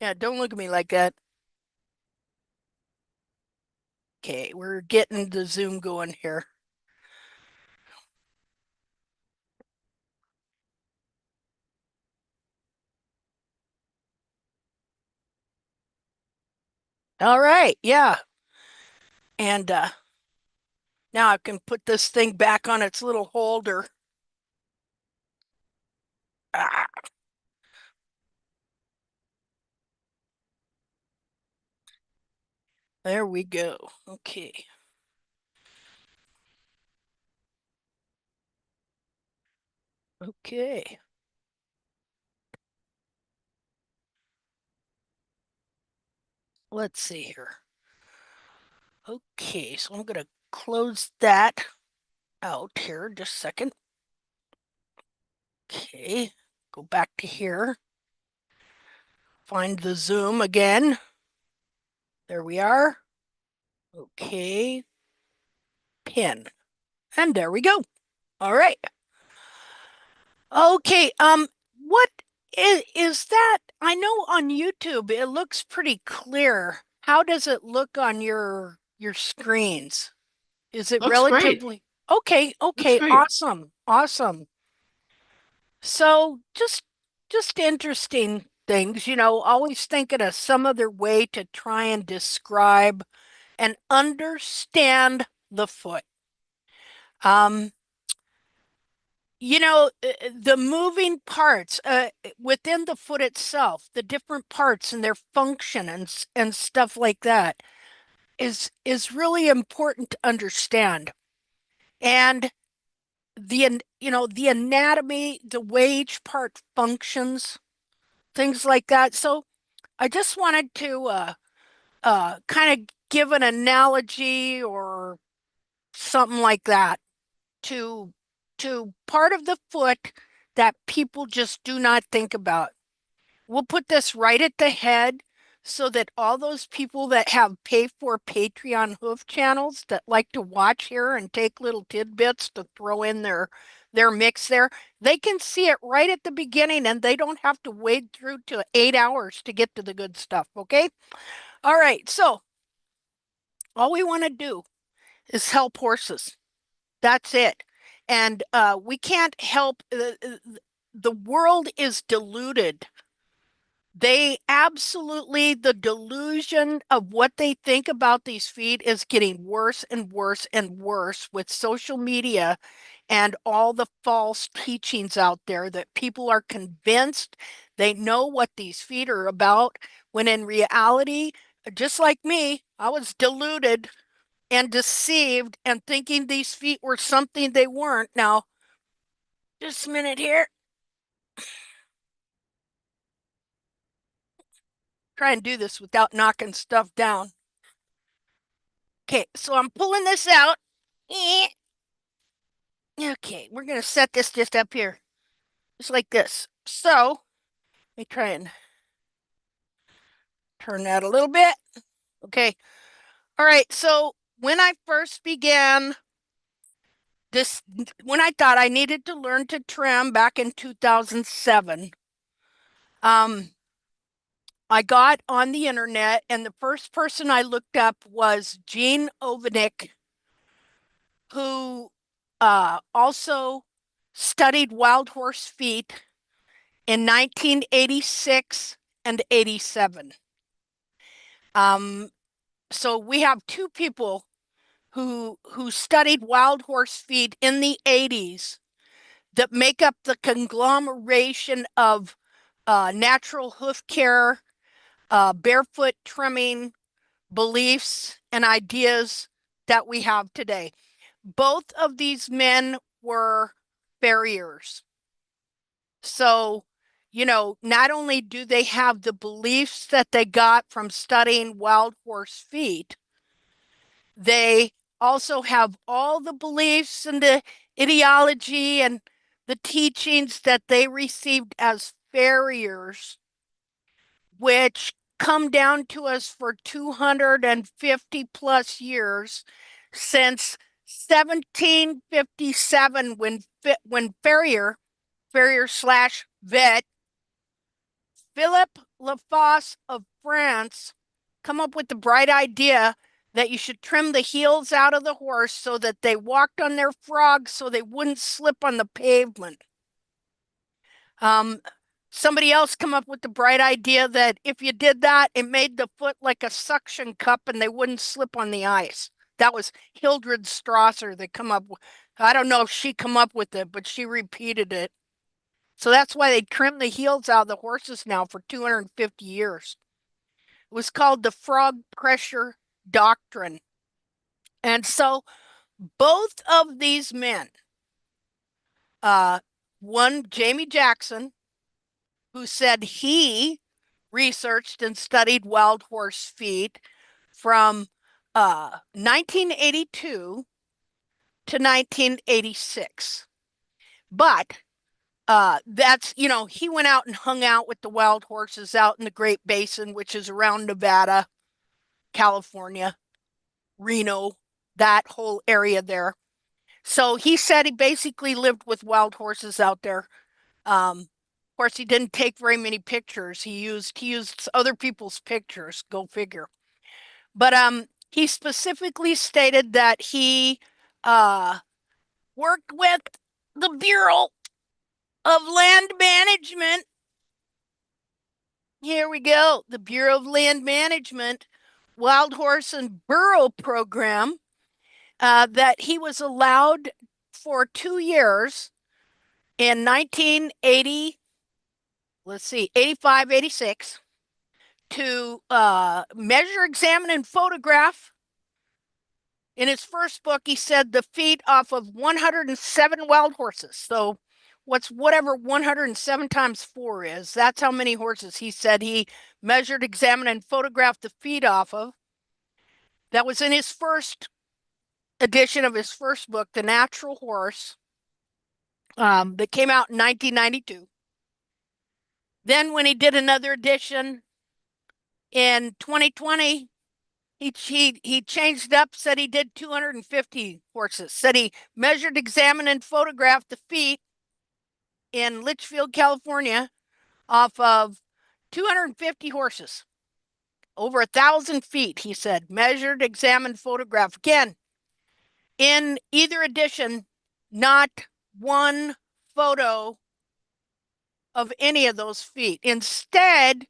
Yeah, don't look at me like that. Okay, we're getting the Zoom going here. All right, yeah. And now I can put this thing back on its little holder. Ah, there we go. Okay. Okay. Let's see here. Okay, so I'm gonna close that out here just a second. Okay, go back to here. Find the Zoom again. There we are. Okay, pin. And there we go. All right. Okay, what is that? I know on YouTube it looks pretty clear. How does it look on your screens? Is it Looks great. relatively okay? Looks Okay, great. awesome. Awesome. So just interesting things, always thinking of some other way to try and describe and understand the foot. Um, the moving parts within the foot itself, the different parts and their function and stuff like that is really important to understand. And the anatomy, the way each part functions, things like that. So I just wanted to kind of give an analogy or something like that to part of the foot that people just do not think about. We'll put this right at the head so that all those people that have pay for Patreon hoof channels that like to watch here and take little tidbits to throw in their mix there, they can see it right at the beginning and they don't have to wade through to 8 hours to get to the good stuff, okay? All right, so all we want to do is help horses. That's it. And we can't help, the world is deluded. They absolutely, the delusion of what they think about these feet is getting worse and worse and worse with social media and all the false teachings out there that people are convinced they know what these feet are about, when in reality, just like me, I was deluded and deceived and thinking these feet were something they weren't. Now, just a minute here. Try and do this without knocking stuff down. Okay, so I'm pulling this out. Eh. Okay, we're going to set this just up here, just like this. So, let me try and turn that a little bit. Okay, all right, so when I first began this, when I thought I needed to learn to trim back in 2007, um, I got on the internet, and the first person I looked up was Gene Ovenick, who also studied wild horse feet in 1986 and 87. Um, so we have two people who studied wild horse feet in the 80s that make up the conglomeration of natural hoof care, barefoot trimming, beliefs, and ideas that we have today. Both of these men were farriers. So, not only do they have the beliefs that they got from studying wild horse feet, they also have all the beliefs and the ideology and the teachings that they received as farriers, which come down to us for 250 plus years since 1757 when farrier slash vet Philip Lafosse of France come up with the bright idea that you should trim the heels out of the horse so that they walked on their frogs so they wouldn't slip on the pavement. Um, Somebody else come up with the bright idea that if you did that, it made the foot like a suction cup and they wouldn't slip on the ice. That was Hildred Strasser that come up with, I don't know if she come up with it, but she repeated it. So that's why they trim the heels out of the horses now for 250 years. It was called the frog pressure doctrine. And so both of these men, uh, one, Jamie Jackson, who said he researched and studied wild horse feet from 1982 to 1986. But that's, he went out and hung out with the wild horses out in the Great Basin, which is around Nevada, California, Reno, that whole area there. So he said he basically lived with wild horses out there. Of course, he didn't take very many pictures. He used other people's pictures. Go figure. But he specifically stated that he uh worked with the Bureau of Land Management. Here we go. The Bureau of Land Management Wild Horse and Burro Program, that he was allowed for 2 years in 1980, let's see, 85, 86, to measure, examine, and photograph. In his first book, he said the feet off of 107 wild horses. So what's whatever 107 times 4 is, that's how many horses he said he measured, examined, and photographed the feet off of. That was in his first edition of his first book, The Natural Horse, that came out in 1992. Then when he did another edition in 2020, he changed up, said he did 250 horses, said he measured, examined, and photographed the feet in Litchfield, California, off of 250 horses, over 1,000 feet, he said, measured, examined, photographed. Again, in either edition, not one photo of any of those feet. Instead,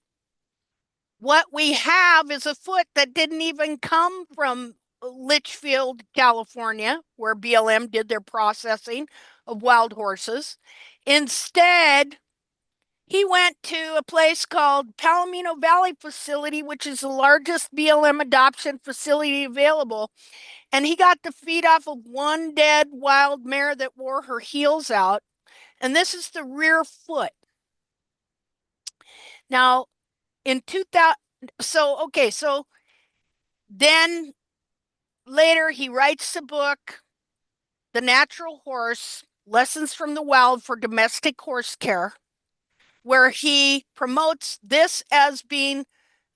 what we have is a foot that didn't even come from Litchfield, California, where BLM did their processing of wild horses. Instead, he went to a place called Palomino Valley Facility, which is the largest BLM adoption facility available. And he got the feet off of one dead wild mare that wore her heels out. And this is the rear foot. Now, in 2000, so then later he writes the book, The Natural Horse, Lessons from the Wild for Domestic Horse Care, where he promotes this as being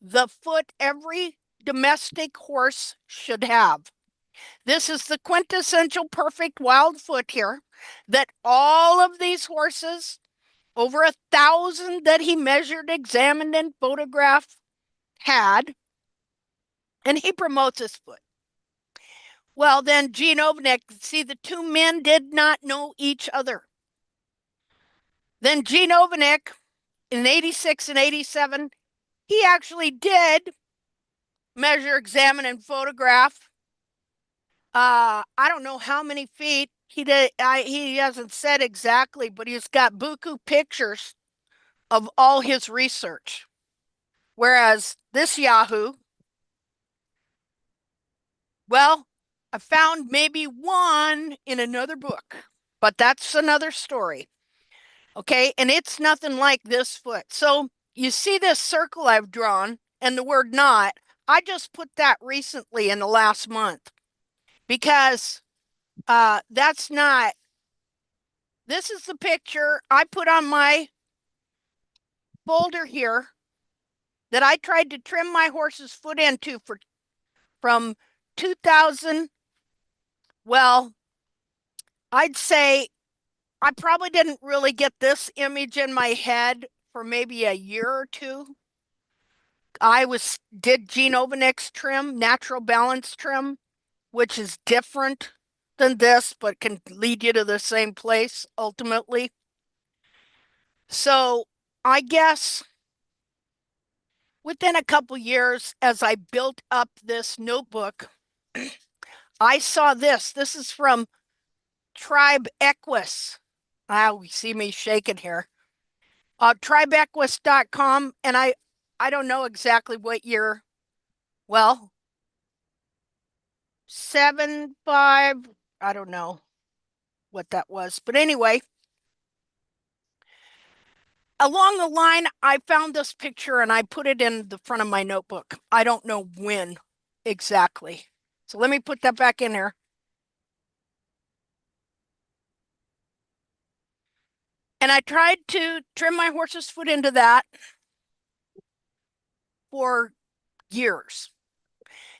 the foot every domestic horse should have. This is the quintessential perfect wild foot here that all of these horses, over 1,000 that he measured, examined, and photographed, had, and he promotes his foot. Well, then Gene Ovnick, see, the two men did not know each other. Then Gene Ovnick, in 86 and 87, he actually did measure, examine, and photograph. I don't know how many feet he did. He hasn't said exactly, but he's got buku pictures of all his research. Whereas this Yahoo, well, I found maybe one in another book, but that's another story. Okay, and it's nothing like this foot. So you see this circle I've drawn and the word not. I just put that recently in the last month because that's not, this is the picture I put on my folder here that I tried to trim my horse's foot into from 2000. Well, I'd say I probably didn't really get this image in my head for maybe a year or two. I did Gene Ovanek's trim, natural balance trim, which is different than this, but can lead you to the same place ultimately. So I guess within a couple years, as I built up this notebook, I saw this. This is from Tribe Equus. We see me shaking here. Tribeequus.com, and I don't know exactly what year. Well, 7 5, I don't know what that was. But anyway, along the line, I found this picture and I put it in the front of my notebook. I don't know when exactly. So let me put that back in here. And I tried to trim my horse's foot into that for years.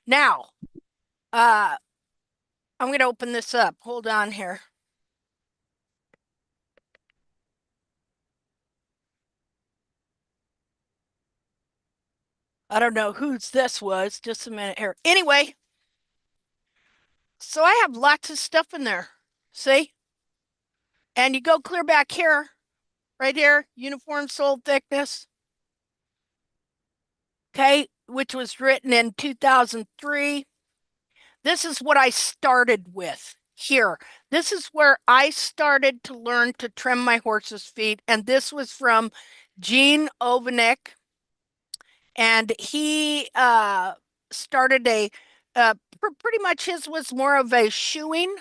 Now, I'm going to open this up. Hold on here. I don't know whose this was. Just a minute here. Anyway, so I have lots of stuff in there. See? And you go clear back here, right here, uniform sole thickness. Okay, which was written in 2003. This is what I started with here. This is where I started to learn to trim my horse's feet. And this was from Gene Ovanek. And he started pretty much his was more of a shoeing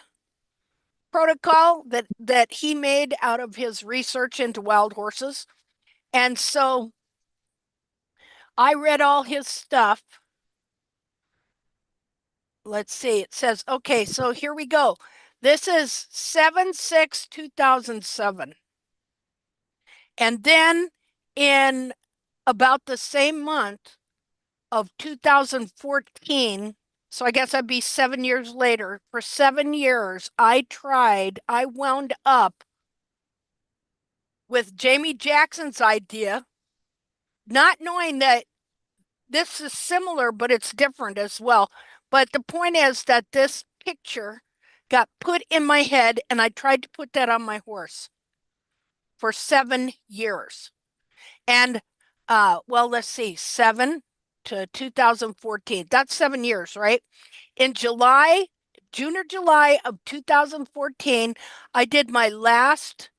protocol that he made out of his research into wild horses. And so I read all his stuff. Let's see. It says, okay, so here we go. This is 7/6/2007. And then in about the same month of 2014, so I guess that'd be 7 years later, for 7 years, I wound up with Jamie Jackson's idea, not knowing that this is similar, but it's different as well. But the point is that this picture got put in my head, and I tried to put that on my horse for 7 years. And well, let's see, 7 to 2014. That's 7 years, right? In June or July of 2014, I did my last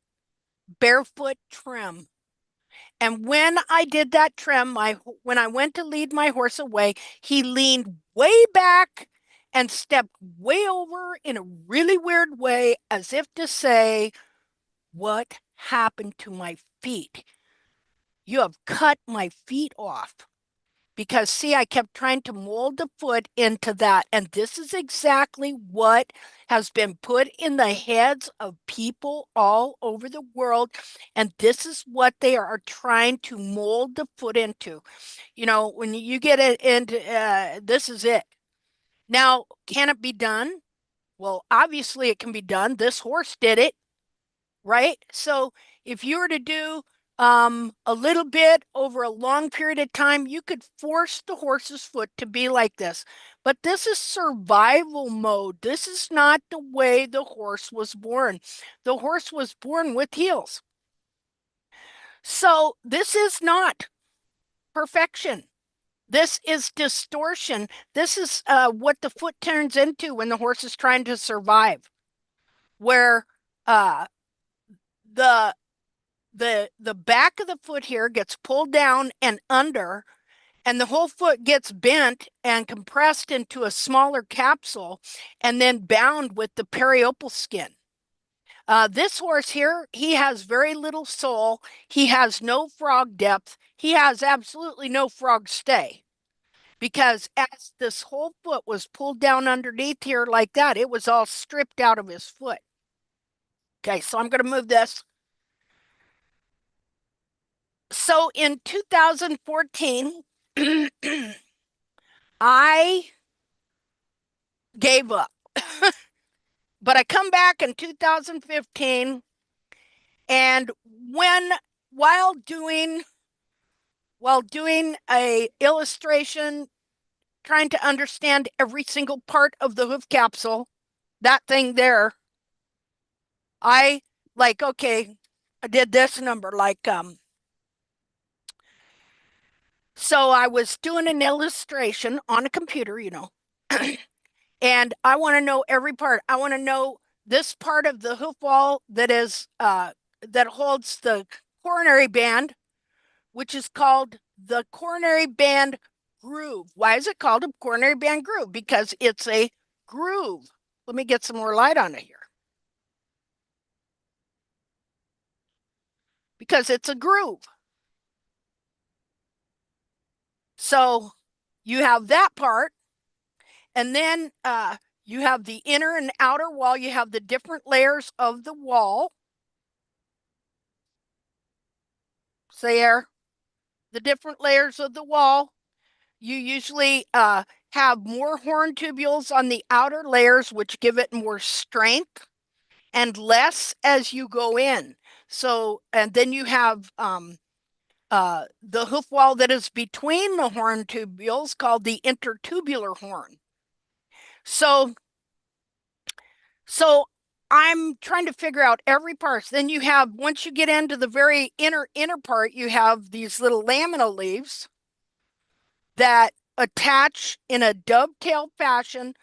barefoot trim. And when I did that trim, when I went to lead my horse away, he leaned way back and stepped way over in a really weird way, as if to say, "What happened to my feet? You have cut my feet off." Because, see, I kept trying to mold the foot into that. And this is exactly what has been put in the heads of people all over the world. And this is what they are trying to mold the foot into. You know, when you get it into, this is it. Now, can it be done? Well, obviously it can be done. This horse did it, right? So if you were to do a little bit over a long period of time, you could force the horse's foot to be like this. But this is survival mode. This is not the way the horse was born. The horse was born with heels. So this is not perfection. This is distortion. This is what the foot turns into when the horse is trying to survive, where uh, the the back of the foot here gets pulled down and under, and the whole foot gets bent and compressed into a smaller capsule and then bound with the periopal skin. This horse here, he has very little sole. He has no frog depth. He has absolutely no frog stay, because as this whole foot was pulled down underneath here like that, it was all stripped out of his foot. Okay, so I'm going to move this. So in 2014, I gave up. But I come back in 2015, and when while doing a illustration, trying to understand every single part of the hoof capsule, that thing there, I like, okay, I did this number so I was doing an illustration on a computer, and I want to know every part. I want to know this part of the hoof wall that holds the coronary band, which is called the coronary band groove. Why is it called a coronary band groove? Because it's a groove. Let me get some more light on it here. Because it's a groove. So you have that part, and then you have the inner and outer wall. You have the different layers of the wall. So there, the different layers of the wall. You usually have more horn tubules on the outer layers, which give it more strength, and less as you go in. So, and then you have the hoof wall that is between the horn tubules called the intertubular horn. So, so I'm trying to figure out every part. Then you have, once you get into the very inner part, you have these little lamina leaves that attach in a dovetail fashion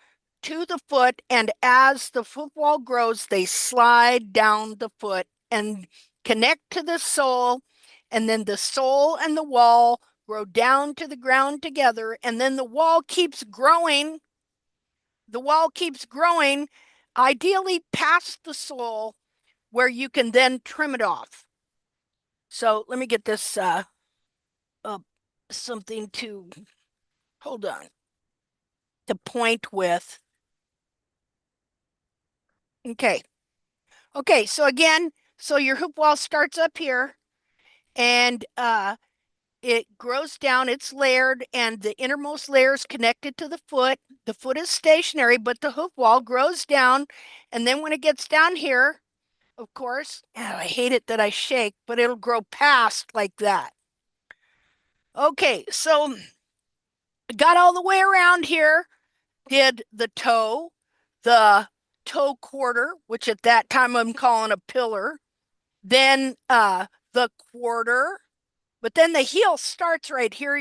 to the foot, and as the foot wall grows, they slide down the foot and connect to the sole, and then the sole and the wall grow down to the ground together, and then the wall keeps growing. The wall keeps growing, ideally past the sole, where you can then trim it off. So let me get this something to hold on to point with. Okay. Okay, so again, so your hoop wall starts up here, and it grows down, it's layered, and the innermost layer is connected to the foot. The foot is stationary, but the hoop wall grows down, and then when it gets down here, of course, I hate it that I shake, but it'll grow past like that. Okay, so got all the way around here, did the toe quarter, which at that time I'm calling a pillar, then the quarter, but then the heel starts right here,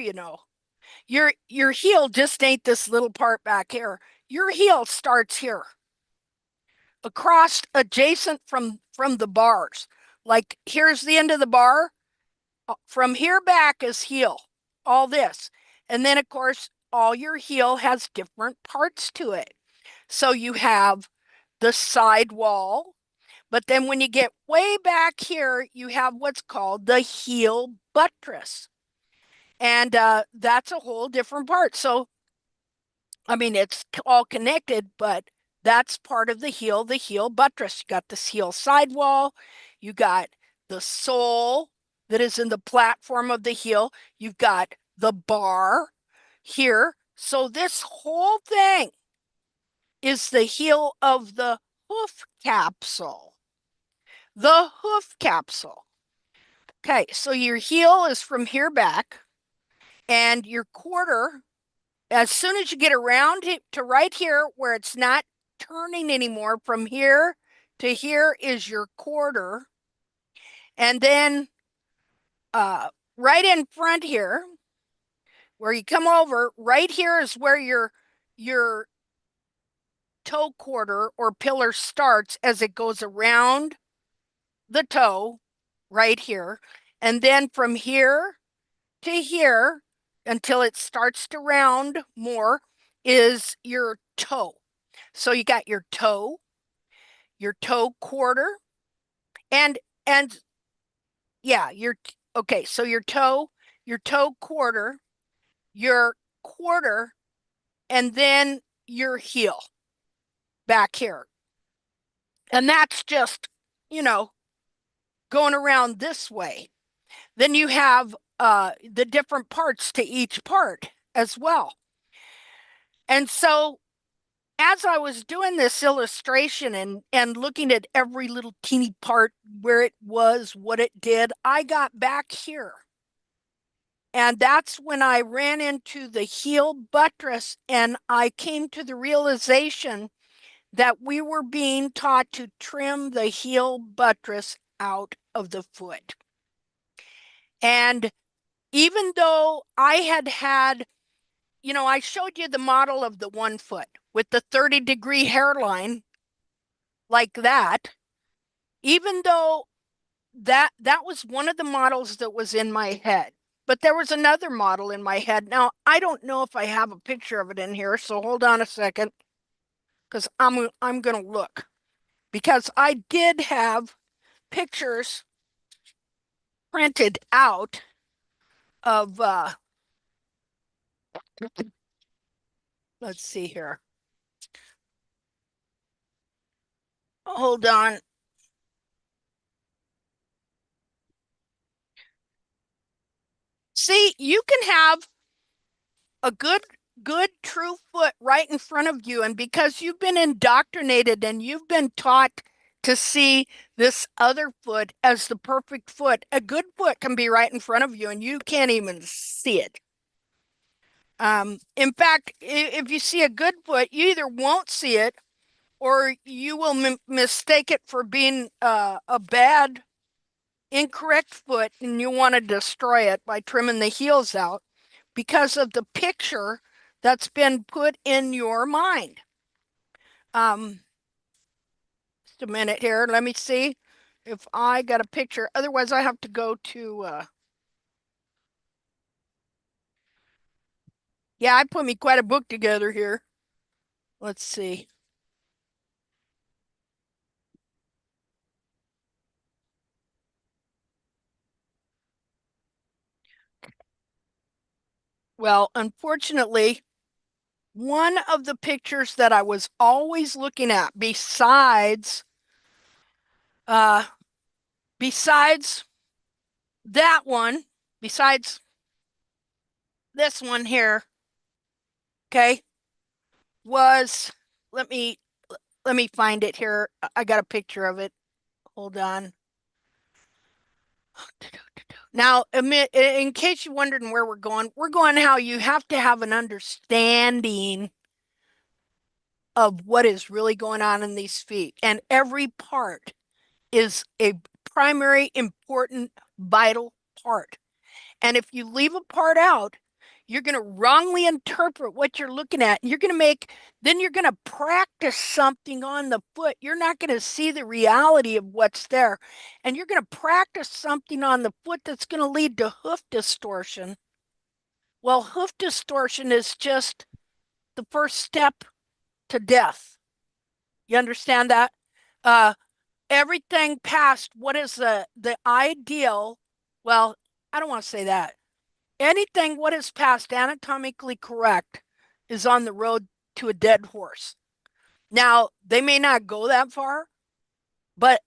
Your heel just ain't this little part back here. Your heel starts here, across adjacent from the bars. Like here's the end of the bar. From here back is heel, all this. And then of course, all your heel has different parts to it. So you have the side wall, but then when you get way back here, you have what's called the heel buttress. And that's a whole different part. So, I mean, it's all connected, but that's part of the heel buttress. You got this heel sidewall, you got the sole that is in the platform of the heel, you've got the bar here. So this whole thing is the heel of the hoof capsule. The hoof capsule. Okay, so your heel is from here back, and your quarter, as soon as you get around to right here where it's not turning anymore, from here to here is your quarter. And then right in front here, where you come over, right here is where your toe quarter or pillar starts as it goes around the toe right here. And then from here to here until it starts to round more is your toe. So you got your toe quarter, and yeah, okay, so your toe quarter, your quarter, and then your heel back here. And that's just, going around this way. Then you have the different parts to each part as well. And so as I was doing this illustration and looking at every little teeny part, where it was, what it did, I got back here. And that's when I ran into the heel buttress, and I came to the realization that we were being taught to trim the heel buttress out of the foot. And even though I had, I showed you the model of the 1 foot with the 30-degree hairline like that, even though that was one of the models that was in my head. But there was another model in my head. Now, I don't know if I have a picture of it in here, so hold on a second, because I'm going to look. Because I did have pictures printed out of let's see here. Hold on. See, you can have a good true foot right in front of you, and because you've been indoctrinated and you've been taught to see this other foot as the perfect foot, a good foot can be right in front of you and you can't even see it. In fact, if you see a good foot, you either won't see it or you will mistake it for being a bad, incorrect foot, and you want to destroy it by trimming the heels out because of the picture that's been put in your mind. Just a minute here. Let me see if I got a picture. Otherwise, I have to go to, yeah, I put me quite a book together here. Let's see. Well, unfortunately, one of the pictures that I was always looking at uh, besides that one, besides this one here, okay, was let me let me find it here. I got a picture of it. Hold on. Now, in case you're wondering where we're going how you have to have an understanding of what is really going on in these feet. And every part is a primary, important, vital part. And if you leave a part out, you're going to wrongly interpret what you're looking at. You're going to then you're going to practice something on the foot. You're not going to see the reality of what's there. And you're going to practice something on the foot that's going to lead to hoof distortion. Well, hoof distortion is just the first step to death. You understand that? Uh, Everything past what is the ideal, well, I don't want to say that. Anything what is past anatomically correct is on the road to a dead horse. Now, they may not go that far, but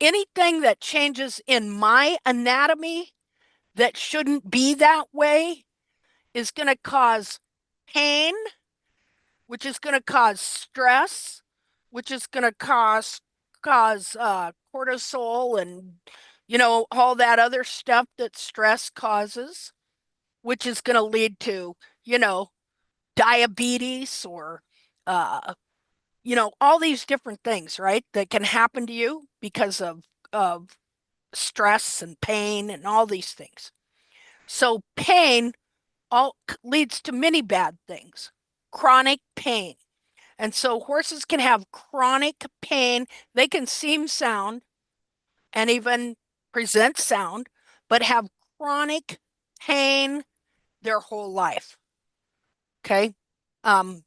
anything that changes in my anatomy that shouldn't be that way is going to cause pain, which is going to cause stress, which is going to cause cortisol and all that other stuff that stress causes, which is going to lead to you know diabetes or uh all these different things, right, that can happen to you because of stress and pain and all these things. So pain all leads to many bad things. Chronic pain. And so horses can have chronic pain. They can seem sound and even present sound, but have chronic pain their whole life. Okay. Um,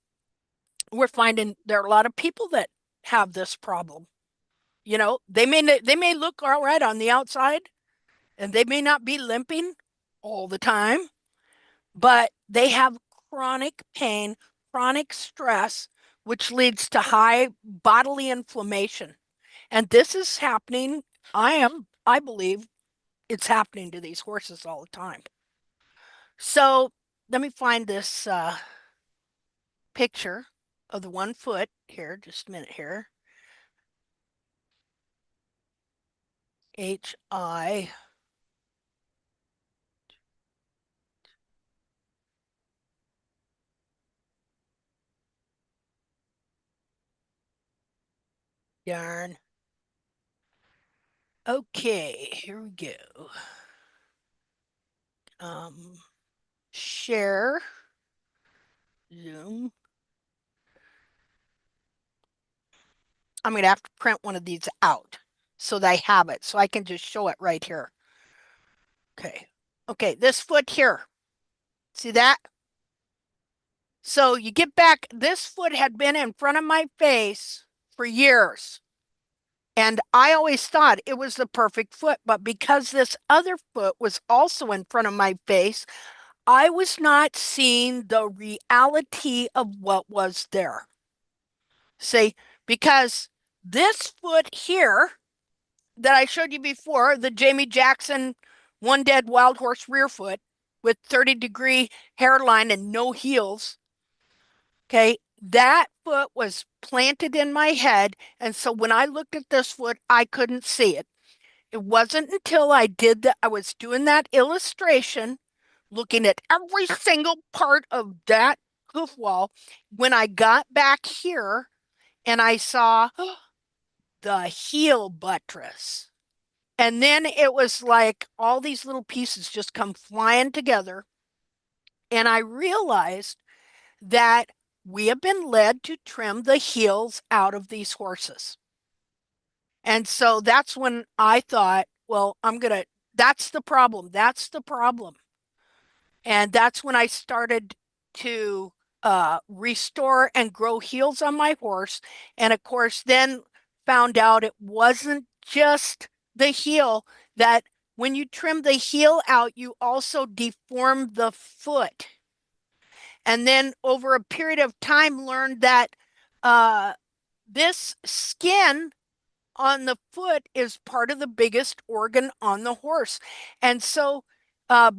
we're finding there are a lot of people that have this problem. They may look all right on the outside and they may not be limping all the time, but they have chronic pain, chronic stress, which leads to high bodily inflammation. And this is happening. I believe it's happening to these horses all the time. So let me find this picture. of the one foot here. Just a minute here. HI. Yarn. Okay, here we go. Um, Share, Zoom. I'm going to have to print one of these out so that I have it, so I can just show it right here. Okay. Okay, this foot here. See that? So you get back, this foot had been in front of my face for years. And I always thought it was the perfect foot, but because this other foot was also in front of my face, I was not seeing the reality of what was there. See, because this foot here that I showed you before, the Jamie Jackson one dead wild horse rear foot with 30-degree hairline and no heels, okay, that foot was planted in my head. And so when I looked at this foot, I couldn't see it. It wasn't until I did that, I was doing that illustration, looking at every single part of that hoof wall, when I got back here and I saw the heel buttress. And then it was like all these little pieces just come flying together. And I realized that we have been led to trim the heels out of these horses. And so that's when I thought, well, that's the problem. That's the problem. And that's when I started to restore and grow heels on my horse. And of course, then found out it wasn't just the heel, that when you trim the heel out, you also deform the foot. And then over a period of time, learned that uh, this skin on the foot is part of the biggest organ on the horse. And so,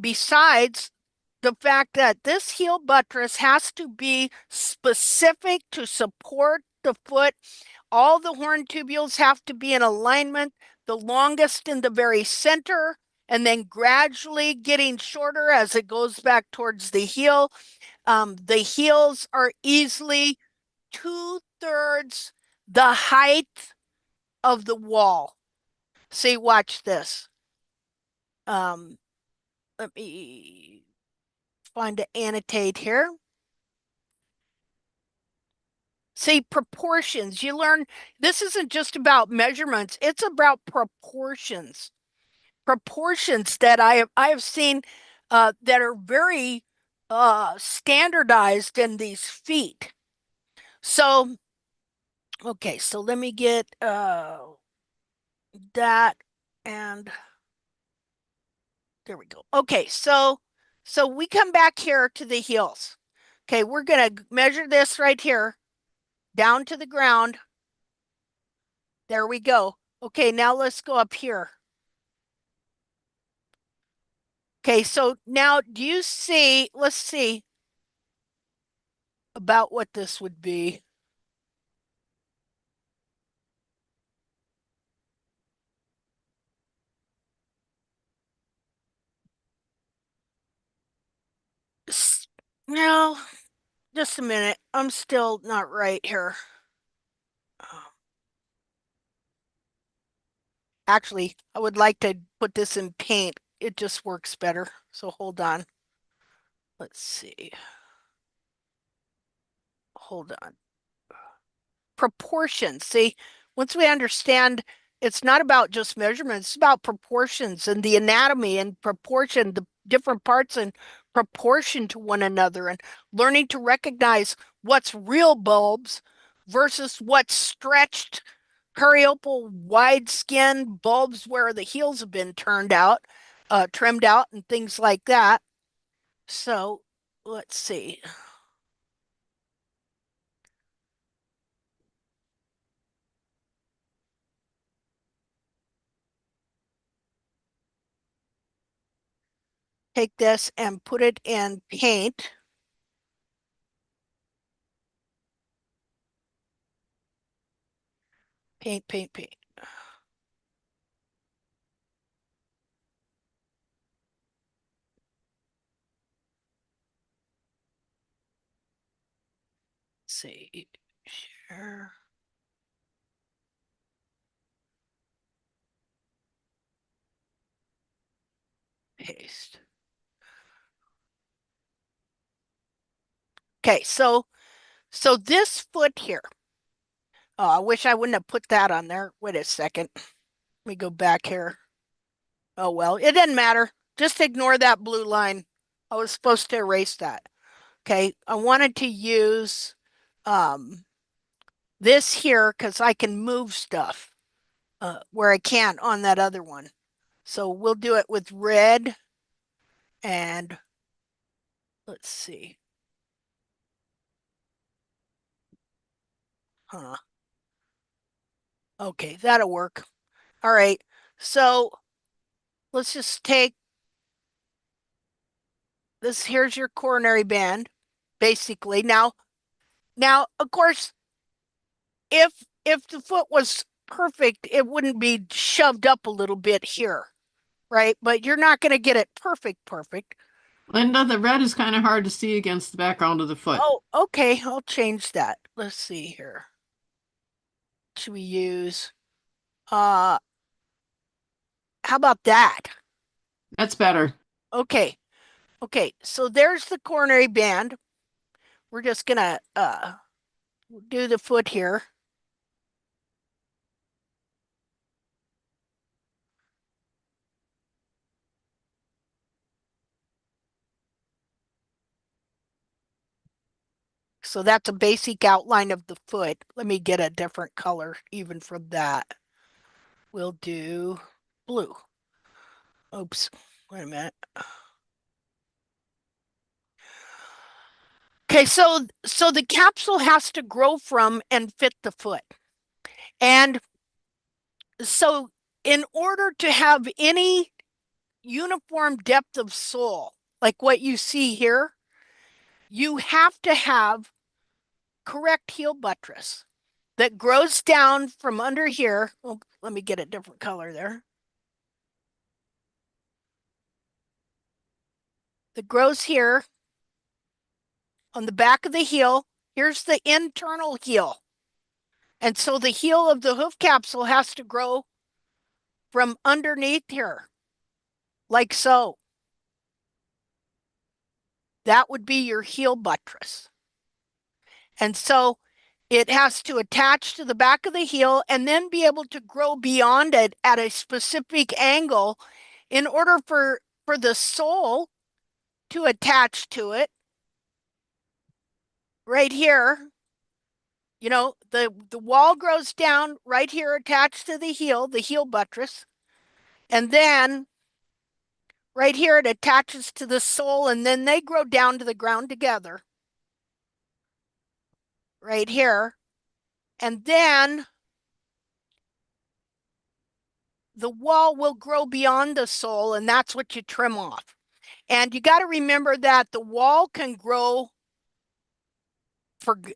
besides the fact that this heel buttress has to be specific to support the foot, all the horn tubules have to be in alignment, the longest in the very center, and then gradually getting shorter as it goes back towards the heel. The heels are easily 2/3 the height of the wall. See, watch this. Um, Let me find to annotate here. See, proportions. You learn this isn't just about measurements, it's about proportions. Proportions that I have seen that are very standardized in these feet. So, okay, so let me get that, and there we go. Okay, so we come back here to the heels. Okay, we're gonna measure this right here down to the ground. There we go. Okay, now let's go up here. Okay, so now do you see, let's see about what this would be. No, just a minute. I'm still not right here. Actually, I would like to put this in paint. It just works better. So hold on. Let's see. Hold on. Proportions. See, once we understand it's not about just measurements, it's about proportions and the anatomy and proportion, the different parts in proportion to one another, and learning to recognize what's real bulbs versus what's stretched, periopal, wide skin bulbs where the heels have been trimmed out, and things like that. So let's see. Take this and put it in paint. Paint, paint, paint. Let's see, share, paste. Okay, so this foot here. Oh, I wish I wouldn't have put that on there. Wait a second. Let me go back here. Oh well, it doesn't matter. Just ignore that blue line. I was supposed to erase that. Okay, I wanted to use this here because I can move stuff where I can't on that other one. So we'll do it with red and let's see. Huh. Okay, that'll work. All right. So let's just take this. Here's your coronary band, basically. Now, of course, if the foot was perfect, it wouldn't be shoved up a little bit here, right? But you're not going to get it perfect. Linda, the red is kind of hard to see against the background of the foot. Oh, okay. I'll change that. Let's see here. Should we use uh how about that? That's better. Okay. Okay. So there's the coronary band. We're just gonna do the foot here. So that's a basic outline of the foot. Let me get a different color even from that. We'll do blue. Oops. Wait a minute. Okay, so the capsule has to grow from and fit the foot. And so in order to have any uniform depth of sole, like what you see here, you have to have correct heel buttress that grows down from under here. Oh, let me get a different color there. That grows here on the back of the heel. Here's the internal heel. And so the heel of the hoof capsule has to grow from underneath here, like so. That would be your heel buttress. And so it has to attach to the back of the heel and then be able to grow beyond it at a specific angle in order for the sole to attach to it right here. You know, the wall grows down right here attached to the heel buttress. And then right here it attaches to the sole and then they grow down to the ground together right here. And then the wall will grow beyond the sole and that's what you trim off. And you got to remember that the wall can grow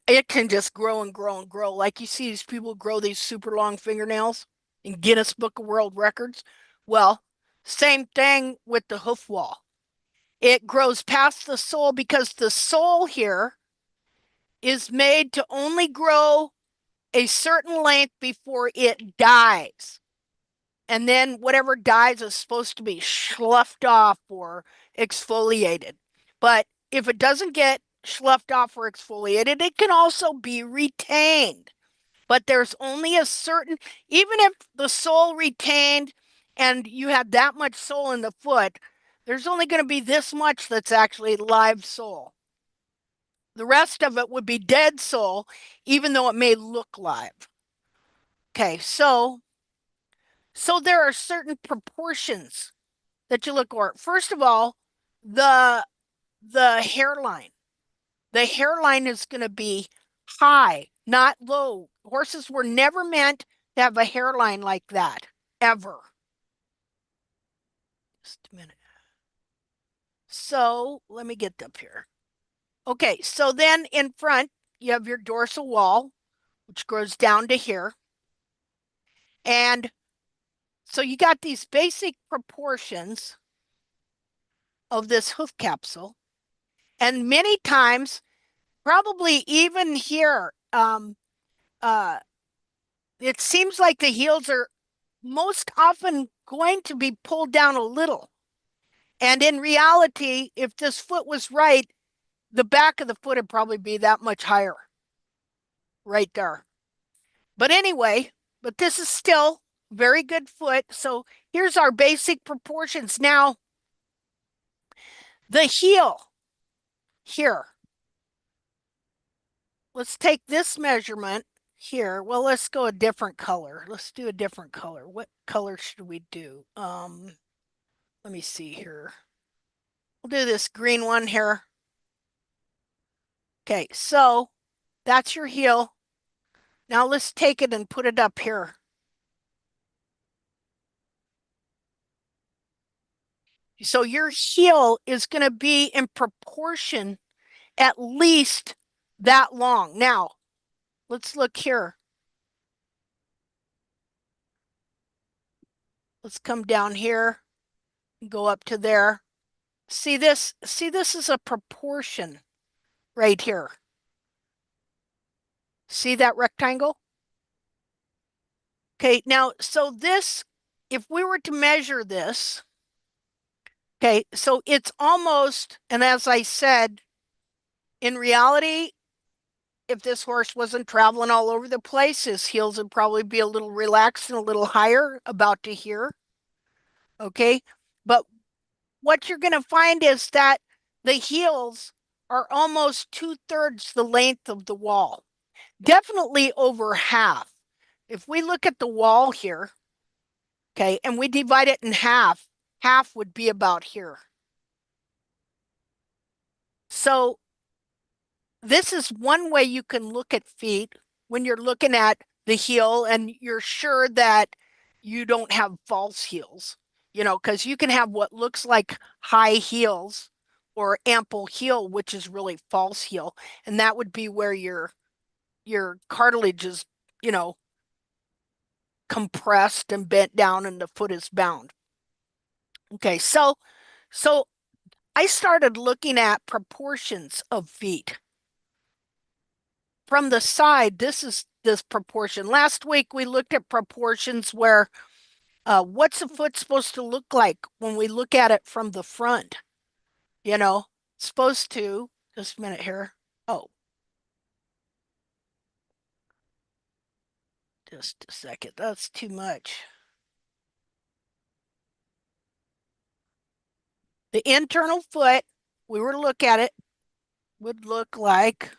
it can just grow and grow and grow. Like you see these people grow these super long fingernails in Guinness Book of World Records. Well, same thing with the hoof wall. It grows past the sole because the sole here is made to only grow a certain length before it dies. And then whatever dies is supposed to be sloughed off or exfoliated. But if it doesn't get sloughed off or exfoliated, it can also be retained. But there's only a certain, even if the sole retained and you have that much sole in the foot, there's only going to be this much that's actually live sole. The rest of it would be dead sole, even though it may look live. Okay, so there are certain proportions that you look for. First of all, the the hairline. The hairline is going to be high, not low. Horses were never meant to have a hairline like that, ever. Just a minute. So let me get up here. Okay, so then in front, you have your dorsal wall, which grows down to here. And so you got these basic proportions of this hoof capsule. And many times, probably even here, uh, it seems like the heels are most often going to be pulled down a little. And in reality, if this foot was right, the back of the foot would probably be that much higher right there. But anyway, but this is still very good foot. So here's our basic proportions. Now, the heel here. Let's take this measurement here. Well, let's go a different color. Let's do a different color. What color should we do? Let me see here. We'll do this green one here. Okay, so that's your heel. Now let's take it and put it up here. So your heel is going to be in proportion at least that long. Now, let's look here. Let's come down here and go up to there. See this? See, this is a proportion right here. See that rectangle? Okay, now, so this, if we were to measure this, okay, so it's almost, and as I said, in reality, if this horse wasn't traveling all over the place, his heels would probably be a little relaxed and a little higher, about to here. Okay, but what you're going to find is that the heels are almost 2/3 the length of the wall, definitely over half. If we look at the wall here, okay, and we divide it in half, half would be about here. So this is one way you can look at feet when you're looking at the heel and you're sure that you don't have false heels, because you can have what looks like high heels or ample heel, which is really false heel. And that would be where your cartilage is, you know, compressed and bent down and the foot is bound. Okay, so I started looking at proportions of feet. From the side, this is this proportion. Last week we looked at proportions where what's a foot supposed to look like when we look at it from the front? You know, supposed to, just a minute here. Oh, just a second. That's too much. The internal foot, we were to look at it, would look like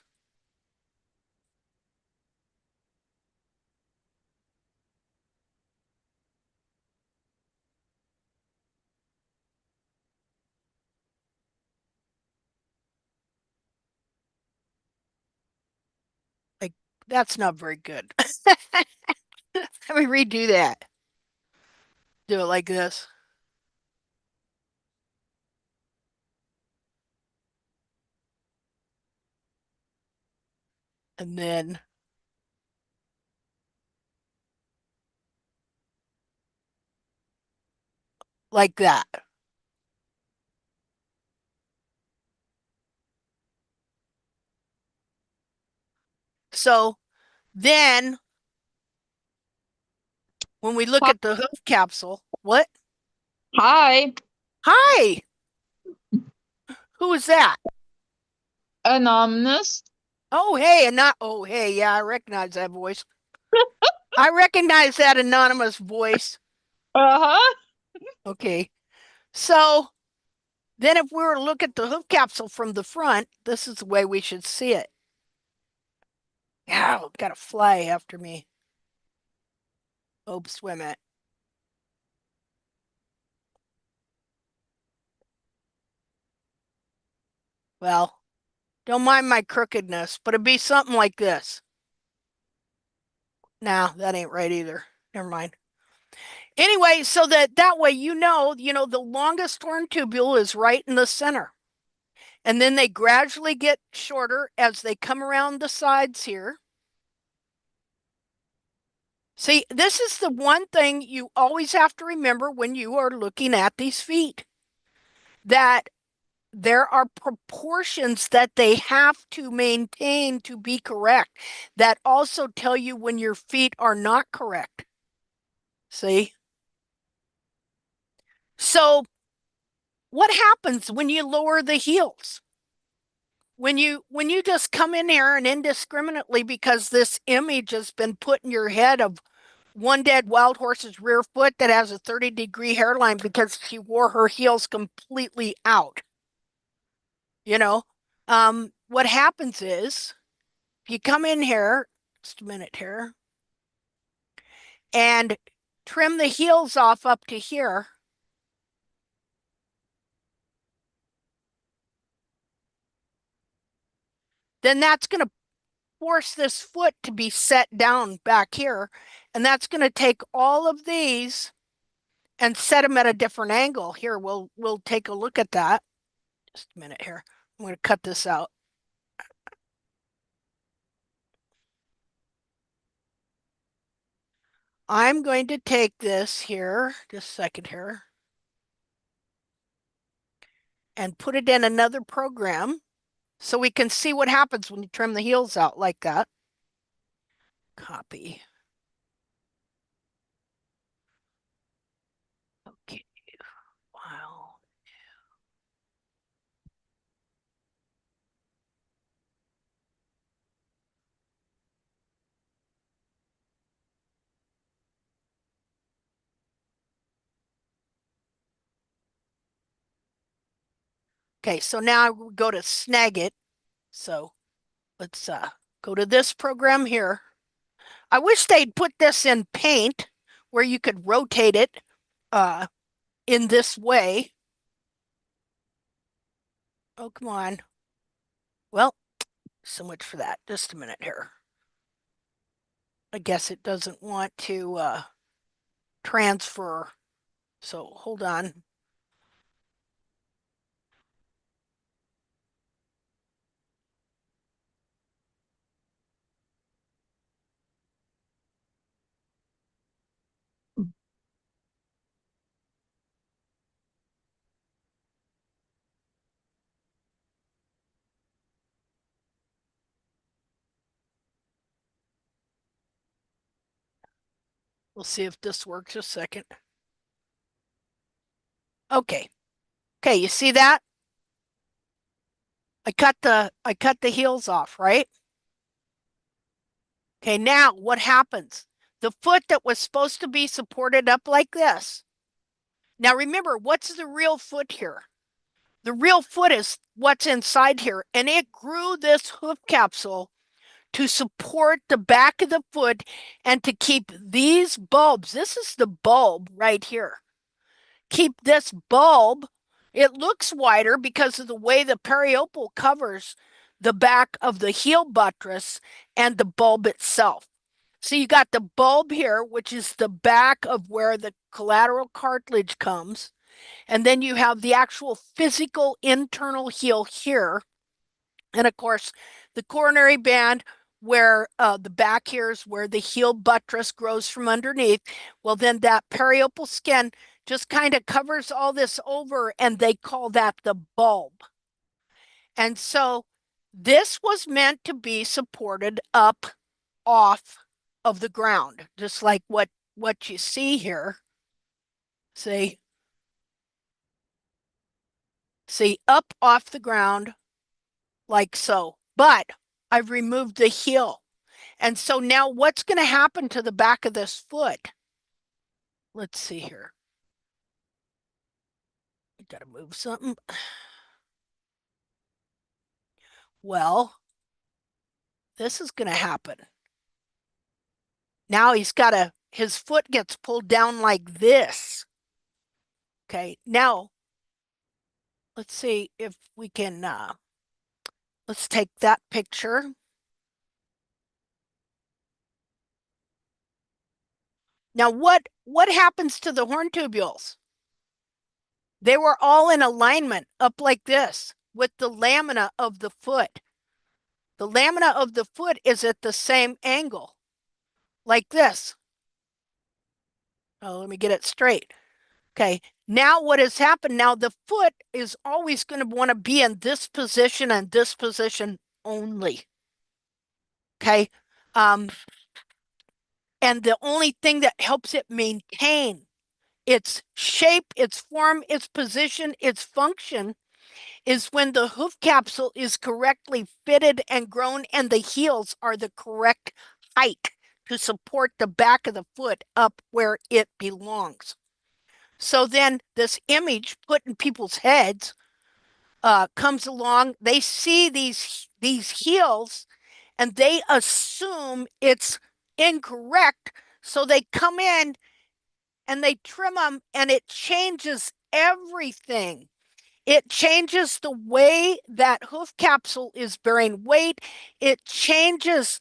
that's not very good. Let me redo that. Do it like this. And then like that. So then when we look Hi, at the hoof capsule, what? hi, Hi, who is that? anonymous. Oh, hey, and not, oh, hey, yeah, I recognize that voice. I recognize that anonymous voice. Uh-huh. Okay. So then if we were to look at the hoof capsule from the front, this is the way we should see it. Yeah, got a fly after me. Oops, wait a minute. Well, don't mind my crookedness, but it'd be something like this. Nah, that ain't right either. Never mind. Anyway, so that way the longest horn tubule is right in the center. And then they gradually get shorter as they come around the sides here. See, this is the one thing you always have to remember when you are looking at these feet, that there are proportions that they have to maintain to be correct that also tell you when your feet are not correct. See? So, what happens when you lower the heels? When you just come in here and indiscriminately, because this image has been put in your head of one dead wild horse's rear foot that has a 30-degree hairline because she wore her heels completely out. You know, what happens is if you come in here, just a minute here, and trim the heels off up to here, then that's going to force this foot to be set down back here. And that's going to take all of these and set them at a different angle. Here, we'll take a look at that. Just a minute here. I'm going to cut this out. I'm going to take this here, just a second here, and put it in another program so we can see what happens when you trim the heels out like that. Copy. Okay. Wow. Okay, so now we go to Snagit. So let's go to this program here. I wish they'd put this in Paint where you could rotate it in this way. Oh, come on. Well, so much for that. Just a minute here. I guess it doesn't want to transfer. So hold on. We'll see if this works a second. Okay. Okay, you see that? I cut the heels off, right? Okay, now what happens? The foot that was supposed to be supported up like this. Now remember, what's the real foot here? The real foot is what's inside here, and it grew this hoof capsule to support the back of the foot and to keep these bulbs. This is the bulb right here. Keep this bulb. It looks wider because of the way the periopal covers the back of the heel buttress and the bulb itself. So you got the bulb here, which is the back of where the collateral cartilage comes. And then you have the actual physical internal heel here. And of course, the coronary band, where the back here is where the heel buttress grows from underneath. Well, then that periopal skin just kind of covers all this over, and they call that the bulb. And so this was meant to be supported up off of the ground, just like what you see here. See, up off the ground like so. But I've removed the heel. And so now what's going to happen to the back of this foot? Let's see here. I got to move something. Well, this is going to happen. Now his foot gets pulled down like this. Okay, now let's see if we can, let's take that picture. Now what happens to the horn tubules? They were all in alignment up like this with the lamina of the foot. The lamina of the foot is at the same angle, like this. Oh, let me get it straight. Okay. Now what has happened? Now the foot is always going to want to be in this position and this position only. Okay. Um, and the only thing that helps it maintain its shape, its form, its position, its function is when the hoof capsule is correctly fitted and grown and the heels are the correct height to support the back of the foot up where it belongs. So then this image put in people's heads comes along. They see these heels and they assume it's incorrect. So they come in and they trim them and it changes everything. It changes the way that hoof capsule is bearing weight. It changes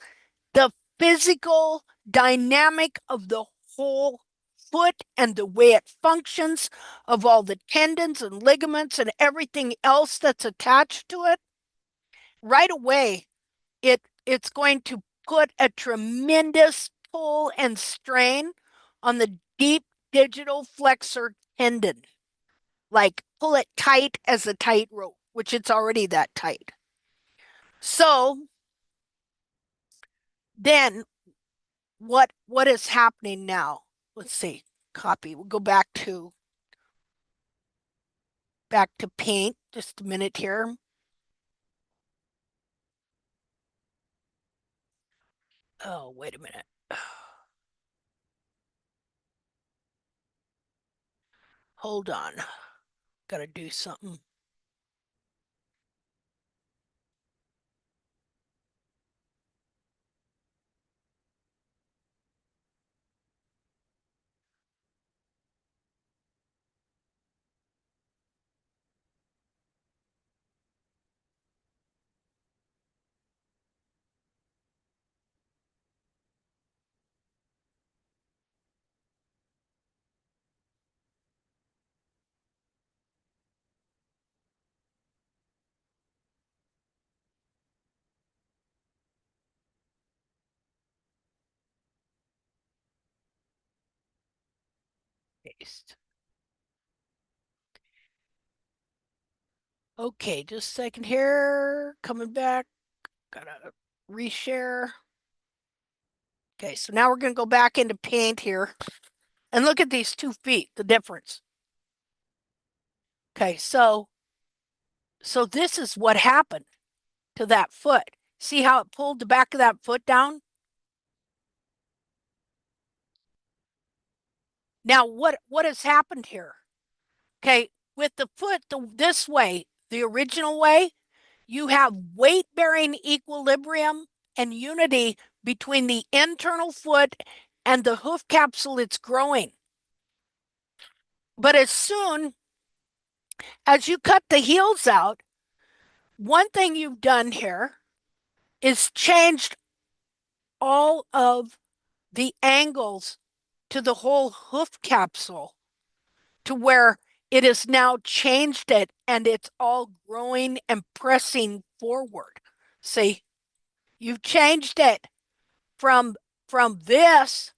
the physical dynamic of the whole foot and the way it functions, of all the tendons and ligaments and everything else that's attached to it. Right away, it's going to put a tremendous pull and strain on the deep digital flexor tendon. Like pull it tight as a tightrope, which it's already that tight. So then what is happening now? Let's see. Copy. We'll go back to paint. Just a minute here. Oh, wait a minute. Hold on. Gotta do something. Paste. Okay, just a second here. Coming back. Gotta reshare. Okay, so now we're gonna go back into paint here and look at these 2 feet, the difference. Okay, so this is what happened to that foot. See how it pulled the back of that foot down? Now what has happened here? Okay, with the foot this way, the original way, you have weight-bearing equilibrium and unity between the internal foot and the hoof capsule it's growing. But as soon as you cut the heels out, one thing you've done here is changed all of the angles to the whole hoof capsule to where it has now changed it and it's all growing and pressing forward. See, you've changed it from this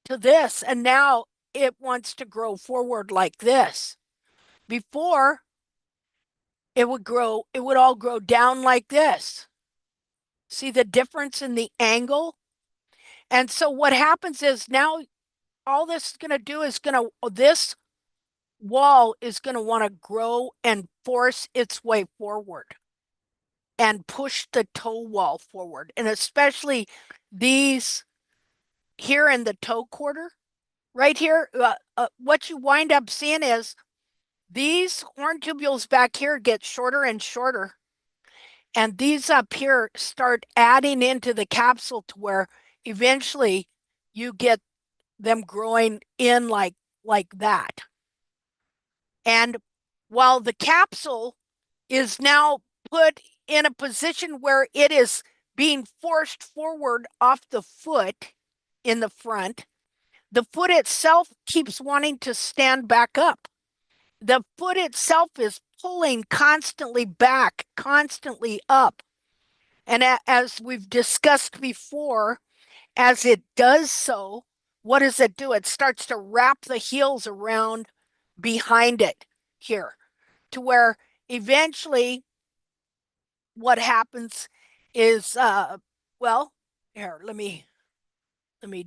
to this, and now it wants to grow forward like this. Before, it would all grow down like this. See the difference in the angle? And so what happens is now all this is going to do is this wall is going to want to grow and force its way forward and push the toe wall forward. And especially these here in the toe quarter, right here, what you wind up seeing is these horn tubules back here get shorter and shorter. And these up here start adding into the capsule to where eventually you get them growing in like that. And while the capsule is now put in a position where it is being forced forward off the foot in the front, the foot itself keeps wanting to stand back up. The foot itself is pulling constantly back, constantly up. And as we've discussed before, as it does so, what does it do? It starts to wrap the heels around behind it here to where eventually what happens is well, here, let me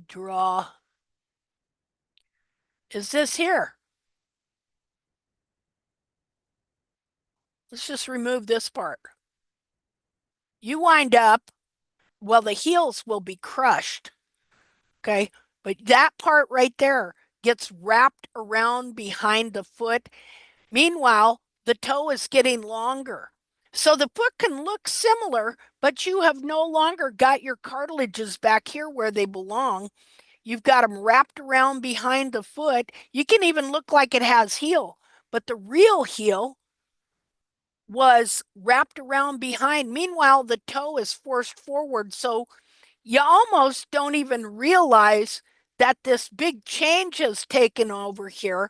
draw. Is this here? Let's just remove this part. You wind up, well, the heels will be crushed, okay? But that part right there gets wrapped around behind the foot. Meanwhile, the toe is getting longer. So the foot can look similar, but you have no longer got your cartilages back here where they belong. You've got them wrapped around behind the foot. You can even look like it has heel, but the real heel was wrapped around behind. Meanwhile, the toe is forced forward. So you almost don't even realize that this big change has taken over here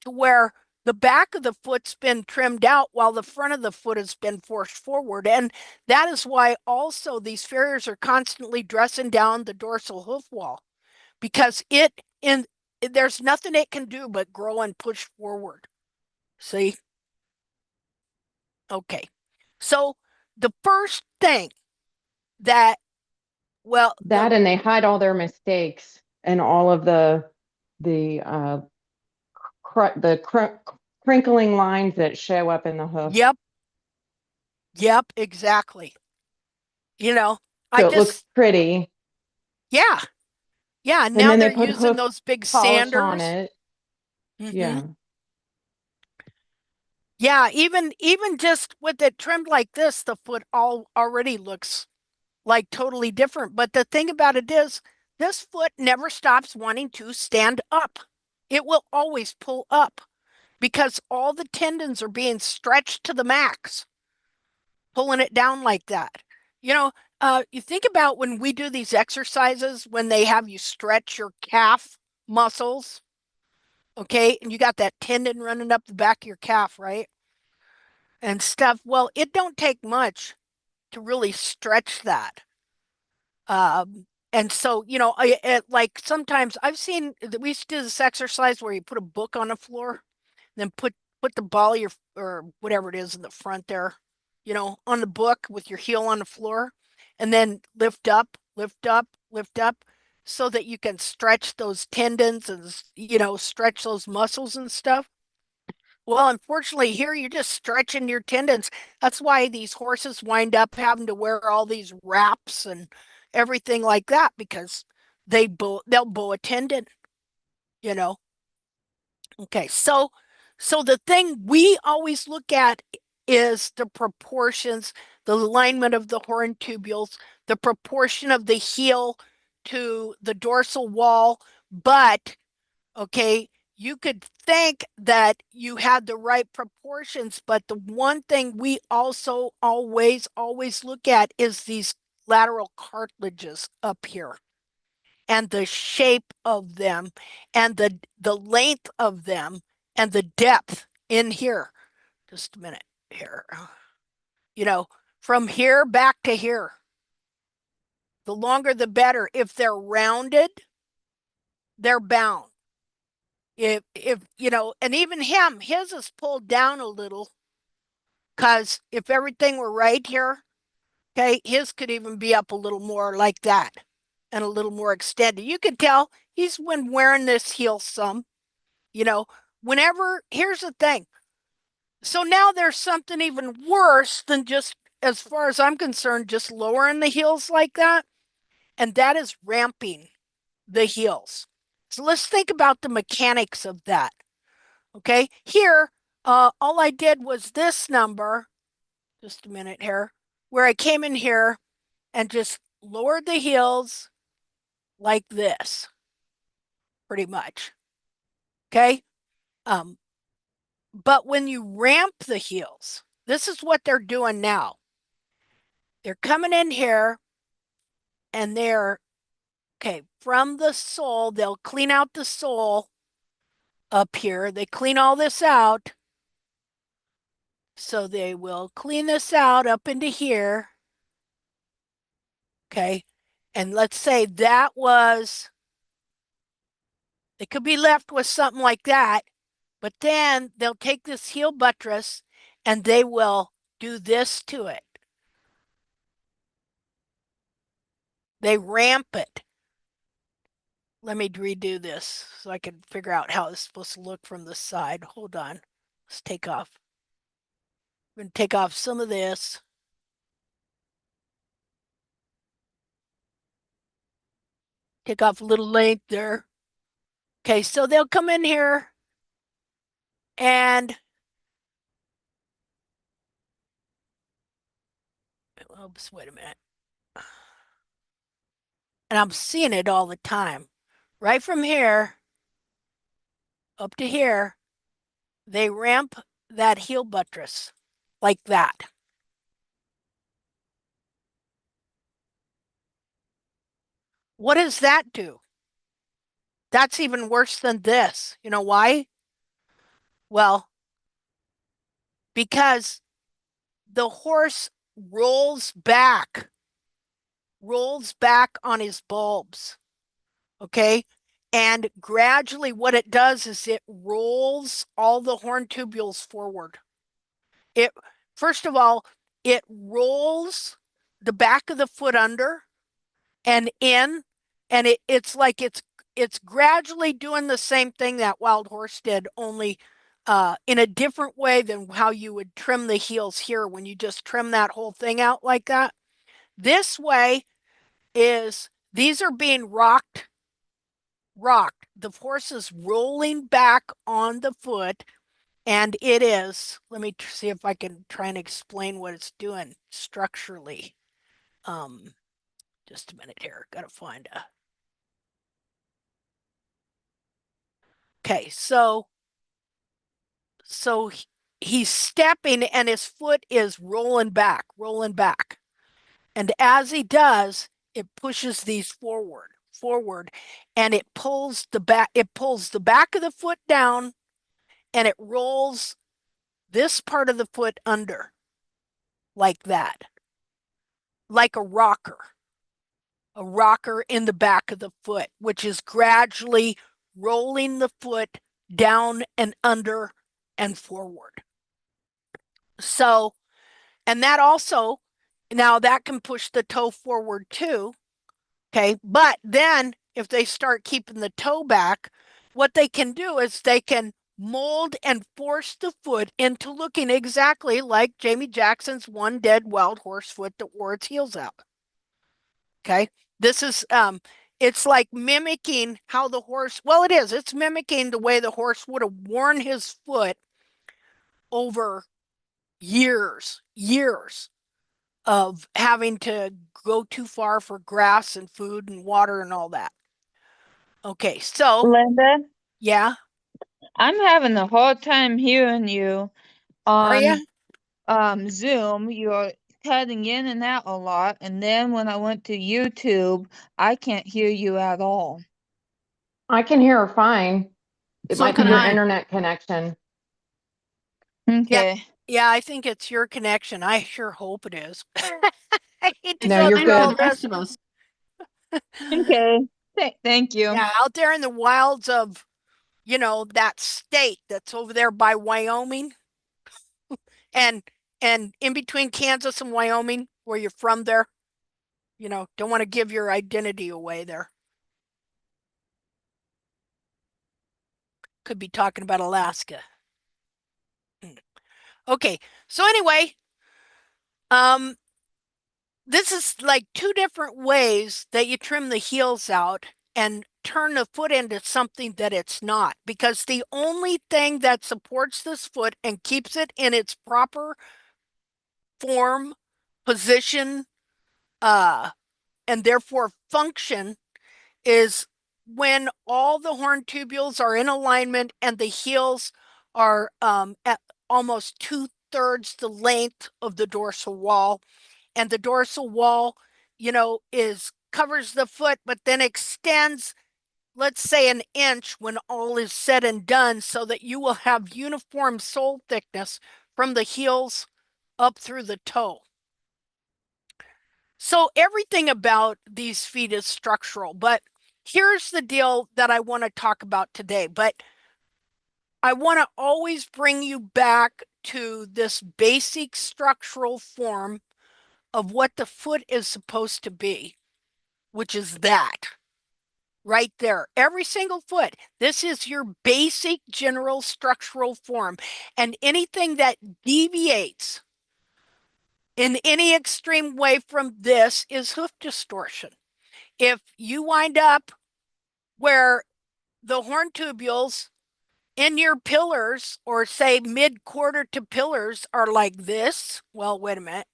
to where the back of the foot's been trimmed out while the front of the foot has been forced forward. And that is why also these farriers are constantly dressing down the dorsal hoof wall because there's nothing it can do but grow and push forward. See? Okay. So the first thing that, well, That and they hide all their mistakes and all of the crinkling lines that show up in the hoof. yep, yep, exactly. You know, I So it looks just, pretty. yeah, yeah. And Now then they're they put using hoof those big polish on sanders. it. Hmm. Yeah. Yeah, even just with it trimmed like this, the foot all already looks like totally different. But the thing about it is, this foot never stops wanting to stand up. It will always pull up because all the tendons are being stretched to the max, pulling it down like that. You know, you think about when we do these exercises, when they have you stretch your calf muscles, okay, and you got that tendon running up the back of your calf, right? And stuff. Well, it don't take much to really stretch that. And so, like sometimes I've seen that we used to do this exercise where you put a book on the floor, then put the ball of your or whatever it is in the front there, on the book with your heel on the floor, and then lift up, lift up, lift up, so that you can stretch those tendons and stretch those muscles and stuff. Well, unfortunately, here you're just stretching your tendons. That's why these horses wind up having to wear all these wraps and everything like that because they'll bow a tendon, you know. Okay, so the thing we always look at is the proportions, the alignment of the horn tubules, the proportion of the heel to the dorsal wall, but okay, you could think that you had the right proportions, but the one thing we also always look at is these lateral cartilages up here and the shape of them and the length of them and the depth in here. Just a minute here. You know, from here back to here. The longer the better. If they're rounded, they're bound. If and even his is pulled down a little because if everything were right here, okay, his could even be up a little more like that and a little more extended. You can tell he's been wearing this heel some, you know, here's the thing. So now there's something even worse than just, as far as I'm concerned, just lowering the heels like that, and that is ramping the heels. So let's think about the mechanics of that. Okay, here, all I did was this number, just a minute here, where I came in here and just lowered the heels like this, pretty much. Okay, um, but when you ramp the heels, this is what they're doing now. They're coming in here and they're, okay, from the sole, they'll clean out the sole up here. They clean all this out. So they will clean this out up into here. Okay. And let's say that was They could be left with something like that, but then they'll take this heel buttress and they will do this to it. They ramp it. Let me redo this so I can figure out how it's supposed to look from the side. Hold on. Let's take off. I'm going to take off some of this. Take off a little length there. Okay, so they'll come in here and oops, wait a minute. And I'm seeing it all the time. Right from here up to here, they ramp that heel buttress like that. What does that do? That's even worse than this. You know why? Well, because the horse rolls back on his bulbs. Okay. And gradually, what it does is it rolls all the horn tubules forward. It, first of all, it rolls the back of the foot under and in, and it's like it's gradually doing the same thing that wild horse did, only in a different way than how you would trim the heels here when you just trim that whole thing out like that. This way is these are being rocked. The horse is rolling back on the foot, and it is. Let me see if I can try and explain what it's doing structurally. Just a minute here. Got to find a. Okay, so he's stepping and his foot is rolling back. And as he does, it pushes these forward, and it pulls the back of the foot down, and it rolls this part of the foot under like that, like a rocker in the back of the foot, which is gradually rolling the foot down and under and forward. So, and that also, now that can push the toe forward too. Okay. But then if they start keeping the toe back, what they can do is they can mold and force the foot into looking exactly like Jamie Jackson's one dead wild horse foot that wore its heels out. Okay. This is it's like mimicking how the horse, well, it's mimicking the way the horse would have worn his foot over years of having to go too far for grass and food and water and all that. Okay, so Linda, yeah, I'm having a hard time hearing you are on you? Zoom. You're cutting in and out a lot, and then when I went to YouTube, I can't hear you at all. I can hear her fine. It So might be can your I. internet connection. Yeah, Okay. yeah, I think it's your connection. I sure hope it is. I hate to No, go you're Same through for all the good. rest this. of us. Okay. Thank you. Yeah, out there in the wilds of, that state that's over there by Wyoming and in between Kansas and Wyoming, where you're from there, don't want to give your identity away there. Could be talking about Alaska. Okay, so anyway, this is like two different ways that you trim the heels out and turn the foot into something that it's not, because the only thing that supports this foot and keeps it in its proper form, position, and therefore function is when all the horn tubules are in alignment and the heels are at almost 2/3 the length of the dorsal wall, and the dorsal wall, is covers the foot, but then extends, let's say, an inch when all is said and done, so that you will have uniform sole thickness from the heels up through the toe. So everything about these feet is structural, but here's the deal that I want to talk about today, but I want to always bring you back to this basic structural form of what the foot is supposed to be, which is that right there. Every single foot. This is your basic general structural form. And anything that deviates in any extreme way from this is hoof distortion. If you wind up where the horn tubules in your pillars, or say mid quarter to pillars, are like this, well, wait a minute.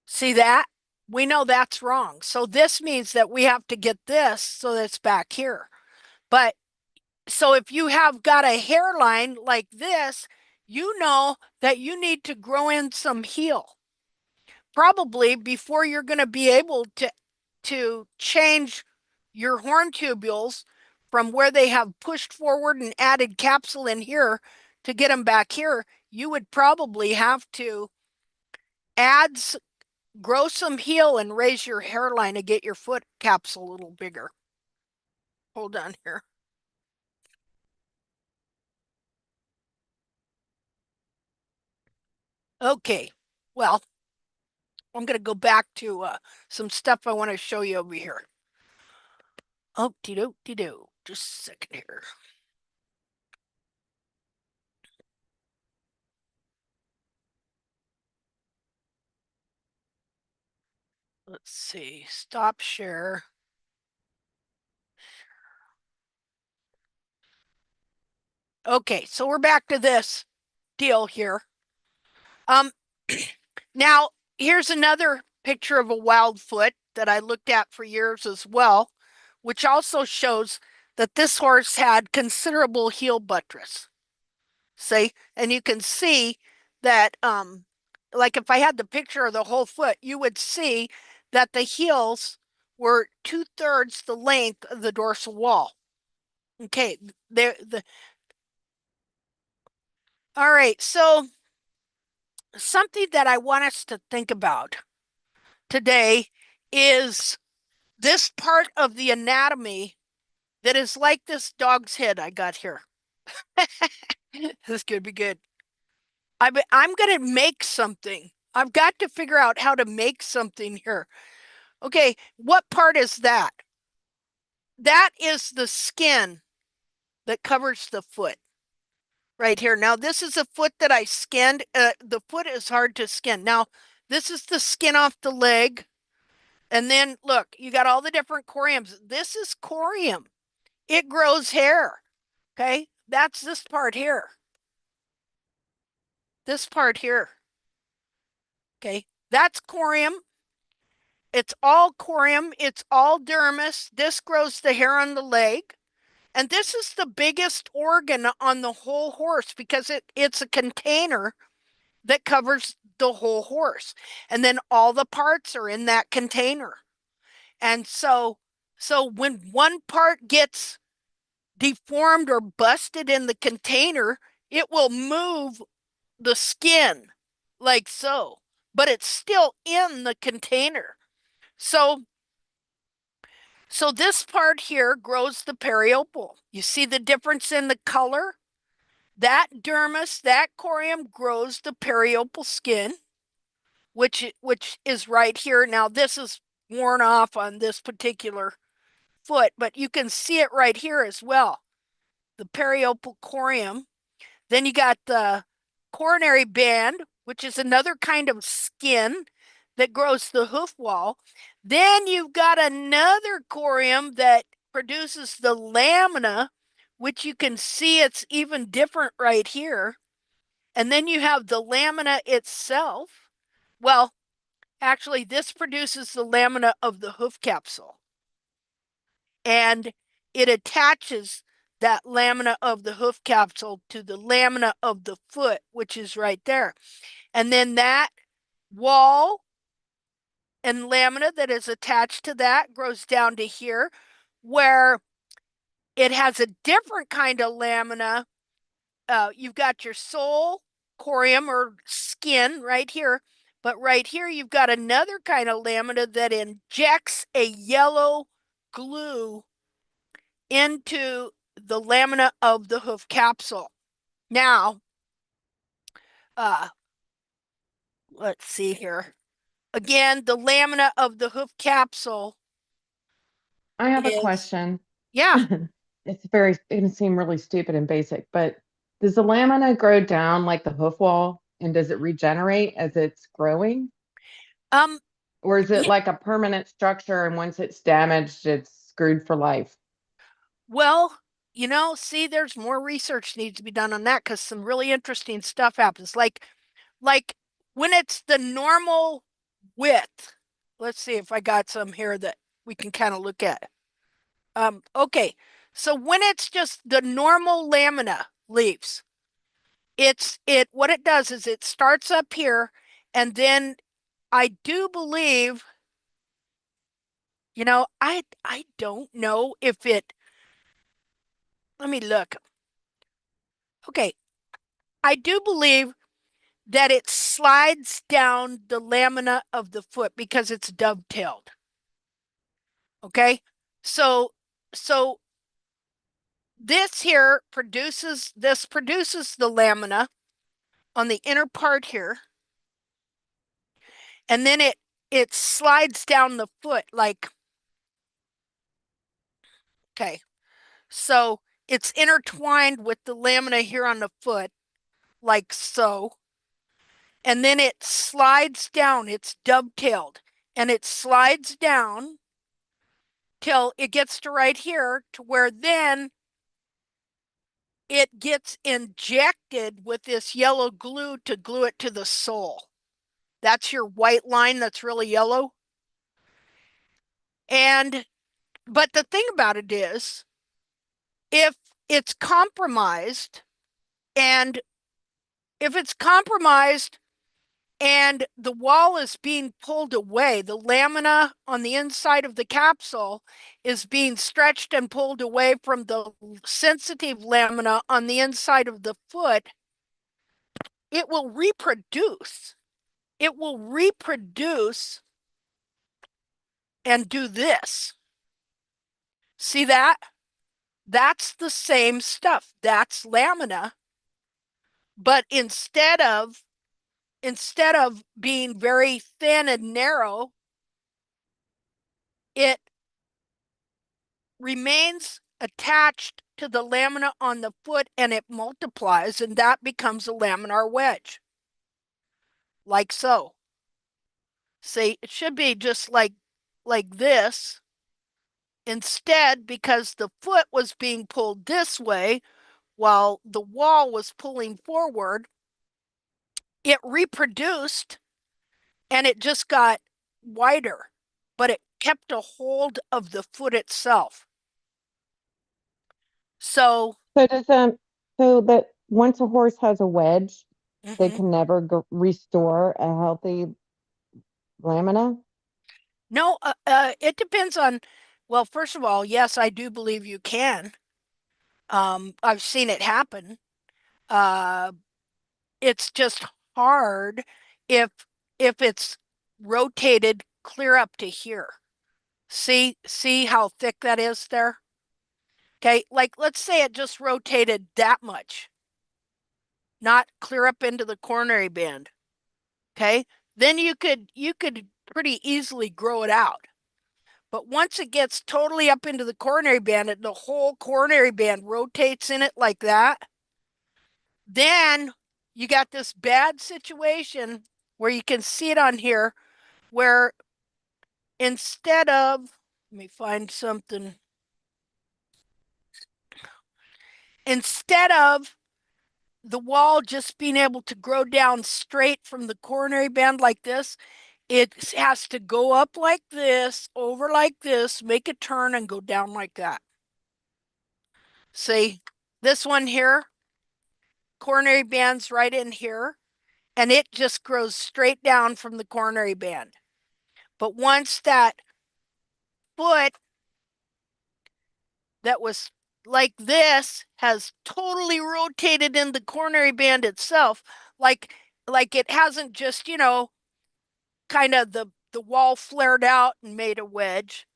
See that? We know that's wrong. So this means that we have to get this so that it's back here. But so if you have got a hairline like this, you know that you need to grow in some heel, probably before you're going to be able to change your horn tubules from where they have pushed forward and added capsule in here to get them back here. You would probably have to add, grow some heel and raise your hairline to get your foot capsule a little bigger. Hold on here. Okay, well, I'm going to go back to some stuff I want to show you over here. Oh, de-do. Just a second here. Let's see, stop share. Okay, so we're back to this deal here. Now, here's another picture of a wild foot that I looked at for years as well, which also shows that this horse had considerable heel buttress. See, and you can see that, like if I had the picture of the whole foot, you would see that the heels were 2/3 the length of the dorsal wall. Okay, all right, so something that I want us to think about today is this part of the anatomy that is like this dog's head I got here. This could be good. I'm going to make something. I've got to figure out how to make something here. Okay, what part is that? That is the skin that covers the foot right here. Now, this is a foot that I skinned. The foot is hard to skin. Now, this is the skin off the leg. And then look, you got all the different coriums. This is corium. It grows hair. Okay, that's this part here. This part here. Okay, that's corium. It's all corium. It's all dermis. This grows the hair on the leg. And this is the biggest organ on the whole horse because it's a container that covers the whole horse. And then all the parts are in that container. And so when one part gets deformed or busted in the container, it will move the skin like so, but it's still in the container. So this part here grows the periopal. You see the difference in the color? That dermis, that corium grows the periopal skin, which is right here. Now this is worn off on this particular foot, but you can see it right here as well. The periopal corium. Then you got the coronary band, which is another kind of skin that grows the hoof wall. Then you've got another corium that produces the lamina, which you can see it's even different right here. And then you have the lamina itself. Well, actually, this produces the lamina of the hoof capsule. And it attaches that lamina of the hoof capsule to the lamina of the foot, which is right there. And then that wall and lamina that is attached to that grows down to here, where it has a different kind of lamina. You've got your sole corium or skin right here, But right here, you've got another kind of lamina that injects a yellow glue into the lamina of the hoof capsule. Now, let's see here. Again, the lamina of the hoof capsule I have a is, question. yeah. It's going to seem really stupid and basic, but does the lamina grow down like the hoof wall and does it regenerate as it's growing? Um, Or is it yeah, like a permanent structure and once it's damaged, it's screwed for life? well, see, there's more research needs to be done on that because some really interesting stuff happens. Like when it's the normal width. Let's see if I got some here that we can kind of look at. Okay. So when it's just the normal lamina leaves, what it does is it starts up here, and then I do believe, I don't know if it, let me look. Okay. I do believe that it slides down the lamina of the foot because it's dovetailed. Okay. So this produces the lamina on the inner part here, and then it slides down the foot like, okay. So it's intertwined with the lamina here on the foot like so, and then it slides down, it's dovetailed, and it slides down till it gets to right here, to where then it gets injected with this yellow glue to glue it to the sole. That's your white line that's really yellow. And but the thing about it is, if it's compromised, and if it's compromised and the wall is being pulled away, the lamina on the inside of the capsule is being stretched and pulled away from the sensitive lamina on the inside of the foot, it will reproduce. It will reproduce and do this. See that? That's the same stuff. That's lamina. But instead of being very thin and narrow, it remains attached to the lamina on the foot and it multiplies, and that becomes a laminar wedge. Like so. See, it should be just like this. Instead, because the foot was being pulled this way while the wall was pulling forward, it reproduced and it just got wider, but it kept a hold of the foot itself. So, So so that once a horse has a wedge, they mhm. can never restore a healthy lamina? No, it depends on, well, first of all, yes, I do believe you can. I've seen it happen. Uh, it's just hard if it's rotated clear up to here. See how thick that is there? Okay, like let's say it just rotated that much, not clear up into the coronary band. Okay, then you could pretty easily grow it out. But once it gets totally up into the coronary band and the whole coronary band rotates in it like that, then you got this bad situation where you can see it on here, where instead of, let me find something, instead of the wall just being able to grow down straight from the coronary band like this, it has to go up like this, over like this, make a turn, and go down like that. See, this one here, coronary band's right in here, and it just grows straight down from the coronary band. But once that foot that was like this has totally rotated in the coronary band itself, like it hasn't just, kind of the wall flared out and made a wedge.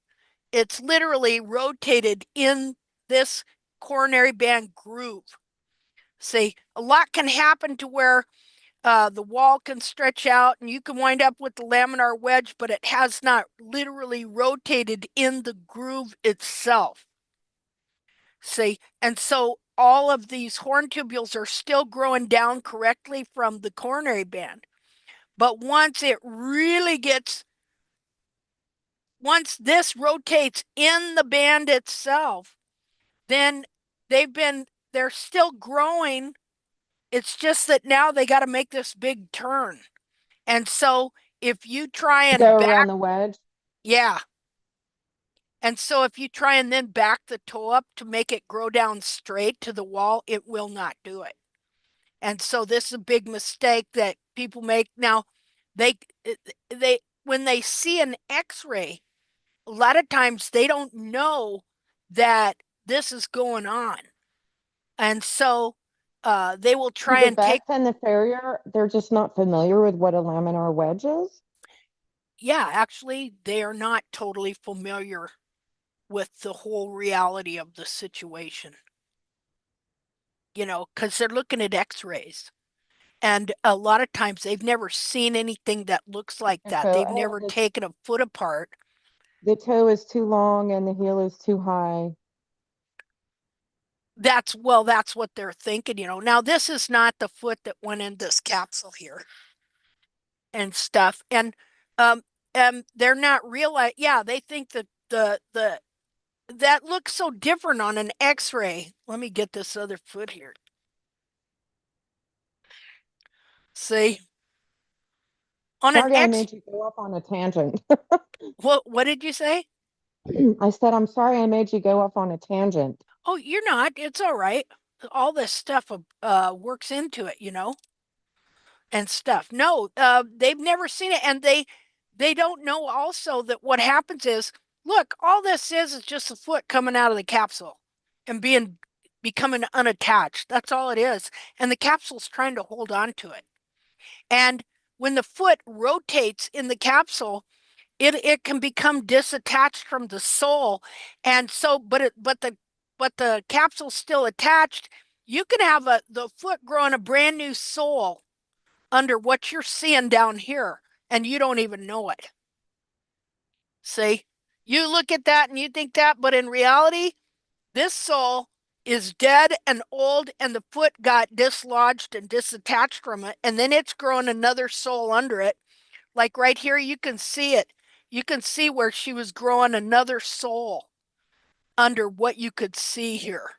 It's literally rotated in this coronary band groove. See, a lot can happen to where the wall can stretch out and you can wind up with the laminar wedge, but it has not literally rotated in the groove itself. See, and so all of these horn tubules are still growing down correctly from the coronary band. But once this rotates in the band itself, then they're still growing. It's just that now they got to make this big turn. And so if you try To and go back, around the wedge. yeah. And so if you try and then back the toe up to make it grow down straight to the wall, it will not do it. And so this is a big mistake that people make. Now, they when they see an X-ray, a lot of times they don't know that this is going on. And so they will Do try the and take, vets and the farrier, they're just not familiar with what a laminar wedge is? yeah, actually, they are not totally familiar with the whole reality of the situation, because they're looking at X-rays. And a lot of times they've never seen anything that looks like And that. so, They've oh, never taken a foot apart. the toe is too long and the heel is too high. That's what they're thinking. Now this is not the foot that went in this capsule here and stuff. And they're not realizing, yeah, they think that that looks so different on an X-ray. Let me get this other foot here. See, on an Sorry, I X, made you go off on a tangent. what did you say? I said, I'm sorry I made you go off on a tangent. Oh, you're not. It's all right. All this stuff works into it, and stuff. No, they've never seen it, and they don't know also that what happens is, look, all this is just a foot coming out of the capsule and becoming unattached. That's all it is. And the capsule's trying to hold on to it. And when the foot rotates in the capsule, it can become disattached from the sole. And so, but the capsule's still attached. You can have the foot growing a brand new sole under what you're seeing down here, and you don't even know it. See, you look at that and you think that, but in reality, this sole is dead and old, and the foot got dislodged and disattached from it, and then it's growing another sole under it. Like right here, you can see it. You can see where she was growing another sole under what you could see here.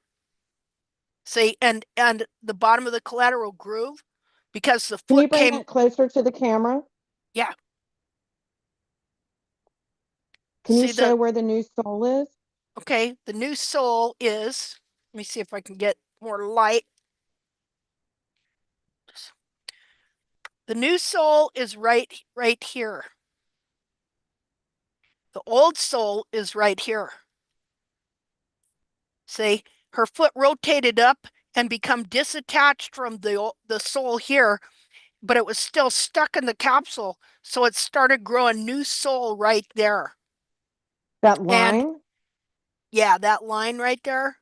See, and the bottom of the collateral groove, because the Can you foot bring came, that closer to the camera? yeah. Can you See show the where the new sole is? Okay, the new sole is, let me see if I can get more light. The new sole is right here. The old sole is right here. See, her foot rotated up and become disattached from the sole here, but it was still stuck in the capsule, so it started growing new sole right there. That And line? yeah, that line right there,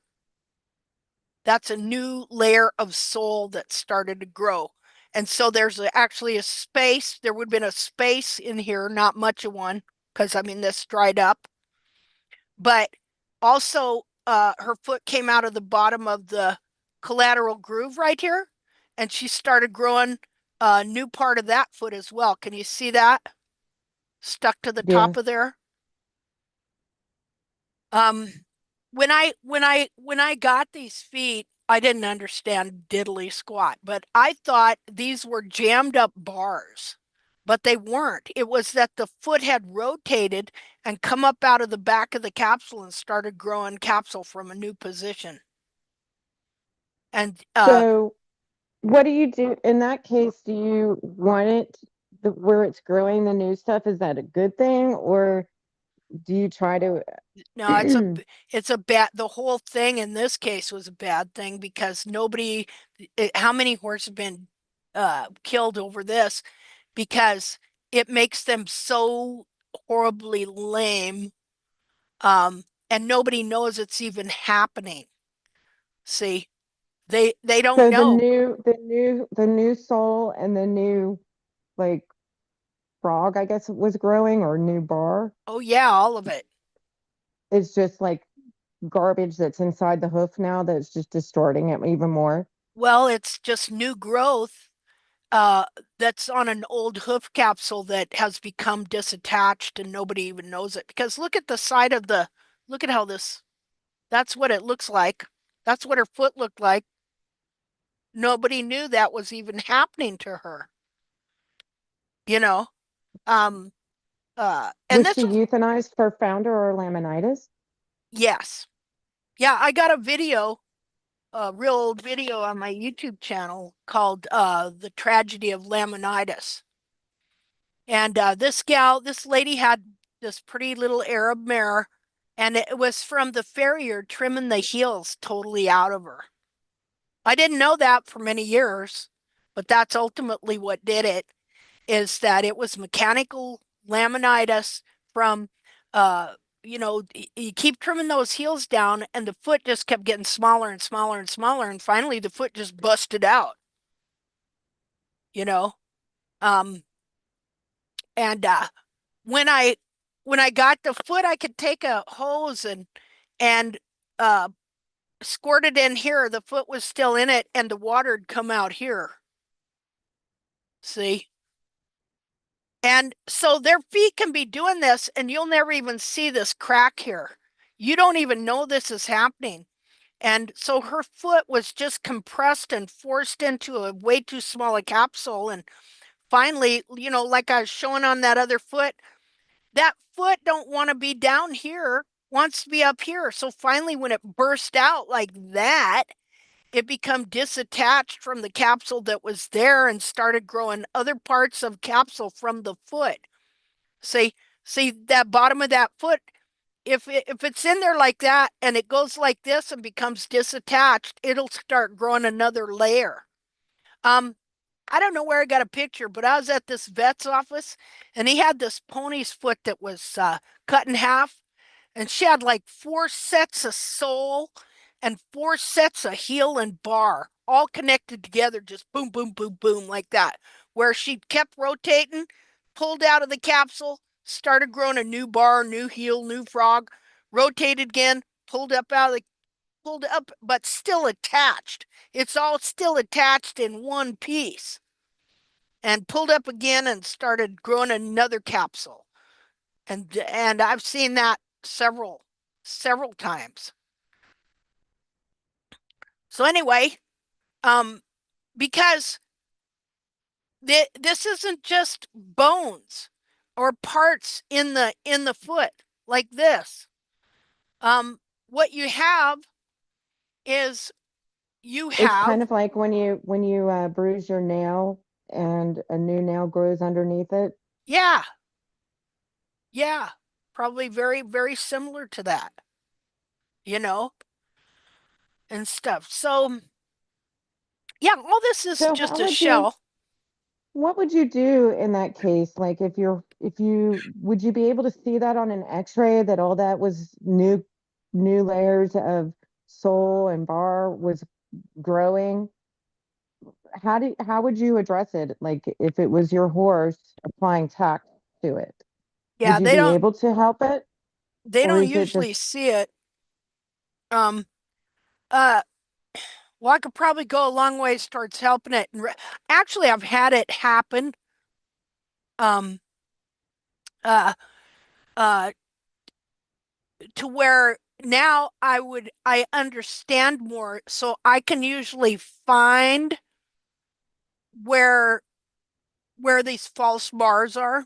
that's a new layer of sole that started to grow. And so there's actually a space. There would have been a space in here, not much of one, because I mean, this dried up. But also, her foot came out of the bottom of the collateral groove right here, and she started growing a new part of that foot as well. Can you see that? Stuck to the top Yes. of there. Um, when I got these feet, I didn't understand diddly squat, but I thought these were jammed up bars, but they weren't. It was that the foot had rotated and come up out of the back of the capsule and started growing capsule from a new position. And So what do you do in that case? Do you want it where it's growing the new stuff? Is that a good thing, or do you try to? no, it's a bad, the whole thing in this case was a bad thing because how many horses have been killed over this? Because it makes them so horribly lame. And nobody knows it's even happening. See, they don't So know. the new sole and the new like frog, I guess, was growing, or new bar. Oh yeah, all of it. It's just like garbage that's inside the hoof now that's just distorting it even more. Well, it's just new growth that's on an old hoof capsule that has become disattached and nobody even knows it. Because look at the side of the, look at how this, that's what it looks like. That's what her foot looked like. Nobody knew that was even happening to her, you know? Um, and Was this she was, euthanized for founder or laminitis? yes. Yeah, I got a video, a real old video on my YouTube channel called The Tragedy of Laminitis. And this lady had this pretty little Arab mare, and it was from the farrier trimming the heels totally out of her. I didn't know that for many years, but that's ultimately what did it, is that it was mechanical laminitis from, uh, you keep trimming those heels down, and the foot just kept getting smaller and smaller and smaller, and finally the foot just busted out, you know. Um, and when I when I got the foot, I could take a hose and uh squirt it in here. The foot was still in it, and the water'd come out here. See? And so their feet can be doing this, and you'll never even see this crack here. You don't even know this is happening. And so her foot was just compressed and forced into a way too small a capsule. And finally, like I was showing on that other foot, that foot don't want to be down here, wants to be up here. So finally, when it burst out like that, it become disattached from the capsule that was there and started growing other parts of capsule from the foot. See, see that bottom of that foot, if it's in there like that and it goes like this and becomes disattached, it'll start growing another layer. Um, I don't know where I got a picture, but I was at this vet's office and he had this pony's foot that was cut in half, and she had like four sets of sole and four sets of heel and bar all connected together, just boom, boom, boom, boom, like that, where she kept rotating, pulled out of the capsule, started growing a new bar, new heel, new frog, rotated again, pulled up out of the pulled up, but still attached. It's all still attached in one piece. And pulled up again and started growing another capsule. And I've seen that several times. So anyway, um, because this isn't just bones or parts in the foot like this. What you have is you It's have, kind of like when you bruise your nail and a new nail grows underneath it. yeah, yeah, probably very, very similar to that, you know, and stuff. So yeah, all this is So just a shell. what would you do in that case? Like if you would you be able to see that on an x-ray that all that was new layers of sole and bar was growing? How would you address it? Like if it was your horse applying tack to it, would Yeah, you be able to help it? they Or don't is it usually just see it. Um, uh, well, I could probably go a long ways towards helping it. And actually, I've had it happen. Um, uh, uh, to where now I understand more, so I can usually find where where these false bars are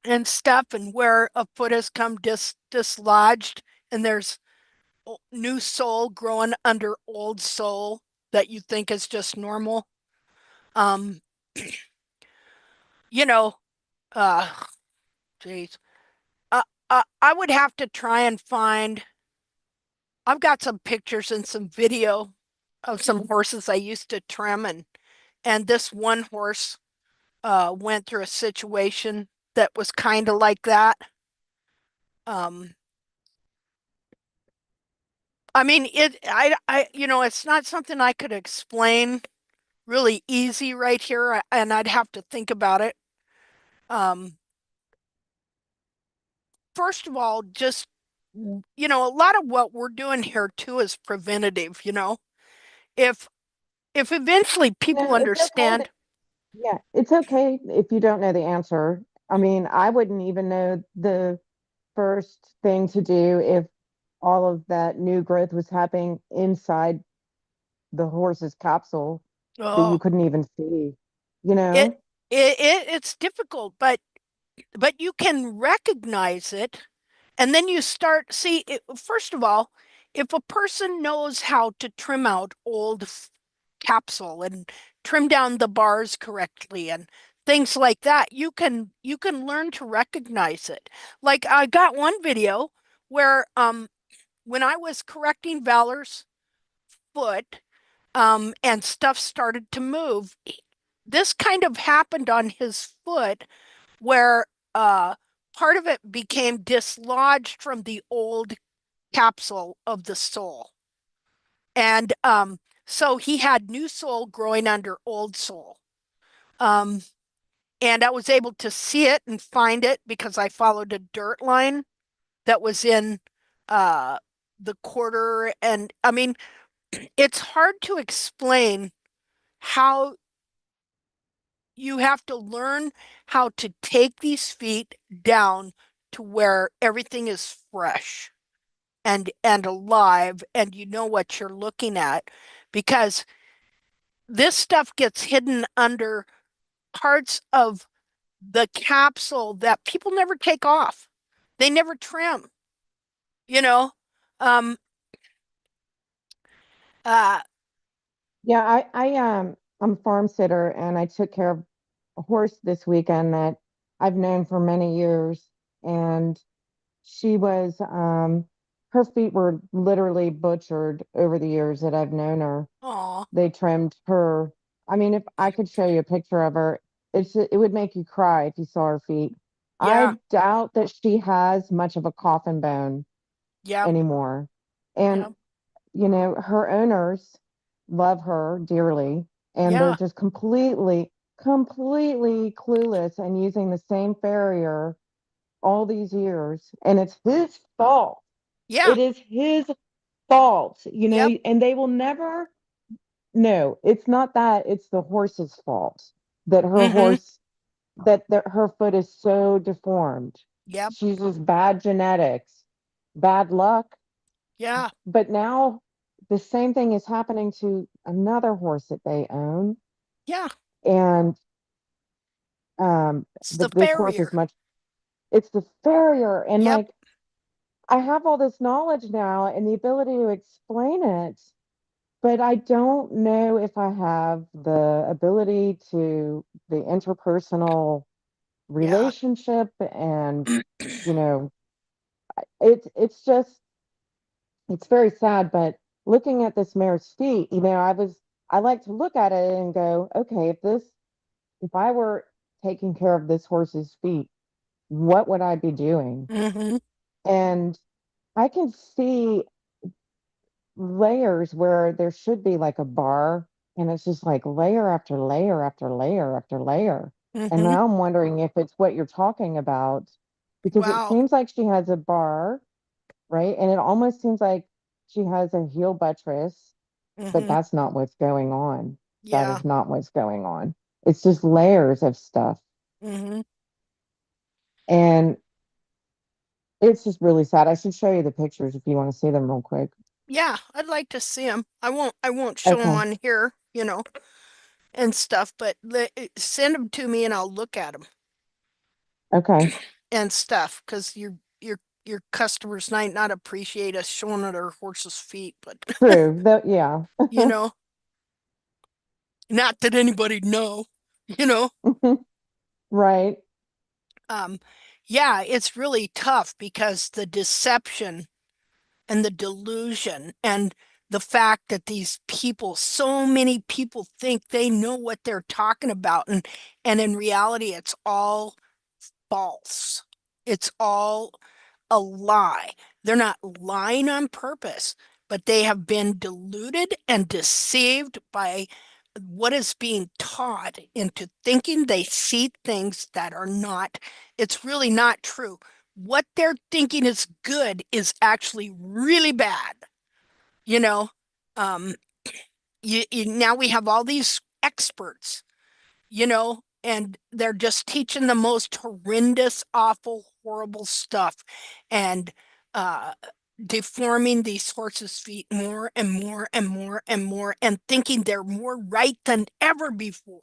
and stuff, and where a foot has come dislodged, and there's new sole growing under old sole that you think is just normal. Um, you know, uh, geez, I would have to try and find. I've got some pictures and some video of some horses I used to trim, and this one horse. went through a situation that was kind of like that. Um, I mean, it's not something I could explain really easy right here, and I'd have to think about it. Um, First of all, just, a lot of what we're doing here too is preventative, If if eventually people No, it's okay. understand, Yeah, it's okay if you don't know the answer. I mean, I wouldn't even know the first thing to do if all of that new growth was happening inside the horse's capsule that you oh, couldn't even see, you it know? it's difficult, but you can recognize it, and then you start see it, first of all, if a person knows how to trim out old capsule and trim down the bars correctly and things like that, you can learn to recognize it. Like I got one video where when I was correcting Valor's foot, and stuff started to move. This kind of happened on his foot where part of it became dislodged from the old capsule of the sole. And so he had new sole growing under old sole. Um, and I was able to see it and find it because I followed a dirt line that was in uh, the quarter. And I mean, it's hard to explain how you have to learn how to take these feet down to where everything is fresh and alive and you know what you're looking at, because this stuff gets hidden under parts of the capsule that people never take off. They never trim, you know. Um uh Yeah, I'm a farm sitter and I took care of a horse this weekend that I've known for many years. And she was her feet were literally butchered over the years that I've known her. oh, They trimmed her. I mean, if I could show you a picture of her, it would make you cry if you saw her feet. yeah, I doubt that she has much of a coffin bone yep, anymore. And yep, her owners love her dearly, and they're yeah, just completely clueless and using the same farrier all these years. And it's his fault. yeah, It is his fault, yep, and they will never, no, it's not that, it's the horse's fault that mm-hmm, her foot is so deformed. yep, She's just bad genetics, bad luck. yeah, But now the same thing is happening to another horse that they own. yeah. And It's the but this horse is farrier. much, it's the farrier. And Yep, like I have all this knowledge now and the ability to explain it, but I don't know if I have the ability to the interpersonal yeah. relationship. And you know it's just, it's very sad. But looking at this mare's feet, I like to look at it and go, okay, if I were taking care of this horse's feet, what would I be doing? Mm-hmm, And I can see layers where there should be like a bar, and it's just like layer after layer after layer after layer. And mm-hmm. now I'm wondering if it's what you're talking about, because it Wow. seems like she has a bar, right? And it almost seems like she has a heel buttress, but Mm-hmm. that's not what's going on. That Yeah. is not what's going on. It's just layers of stuff. Mm-hmm. And it's just really sad. I should show you the pictures if you want to see them real quick. Yeah, I'd like to see them. I won't show them Okay. on here, and stuff, but send them to me and I'll look at them Okay. and stuff because your customers might not appreciate us showing their horse's feet, but True. That, yeah. you know, not that anybody know, you know. Right. Um, yeah, it's really tough because the deception and the delusion and the fact that these people, so many people think they know what they're talking about, and in reality, it's all false. It's all a lie. They're not lying on purpose, but they have been deluded and deceived by what is being taught into thinking they see things that are not, it's really not true. What they're thinking is good is actually really bad, you know? Um, now we have all these experts, and they're just teaching the most horrendous, awful, horrible stuff and uh, deforming these horses' feet more and more and more and more and thinking they're more right than ever before,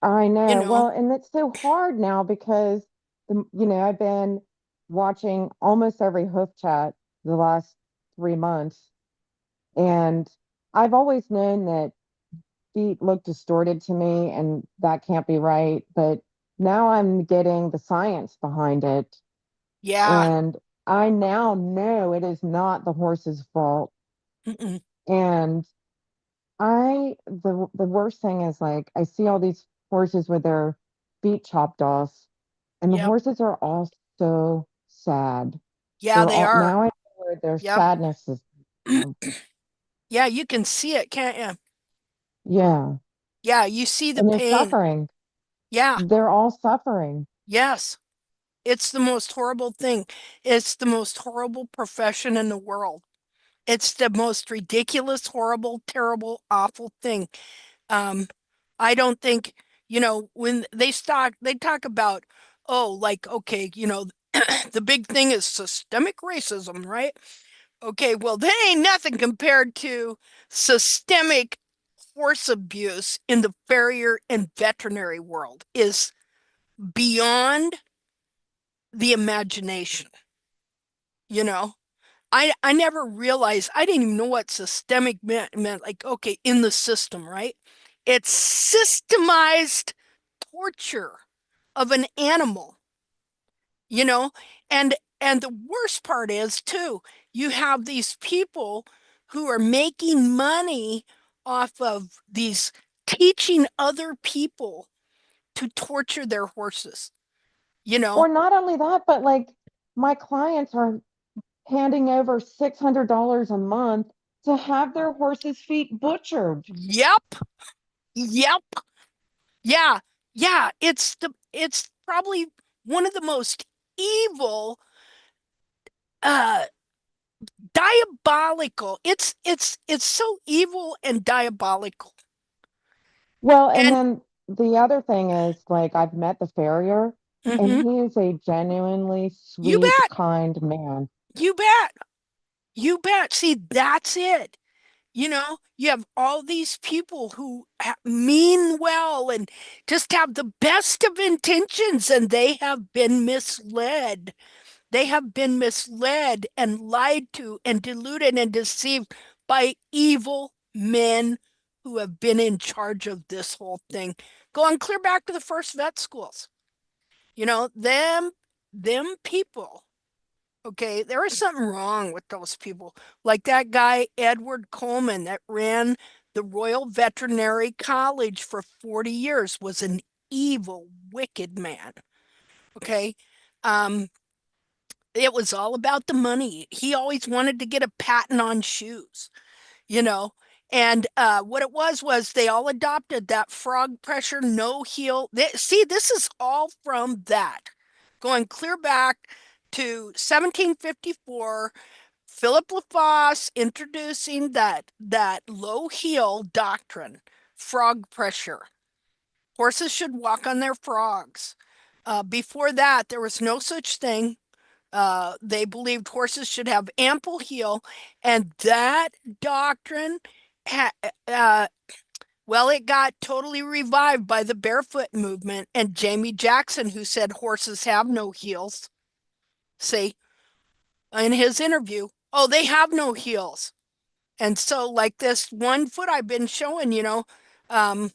I you know. know? Well, and it's so hard now because I've been watching almost every hoof chat the last 3 months, and I've always known that feet look distorted to me, and that can't be right. But now I'm getting the science behind it, Yeah. and I now know it is not the horse's fault. Mm-mm. And the worst thing is, like, I see all these horses with their feet chopped off, and the Yep. horses are all so sad. Yeah, They're they all are. now I know where their Yep. sadness is from. Yeah, you can see it, can't you? Yeah, Yeah, you see the and they're pain. suffering. Yeah. They're all suffering. Yes. It's the most horrible thing. It's the most horrible profession in the world. It's the most ridiculous, horrible, terrible, awful thing. Um, I don't think, when they talk about, oh, like, okay, the big thing is systemic racism, right? Okay, well, that ain't nothing compared to systemic horse abuse in the farrier and veterinary world is beyond the imagination, you know? I never realized, I didn't even know what systemic meant like, okay, in the system, right? It's systemized torture of an animal, you know? And the worst part is too, you have these people who are making money off of these teaching other people to torture their horses, you know? Or not only that, but like my clients are handing over $600 a month to have their horses' feet butchered. Yep, yep. Yeah, yeah, it's probably one of the most evil, uh diabolical. It's so evil and diabolical. Well, and And then the other thing is, like, I've met the farrier, and mhm, he is a genuinely you sweet, bet. kind man. You bet. You bet. See, that's it. You have all these people who mean well and just have the best of intentions, and they have been misled. They have been misled and lied to and deluded and deceived by evil men who have been in charge of this whole thing. Going clear back to the first vet schools. Them people, okay, there was something wrong with those people. Like that guy, Edward Coleman, that ran the Royal Veterinary College for 40 years, was an evil, wicked man. Okay. Um, it was all about the money. He always wanted to get a patent on shoes, you know. And what it was they all adopted that frog pressure, no heel. See, this is all from that, going clear back to 1754. Philip LaFosse introducing that low heel doctrine, frog pressure. Horses should walk on their frogs. Before that, there was no such thing. They believed horses should have ample heel, and that doctrine, ha- uh, well, it got totally revived by the barefoot movement and Jamie Jackson, who said horses have no heels. See, in his interview, oh, they have no heels. And so, like this one foot I've been showing, um,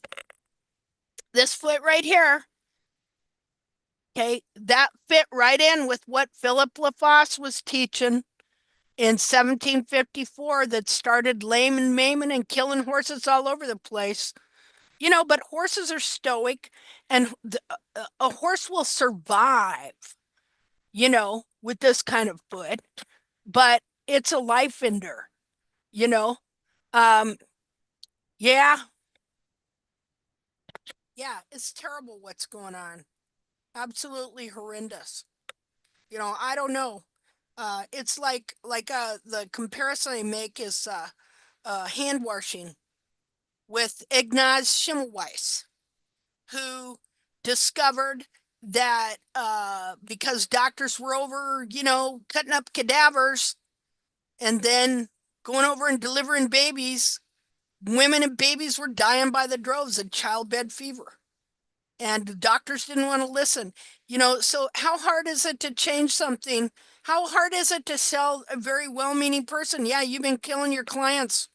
this foot right here, okay, that fit right in with what Philip LaFosse was teaching in 1754 that started laming, maiming, and killing horses all over the place. But horses are stoic, and a horse will survive, with this kind of foot, but it's a life ender, you know? Um, yeah, yeah, it's terrible what's going on. Absolutely horrendous. I don't know. It's like the comparison I make is hand washing with Ignaz Schimmelweiss, who discovered that because doctors were over, cutting up cadavers and then going over and delivering babies, women and babies were dying by the droves of childbed fever. And the doctors didn't want to listen. So how hard is it to change something? How hard is it to sell a very well-meaning person? Yeah, you've been killing your clients.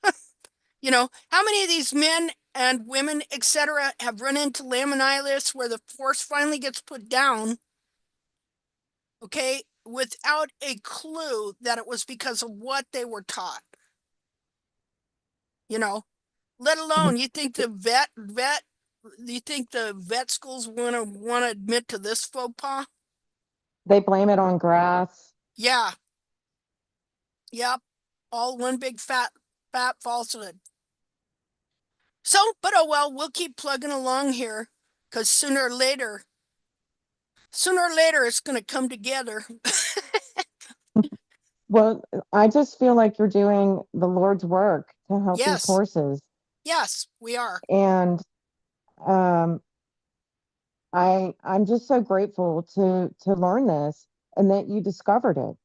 How many of these men and women, etc., have run into laminitis where the force finally gets put down, okay, without a clue that it was because of what they were taught? You know, let alone you think the vet schools want to admit to this faux pas? They blame it on grass. Yeah, yep, all one big fat falsehood. So, but oh well, we'll keep plugging along here, because sooner or later it's going to come together. Well, I just feel like you're doing the Lord's work to help these Yes, horses. yes, we are. And um, I'm just so grateful to learn this and that you discovered it.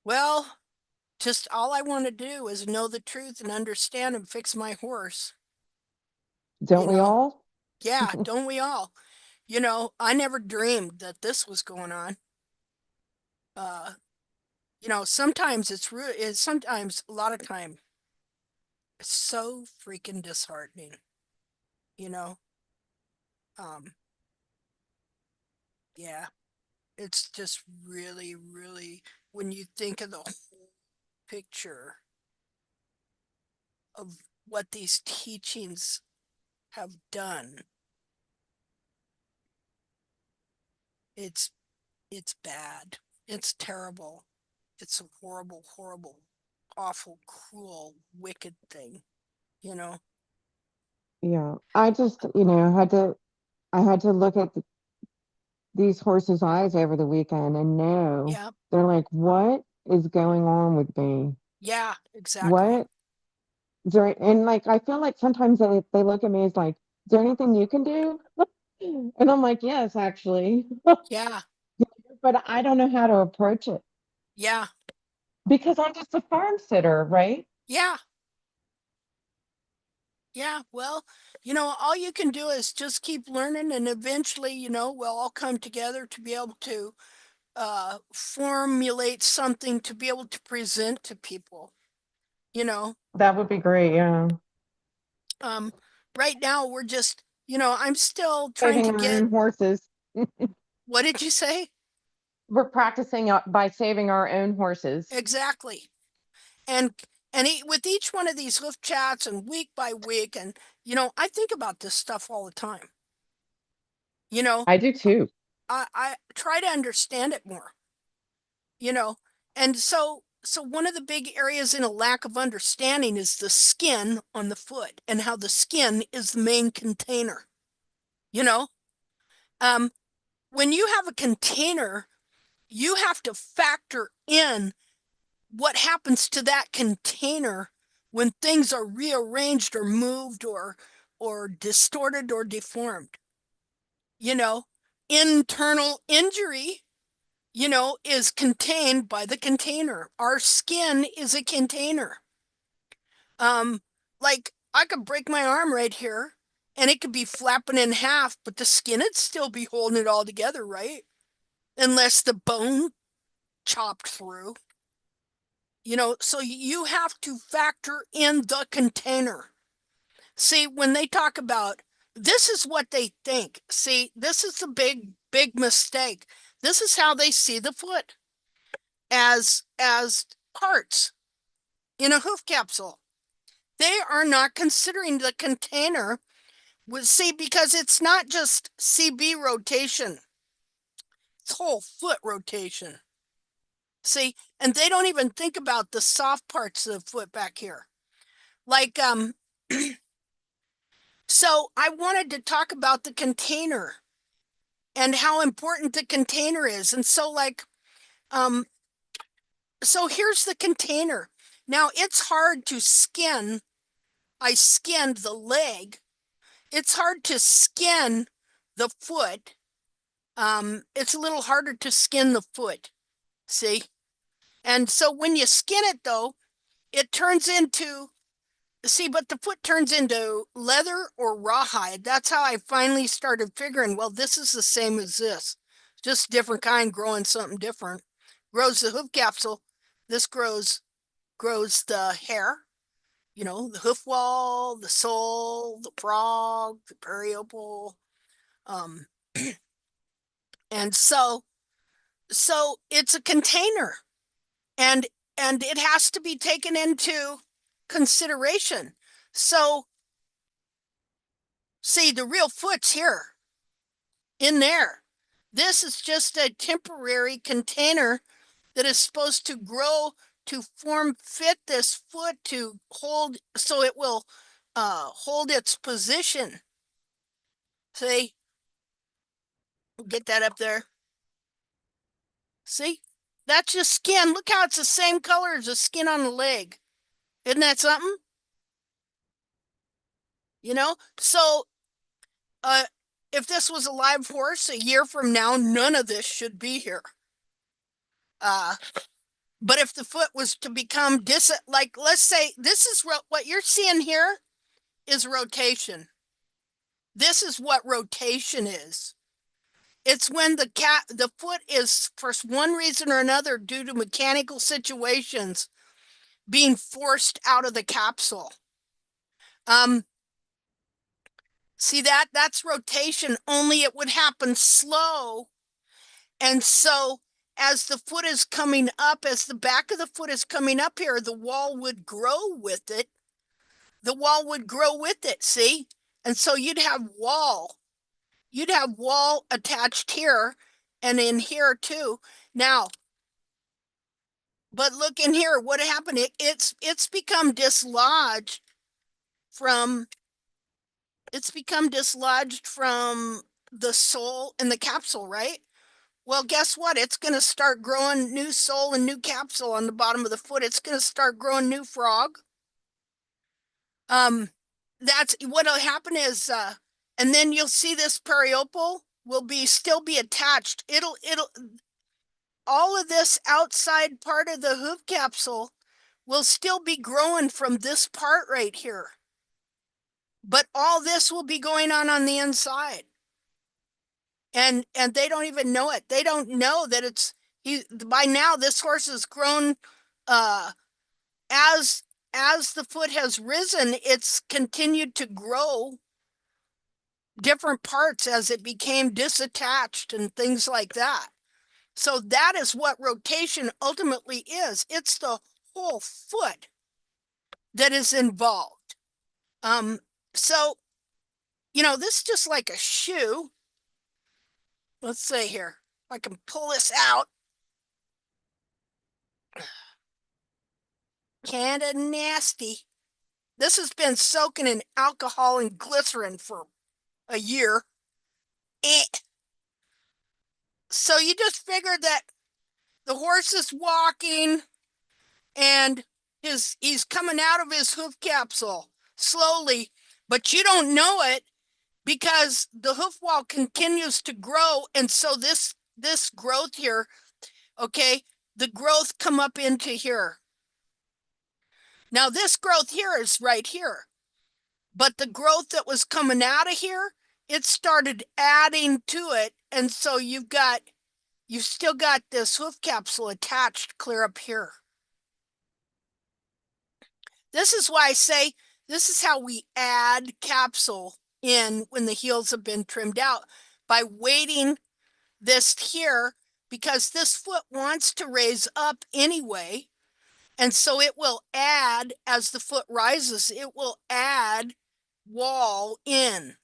Well, just all I want to do is know the truth and understand and fix my horse. Don't we all? Yeah, don't we all? I never dreamed that this was going on. Uh, sometimes sometimes a lot of time it's so freaking disheartening, you know? Um, yeah, it's just really, really, when you think of the whole picture of what these teachings have done, it's it's bad. It's terrible. It's a horrible, horrible, awful, cruel, wicked thing, you know? Yeah. I just, I had to look at these horses' eyes over the weekend and know Yeah, they're like, what is going on with me? yeah, exactly. What and like I feel like sometimes they look at me as like, is there anything you can do? And I'm like, yes, actually. Yeah, But I don't know how to approach it yeah, because I'm just a farm sitter, right? yeah, yeah. Well, all you can do is just keep learning, and eventually, we'll all come together to be able to formulate something to be able to present to people, you know. That would be great. Yeah. Um, right now we're just, I'm still trying Saving to our get, own horses. what did you say? We're practicing by saving our own horses. Exactly. And with each one of these hoof chats and week by week, and I think about this stuff all the time. You know, I do too. I try to understand it more, you know. And so one of the big areas in a lack of understanding is the skin on the foot and how the skin is the main container, you know. Um, when you have a container, you have to factor in what happens to that container when things are rearranged or moved or distorted or deformed. You know, internal injury, is contained by the container. Our skin is a container. Um, like I could break my arm right here and it could be flapping in half, but the skin would still be holding it all together, right? Unless the bone chopped through. So you have to factor in the container. See, when they talk about this is what they think. See, this is the big, big mistake. This is how they see the foot. as parts in a hoof capsule. They are not considering the container with, see, because it's not just CB rotation, it's whole foot rotation. See, and they don't even think about the soft parts of the foot back here. Like, so I wanted to talk about the container and how important the container is. And so like, so here's the container. Now it's hard to skin. I skinned the leg. It's hard to skin the foot. It's a little harder to skin the foot. See? And so when you skin it though, it turns into, see, but the foot turns into leather or rawhide. That's how I finally started figuring, well, this is the same as this. Just different kind growing something different. Grows the hoof capsule. This grows the hair, you know, the hoof wall, the sole, the frog, the periopal. And so it's a container, and it has to be taken into consideration. So see, the real foot's here in there. This is just a temporary container that is supposed to grow to fit this foot to hold, so it will hold its position. See, get that up there. See, that's just skin. Look how it's the same color as the skin on the leg. Isn't that something? You know, so if this was a live horse a year from now, none of this should be here. But if the foot was to become like, let's say this is what you're seeing here is rotation. This is what rotation is. It's when the foot is, for one reason or another, due to mechanical situations, being forced out of the capsule. See that's rotation, only it would happen slow. And so as the foot is coming up, as the back of the foot is coming up here, the wall would grow with it. The wall would grow with it, see? And so you'd have wall attached here and in here too. Now, but look in here, what happened? It's become dislodged from the sole in the capsule, right? Well, guess what? It's going to start growing new sole and new capsule on the bottom of the foot. It's going to start growing new frog. That's what'll happen is, and then you'll see this periopal will still be attached. All of this outside part of the hoof capsule will still be growing from this part right here. But all this will be going on the inside. And they don't even know it. They don't know that by now this horse has grown, as the foot has risen, it's continued to grow different parts as it became disattached and things like that. So that is what rotation ultimately is. It's the whole foot that is involved. So, you know, this is just like a shoe. Let's see here. I can pull this out. Kind of nasty. This has been soaking in alcohol and glycerin for a year. So you just figure that the horse is walking and he's coming out of his hoof capsule slowly, but you don't know it because the hoof wall continues to grow. And so this growth here, okay, the growth come up into here. Now this growth here is right here, but the growth that was coming out of here, it started adding to it. And so you've still got this hoof capsule attached clear up here. This is why I say this is how we add capsule in when the heels have been trimmed out, by waiting this here because this foot wants to raise up anyway. And so it will add, as the foot rises, it will add wall in.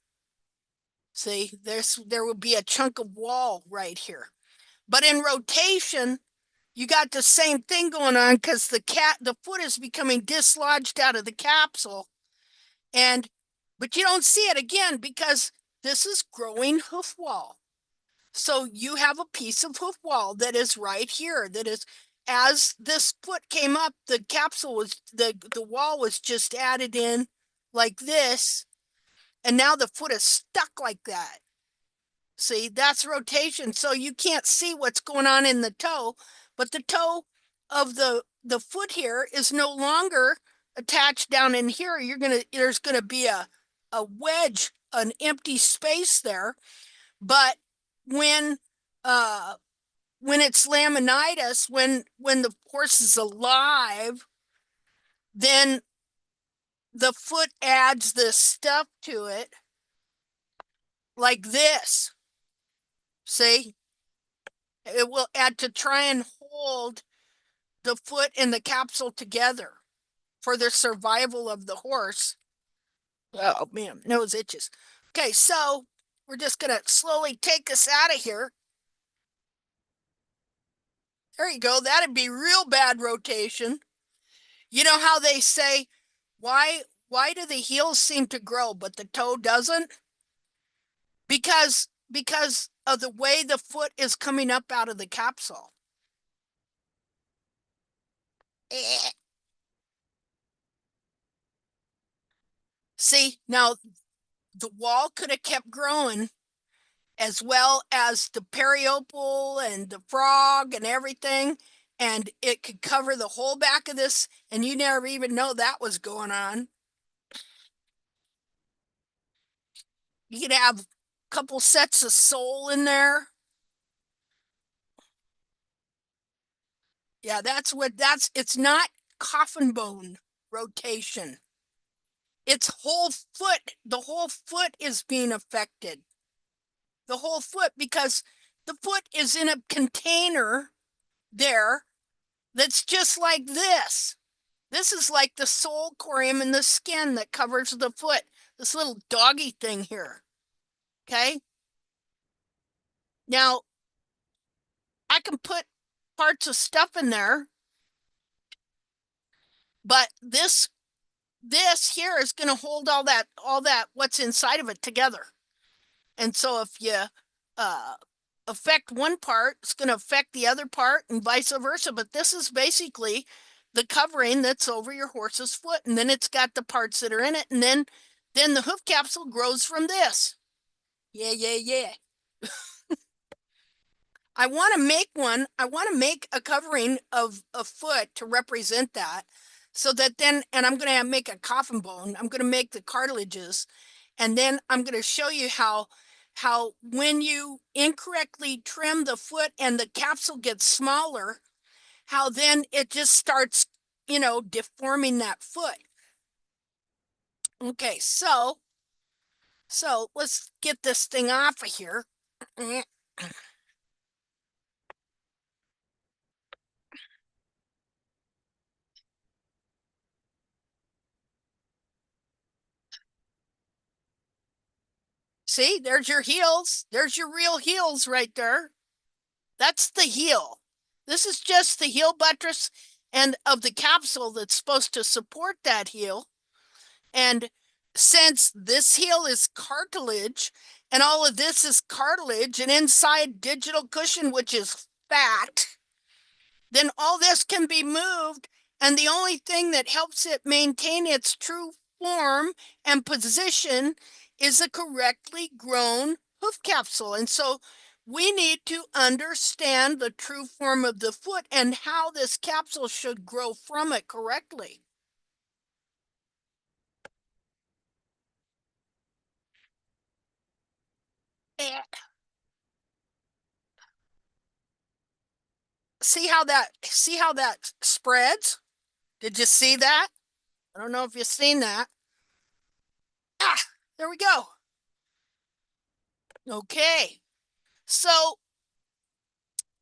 See, there will be a chunk of wall right here. But in rotation, you got the same thing going on because the foot is becoming dislodged out of the capsule. But you don't see it again because this is growing hoof wall. So you have a piece of hoof wall that is right here. That is, as this foot came up, the capsule was, the wall was just added in like this. And now the foot is stuck like that. See, that's rotation. So you can't see what's going on in the toe, but the toe of the foot here is no longer attached down in here. There's gonna be a wedge, an empty space there. But when uh when it's laminitis, when the horse is alive, then the foot adds this stuff to it like this. See? It will add to try and hold the foot and the capsule together for the survival of the horse. Oh man, nose itches. Okay, so we're just gonna slowly take us out of here. There you go. That'd be real bad rotation. You know how they say, why do the heels seem to grow but the toe doesn't? Because of the way the foot is coming up out of the capsule. See, now the wall could have kept growing, as well as the periopal and the frog and everything, and it could cover the whole back of this, and you never even know that was going on. You could have a couple sets of sole in there. Yeah, it's not coffin bone rotation. It's whole foot. The whole foot is being affected. The whole foot, because the foot is in a container there that's just like this. This is like the sole corium in the skin that covers the foot. This little doggy thing here. Okay. Now, I can put parts of stuff in there, but this here is going to hold all that what's inside of it together. And so if you affect one part, it's going to affect the other part and vice versa. But this is basically the covering that's over your horse's foot. And then it's got the parts that are in it. And then the hoof capsule grows from this. Yeah, yeah, yeah. I want to make a covering of a foot to represent that. So that then, and I'm going to make a coffin bone. I'm going to make the cartilages. And then I'm going to show you how when you incorrectly trim the foot and the capsule gets smaller, how then it just starts, deforming that foot. Okay, so let's get this thing off of here. See, there's your heels. There's your real heels right there. That's the heel. This is just the heel buttress and of the capsule that's supposed to support that heel. And since this heel is cartilage and all of this is cartilage and inside digital cushion, which is fat, then all this can be moved. And the only thing that helps it maintain its true form and position is a correctly grown hoof capsule. And so we need to understand the true form of the foot and how this capsule should grow from it correctly. See how that spreads? Did you see that? I don't know if you've seen that. There we go. Okay. So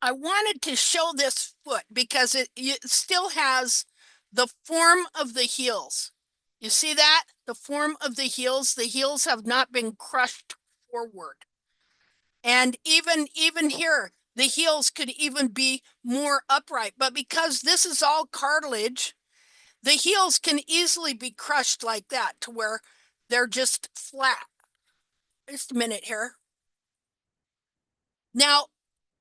I wanted to show this foot because it still has the form of the heels. You see that? The form of the heels have not been crushed forward. And even here, the heels could even be more upright. But because this is all cartilage, the heels can easily be crushed like that to where they're just flat. Just a minute here. Now,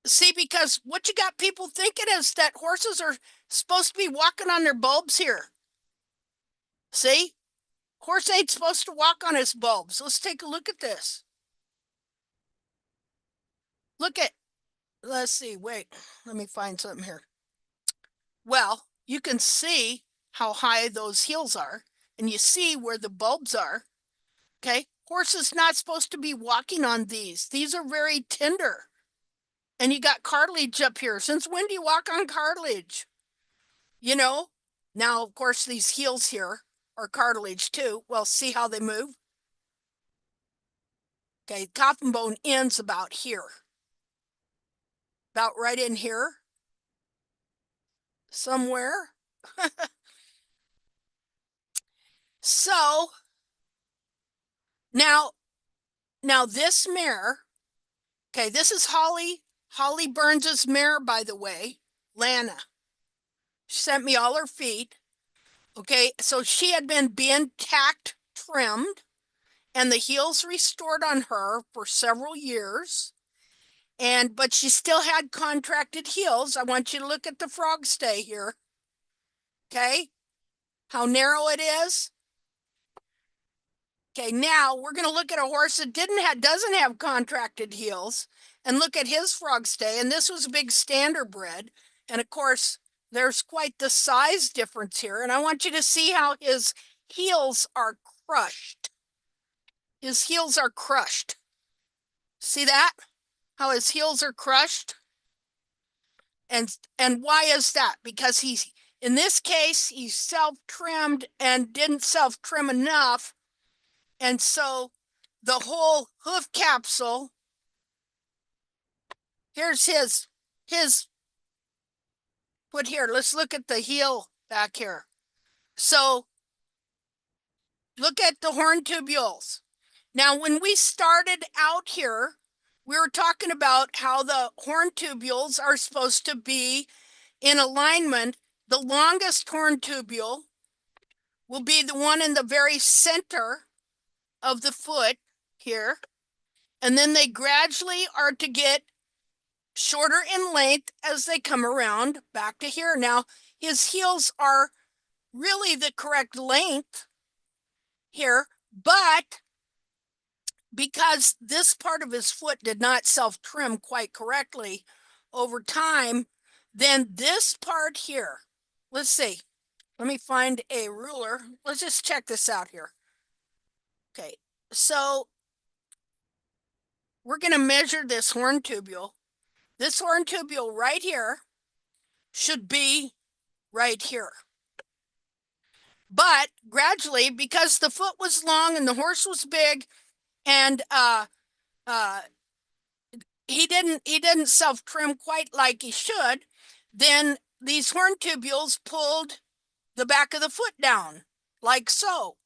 see, because what you got people thinking is that horses are supposed to be walking on their bulbs here. See? Horse ain't supposed to walk on his bulbs. Let's take a look at this. Look at, let's see, wait, let me find something here. Well, you can see how high those heels are, and you see where the bulbs are. Okay, horse is not supposed to be walking on these. These are very tender. And you got cartilage up here. Since when do you walk on cartilage? You know? Now, of course, these heels here are cartilage too. Well, see how they move? Okay, coffin bone ends about here. About right in here. Somewhere. So, now this mare, okay, this is Holly Burns's mare, by the way, Lana. She sent me all her feet. Okay, so she had been tacked, trimmed, and the heels restored on her for several years. But she still had contracted heels. I want you to look at the frog stay here. Okay, how narrow it is. Okay, now we're going to look at a horse that doesn't have contracted heels, and look at his frog stay. And this was a big standardbred. And of course, there's quite the size difference here. And I want you to see how his heels are crushed. His heels are crushed. See that? How his heels are crushed? And why is that? Because in this case, he's self-trimmed and didn't self-trim enough. And so the whole hoof capsule, here's his foot here. Let's look at the heel back here. So look at the horn tubules. Now, when we started out here, we were talking about how the horn tubules are supposed to be in alignment. The longest horn tubule will be the one in the very center of the foot here. And then they gradually are to get shorter in length as they come around back to here. Now, his heels are really the correct length here, but because this part of his foot did not self-trim quite correctly over time, then this part here, let's see, let me find a ruler. Let's just check this out here. Okay, so we're going to measure this horn tubule. This horn tubule right here should be right here. But gradually, because the foot was long and the horse was big, and he didn't self-trim quite like he should, then these horn tubules pulled the back of the foot down, like so.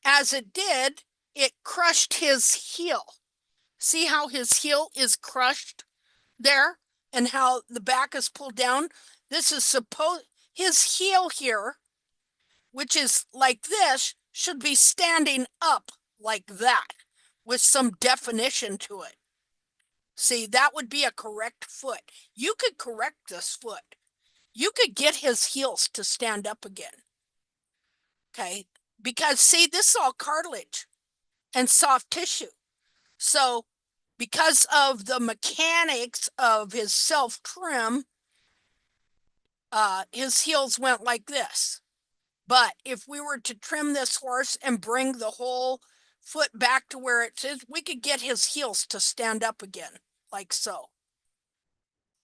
As it did, it crushed his heel. See how his heel is crushed there and how the back is pulled down? This is his heel here, which is like this, should be standing up like that with some definition to it. See, that would be a correct foot. You could correct this foot. You could get his heels to stand up again. Okay, because see, this is all cartilage and soft tissue. So because of the mechanics of his self-trim, his heels went like this. But if we were to trim this horse and bring the whole foot back to where it is, we could get his heels to stand up again, like so.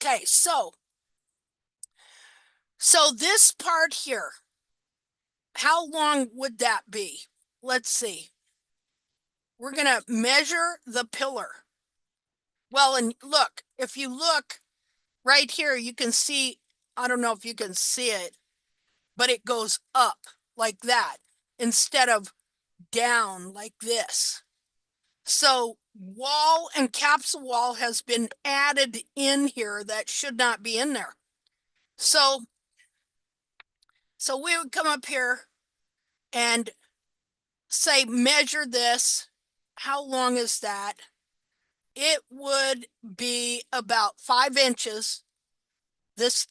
Okay, so this part here, how long would that be? Let's see. We're going to measure the pillar. Well, and look, if you look, right here, you can see, I don't know if you can see it, but it goes up like that instead of down like this. So wall and capsule wall has been added in here that should not be in there. So we would come up here and say, measure this. How long is that? It would be about 5 inches. This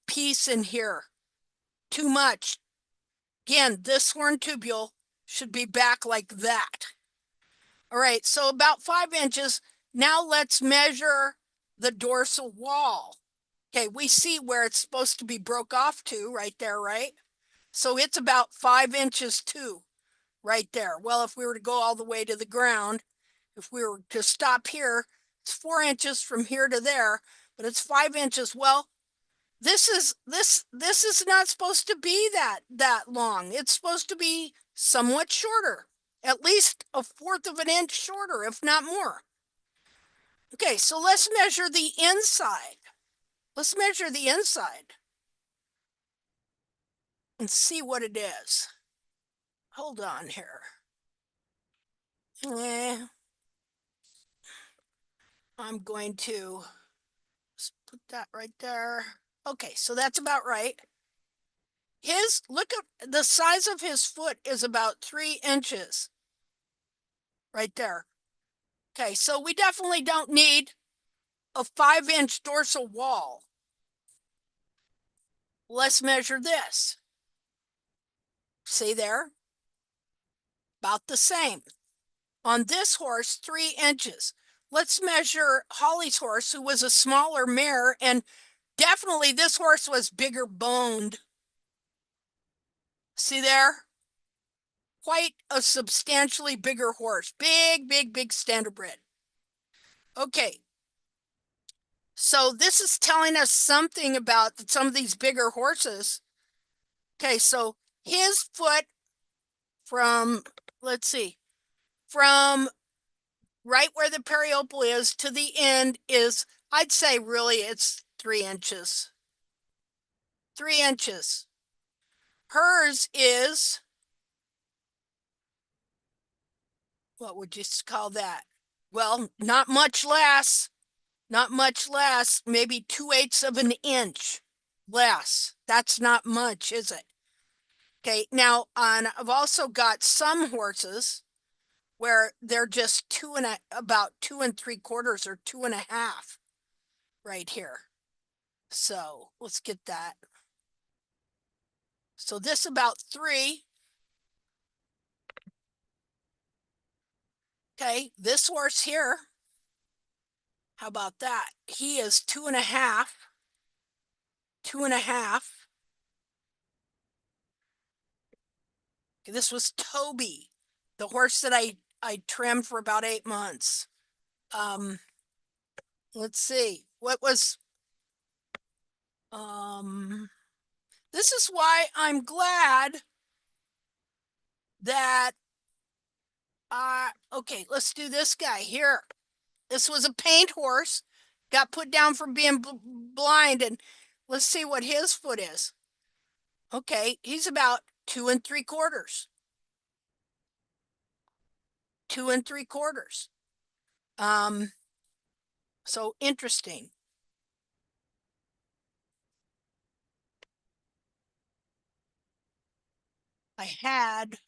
piece in here, too much. Again, this horn tubule should be back like that. All right, so about 5 inches. Now let's measure the dorsal wall. Okay, we see where it's supposed to be broke off to right there, right? So it's about 5 inches too, right there. Well, if we were to go all the way to the ground, if we were to stop here, it's 4 inches from here to there, but it's 5 inches. Well, this is not supposed to be that long. It's supposed to be somewhat shorter, at least 1/4 of an inch shorter, if not more. Okay, so let's measure the inside. Let's measure the inside and see what it is. Hold on here. I'm going to put that right there. Okay, so that's about right. Look at the size of his foot is about 3 inches right there. Okay, so we definitely don't need a 5-inch dorsal wall. Let's measure this. See there? About the same. On this horse, 3 inches. Let's measure Holly's horse, who was a smaller mare, and definitely this horse was bigger boned. See there? Quite a substantially bigger horse. Big, big, big standardbred. Okay. So this is telling us something about some of these bigger horses. Okay, so his foot from, let's see, from right where the periople is to the end is, I'd say really it's 3 inches. 3 inches. Hers is, what would you call that? Well, not much less. Not much less, maybe 2/8 of an inch less. That's not much, is it? Okay, now I've also got some horses where they're just about 2 3/4 or 2.5 right here. So let's get that. So this about 3. Okay, this horse here, how about that? He is 2.5. 2.5. Okay, this was Toby, the horse that I trimmed for about 8 months. Let's see, what was, this is why I'm glad that, okay, let's do this guy here. This was a paint horse, got put down for being blind, and let's see what his foot is. Okay, he's about 2 3/4. 2 3/4. So interesting. I had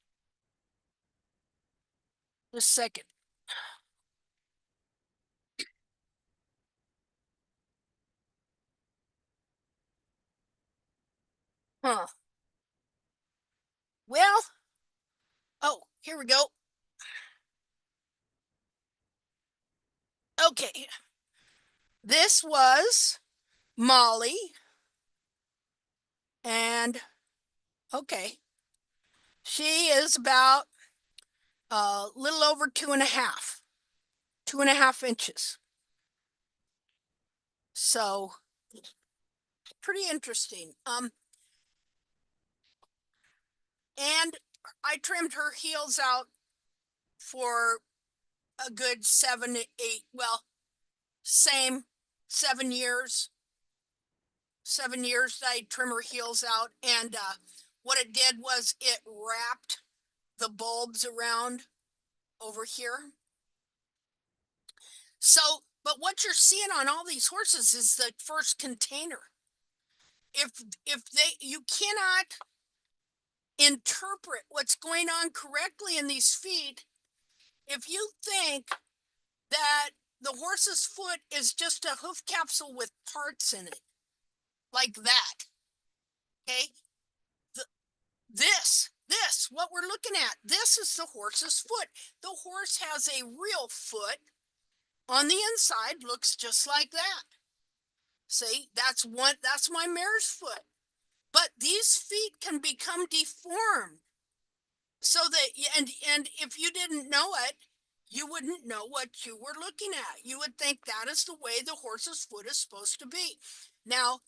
the second. Huh. Well, oh, here we go. Okay. This was Molly. And okay. She is about a little over 2.5. 2.5 inches. So pretty interesting. And I trimmed her heels out for a good 7 to 8, well, same 7 years. 7 years that I trim her heels out. And what it did was it wrapped the bulbs around over here. So, but what you're seeing on all these horses is the first container. You cannot interpret what's going on correctly in these feet if you think that the horse's foot is just a hoof capsule with parts in it, like that. Okay, what we're looking at, this is the horse's foot. The horse has a real foot on the inside, looks just like that. See, that's my mare's foot. But these feet can become deformed. So that, and if you didn't know it, you wouldn't know what you were looking at. You would think that is the way the horse's foot is supposed to be. Now,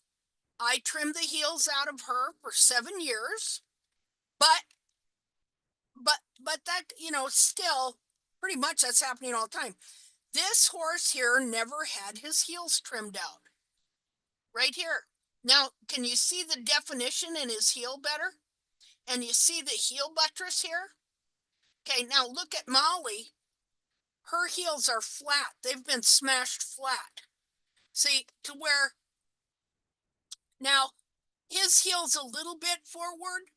I trimmed the heels out of her for 7 years, but that, still pretty much that's happening all the time. This horse here never had his heels trimmed out. Right here. Now, can you see the definition in his heel better? And you see the heel buttress here? Okay, now look at Molly. Her heels are flat. They've been smashed flat. See, to where now his heel's a little bit forward,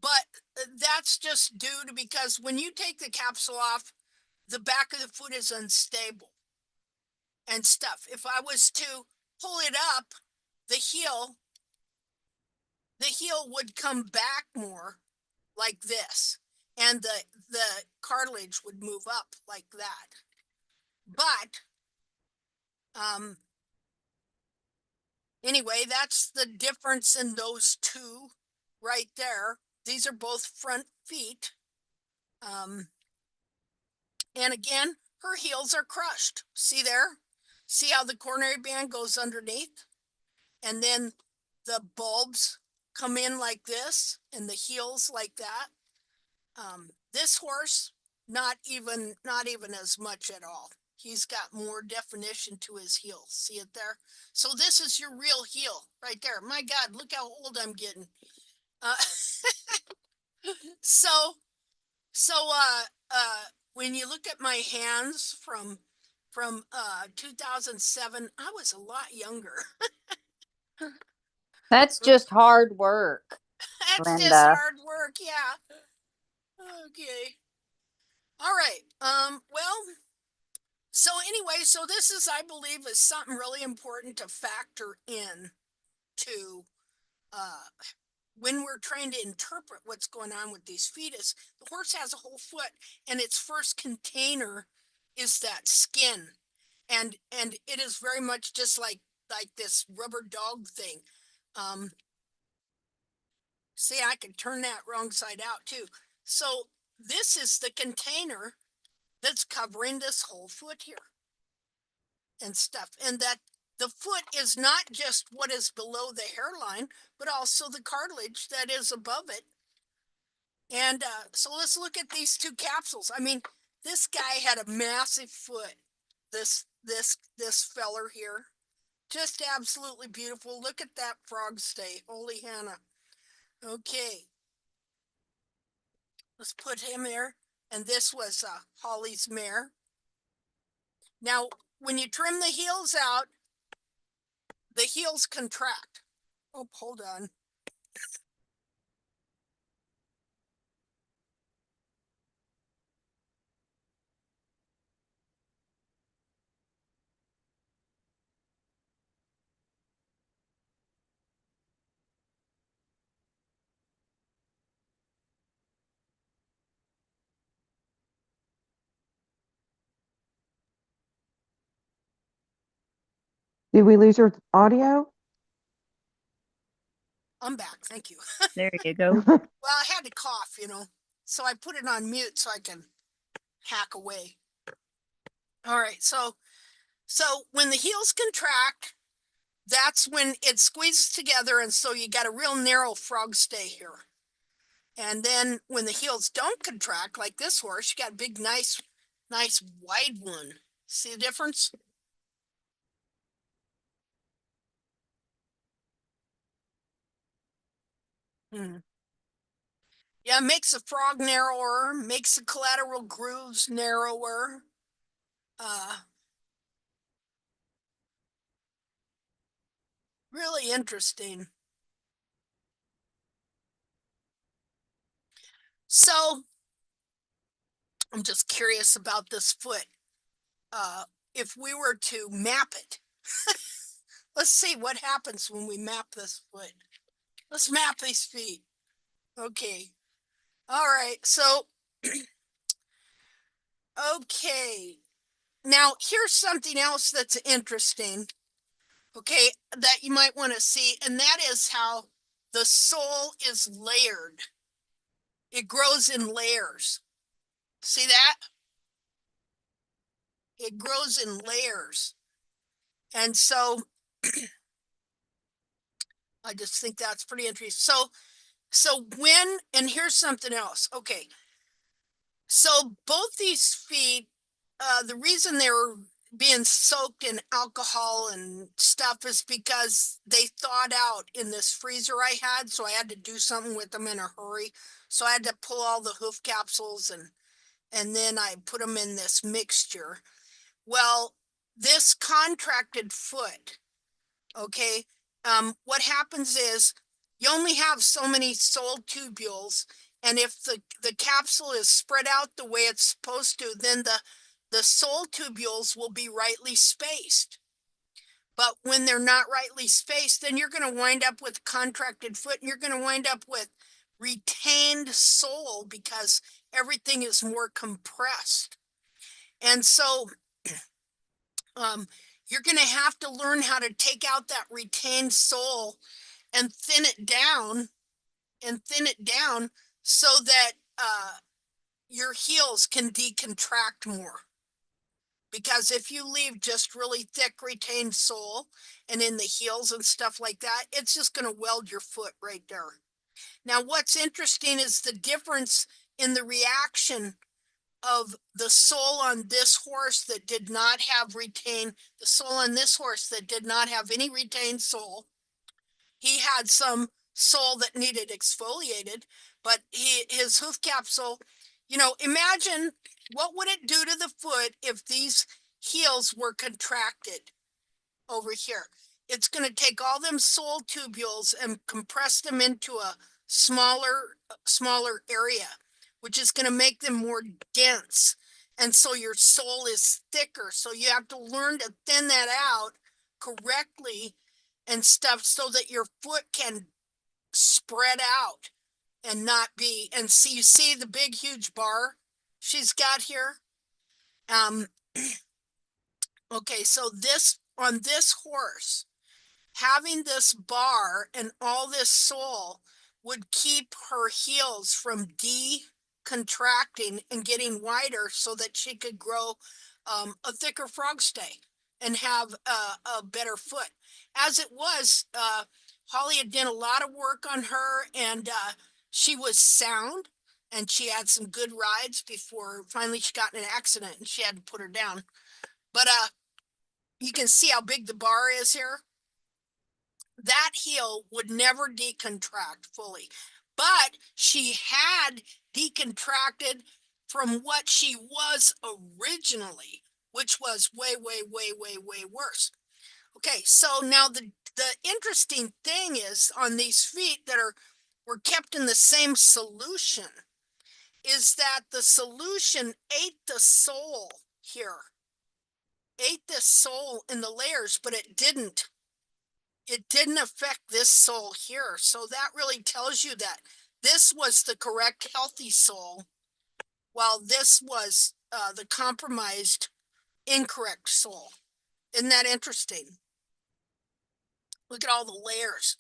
but that's just due to because when you take the capsule off, the back of the foot is unstable and stuff. If I was to pull it up, the heel would come back more like this, and the cartilage would move up like that. But anyway, that's the difference in those two right there. These are both front feet. And again, her heels are crushed. See there? See how the coronary band goes underneath? And then the bulbs come in like this and the heels like that. This horse, not even as much at all. He's got more definition to his heel. See it there? So this is your real heel right there. My God, look how old I'm getting. So when you look at my hands from 2007, I was a lot younger. That's just hard work, That's just Linda. hard work, yeah. Okay. All right. Well, so anyway, so this is, I believe, is something really important to factor in to when we're trying to interpret what's going on with these feet. Is the horse has a whole foot, and its first container is that skin, and it is very much just like this rubber dog thing. See, I can turn that wrong side out too. So this is the container that's covering this whole foot here and stuff, and that the foot is not just what is below the hairline, but also the cartilage that is above it. And so let's look at these two capsules. I mean, this guy had a massive foot. This feller here, just absolutely beautiful. Look at that frog stay. Holy Hannah. Okay, let's put him there. And this was Holly's mare. Now, when you trim the heels out, the heels contract. Oh, hold on. Did we lose your audio? I'm back. Thank you. There you go. Well, I had to cough, so I put it on mute so I can hack away. All right. So when the heels contract, that's when it squeezes together. And so you got a real narrow frog stay here. And then when the heels don't contract, like this horse, you got a big, nice wide one. See the difference? Hmm. Yeah, it makes the frog narrower, makes the collateral grooves narrower. Really interesting. So I'm just curious about this foot. If we were to map it, let's see what happens when we map this foot. Let's map these feet. Okay. All right. So, okay. Now, here's something else that's interesting, okay, that you might want to see, and that is how the sole is layered. It grows in layers. See that? It grows in layers. And so I just think that's pretty interesting. So when, and here's something else. Okay. So both these feet, the reason they were being soaked in alcohol and stuff is because they thawed out in this freezer I had. So I had to do something with them in a hurry. So I had to pull all the hoof capsules and then I put them in this mixture. Well, this contracted foot, okay, what happens is you only have so many sole tubules, and if the capsule is spread out the way it's supposed to, then the sole tubules will be rightly spaced. But when they're not rightly spaced, then you're going to wind up with contracted foot, and you're going to wind up with retained sole because everything is more compressed. And so you're going to have to learn how to take out that retained sole and thin it down so that your heels can decontract more. Because if you leave just really thick retained sole and in the heels and stuff like that, it's just going to weld your foot right there. Now, what's interesting is the difference in the reaction of the sole on this horse that did not have retained, the sole on this horse that did not have any retained sole. He had some sole that needed exfoliated, but his hoof capsule, you know, imagine what would it do to the foot if these heels were contracted over here. It's going to take all them sole tubules and compress them into a smaller area, which is going to make them more dense. And so your sole is thicker. So you have to learn to thin that out correctly and stuff so that your foot can spread out and not be, and see, you see the big, huge bar she's got here? Okay, so this, on this horse, having this bar and all this sole would keep her heels from decontracting and getting wider so that she could grow a thicker frog stay and have a better foot. As it was, Holly had done a lot of work on her, and she was sound, and she had some good rides before finally she got in an accident and she had to put her down. But you can see how big the bar is here. That heel would never decontract fully, but she had decontracted from what she was originally, which was way, way, way, way, way worse. Okay, so now the interesting thing is on these feet that were kept in the same solution is that the solution ate the sole here, ate the sole in the layers, but it didn't affect this sole here. So that really tells you that this was the correct healthy sole, while this was the compromised incorrect sole. Isn't that interesting? Look at all the layers.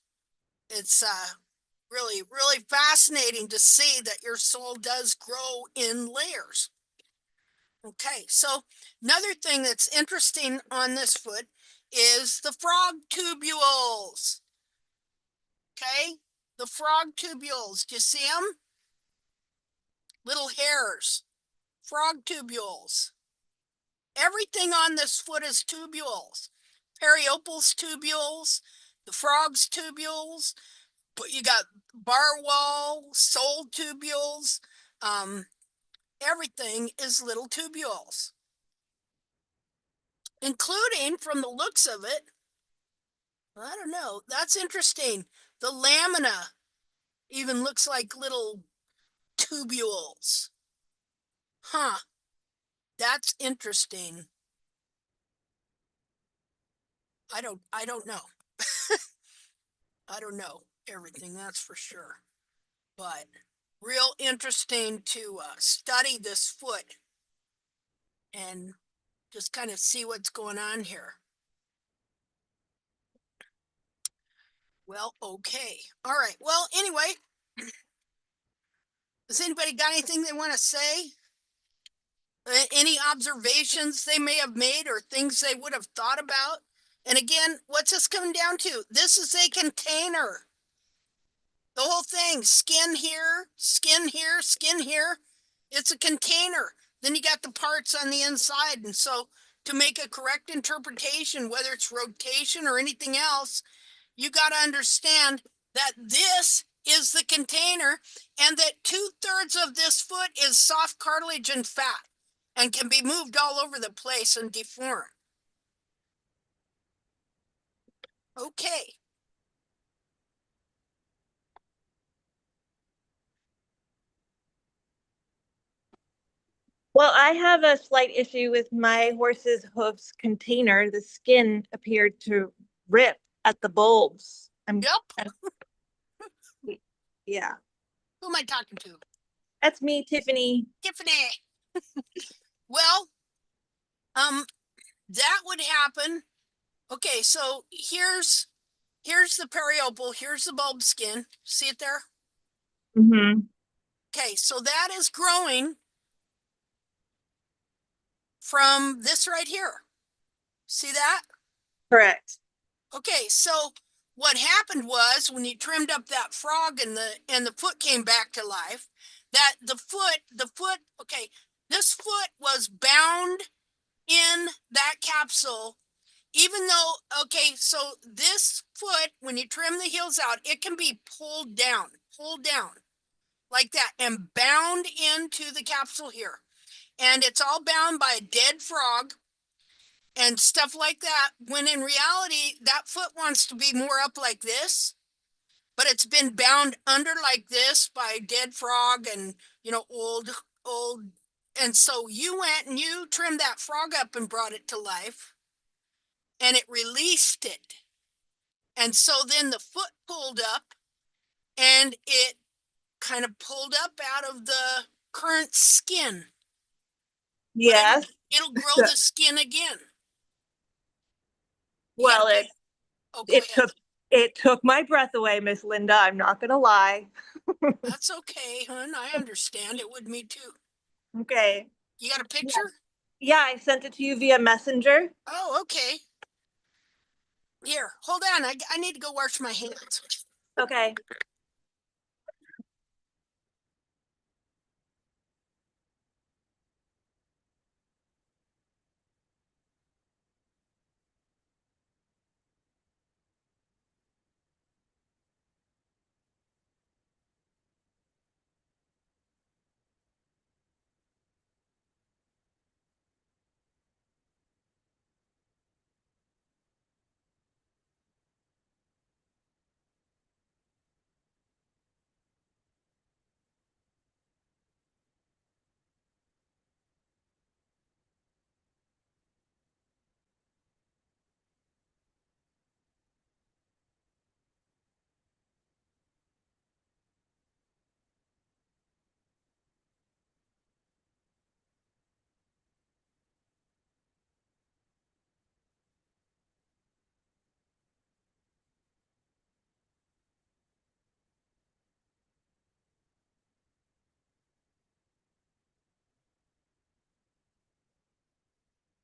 It's really, really fascinating to see that your sole does grow in layers. Okay, so another thing that's interesting on this foot is the frog tubules. Okay, the frog tubules, do you see them? Little hairs, frog tubules. Everything on this foot is tubules. Periopals tubules, the frog's tubules, But you got bar wall, sole tubules, everything is little tubules, including, from the looks of it, I don't know, that's interesting. The lamina even looks like little tubules. Huh, that's interesting. I don't know. I don't know everything, that's for sure. But real interesting to study this foot and just kind of see what's going on here. Well, okay. All right. Well, anyway, has anybody got anything they want to say? Any observations they may have made or things they would have thought about? And again, what's this coming down to? This is a container. The whole thing, skin here, skin here, skin here. It's a container. Then you got the parts on the inside. And so to make a correct interpretation, whether it's rotation or anything else, you got to understand that this is the container and that 2/3 of this foot is soft cartilage and fat and can be moved all over the place and deformed. Okay. Well, I have a slight issue with my horse's hoofs container. The skin appeared to rip at the bulbs. Yep. Yeah. Who am I talking to? That's me, Tiffany. Tiffany. Well, that would happen. Okay, so here's the periopal, here's the bulb skin. See it there? Mm-hmm. Okay, so that is growing from this right here. See that? Correct. Okay, so what happened was when you trimmed up that frog and the foot came back to life, that the foot, okay, this foot was bound in that capsule, even though, okay, so this foot, when you trim the heels out, it can be pulled down like that and bound into the capsule here. And it's all bound by a dead frog and stuff like that, when in reality, that foot wants to be more up like this, but it's been bound under like this by a dead frog and, you know, old. And so you went and you trimmed that frog up and brought it to life and it released it. And so then the foot pulled up and it kind of pulled up out of the current skin. Yes. It'll grow the skin again. Well, Yeah, it took my breath away, Miss Linda. I'm not gonna lie. That's okay, hon. I understand. It would me too. Okay. You got a picture? Yeah, I sent it to you via Messenger. Oh, okay. Here, hold on. I need to go wash my hands. Okay.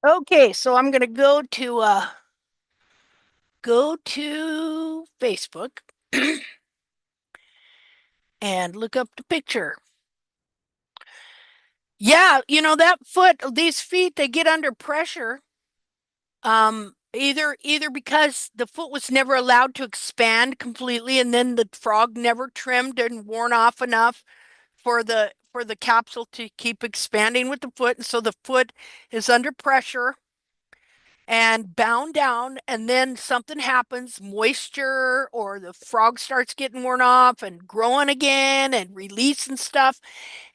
Okay, so I'm gonna go to Facebook and look up the picture. Yeah, you know, that foot, these feet, they get under pressure. Either because the foot was never allowed to expand completely, and then the frog never trimmed and worn off enough for the capsule to keep expanding with the foot, and so the foot is under pressure and bound down, and then something happens, moisture, or the frog starts getting worn off and growing again and releasing stuff,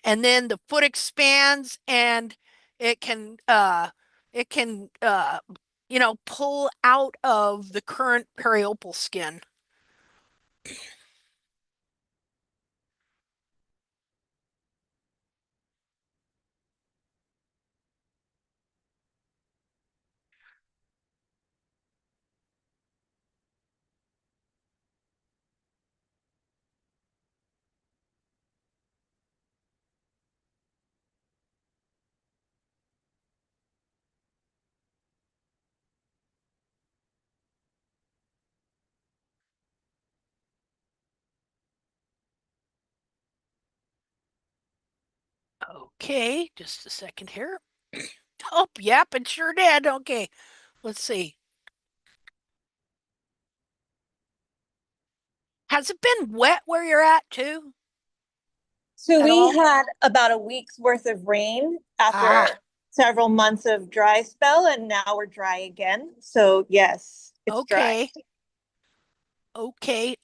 and then the foot expands and it can uh it can pull out of the current periopal skin. Okay, just a second here. Oh, yep, it sure did. Okay, let's see. Has it been wet where you're at too? So At we all? had about a week's worth of rain Ah, after several months of dry spell, and now we're dry again. So yes, it's dry. okay. Okay.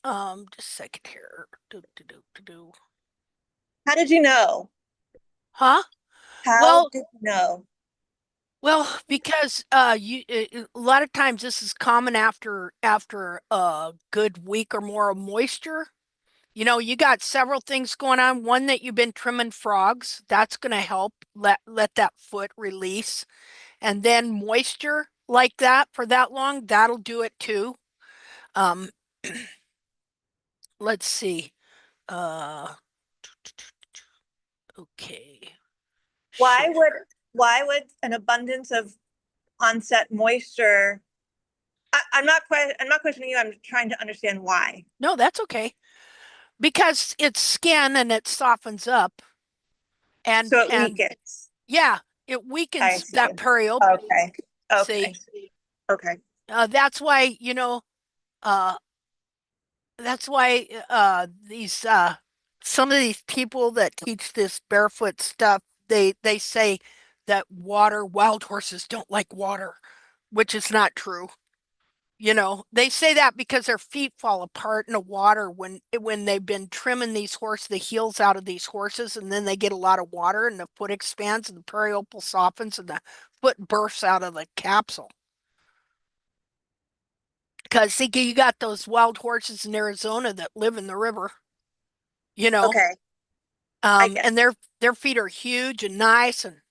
Just a second here. Do. How did you know? Huh? How Well, did you know? because a lot of times this is common after a good week or more of moisture. You know, you got several things going on. One, that you've been trimming frogs. That's going to help let that foot release. And then moisture like that for that long, that'll do it too. Um, let's see. Uh, okay. Why Sure. would why would an abundance of onset moisture? I'm not questioning you. I'm trying to understand why. No, that's okay. Because it's skin and it softens up So it and weakens. yeah, it I weakens see. that periopal. Okay. Okay. See, Okay. that's why, uh, these some of these people that teach this barefoot stuff, they say that wild horses don't like water, which is not true. You know, they say that because their feet fall apart in the water when they've been trimming the heels out of these horses, and then they get a lot of water and the foot expands and the periopal softens and the foot bursts out of the capsule. Because see, you got those wild horses in Arizona that live in the river, you know, Okay. I get. and their feet are huge and nice. And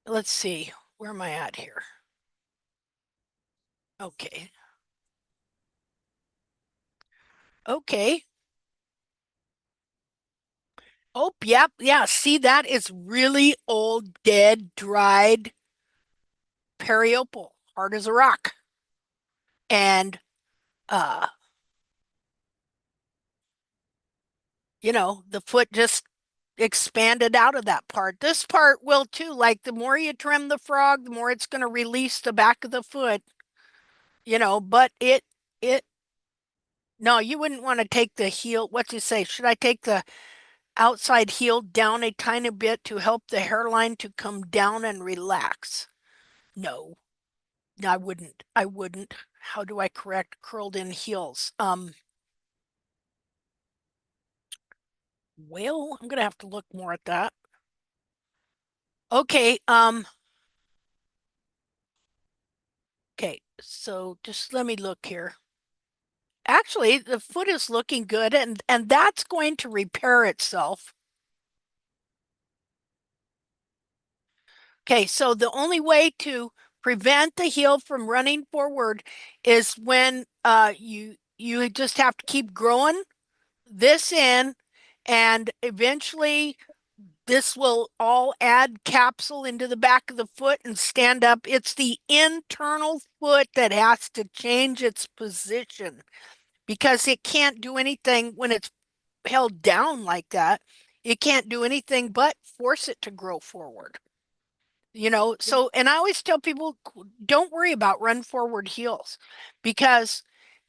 let's see, where am I at here? Okay, okay. Oh, yep, yeah. See, that is really old, dead, dried periopal, hard as a rock. And uh, the foot just expanded out of that part. This part will too. Like the more you trim the frog, the more it's going to release the back of the foot, but it no, you wouldn't want to take the heel. What do you say? Should I take the outside heel down a tiny bit to help the hairline to come down and relax? No. I wouldn't. I wouldn't. How do I correct curled in heels? Well, I'm gonna have to look more at that. Okay, okay, so just let me look here. Actually, the foot is looking good, and that's going to repair itself. Okay, so the only way to prevent the heel from running forward is when you just have to keep growing this in, and eventually this will all add capsule into the back of the foot and stand up. It's the internal foot that has to change its position because it can't do anything when it's held down like that. It can't do anything but force it to grow forward. So, and I always tell people, don't worry about run forward heels, because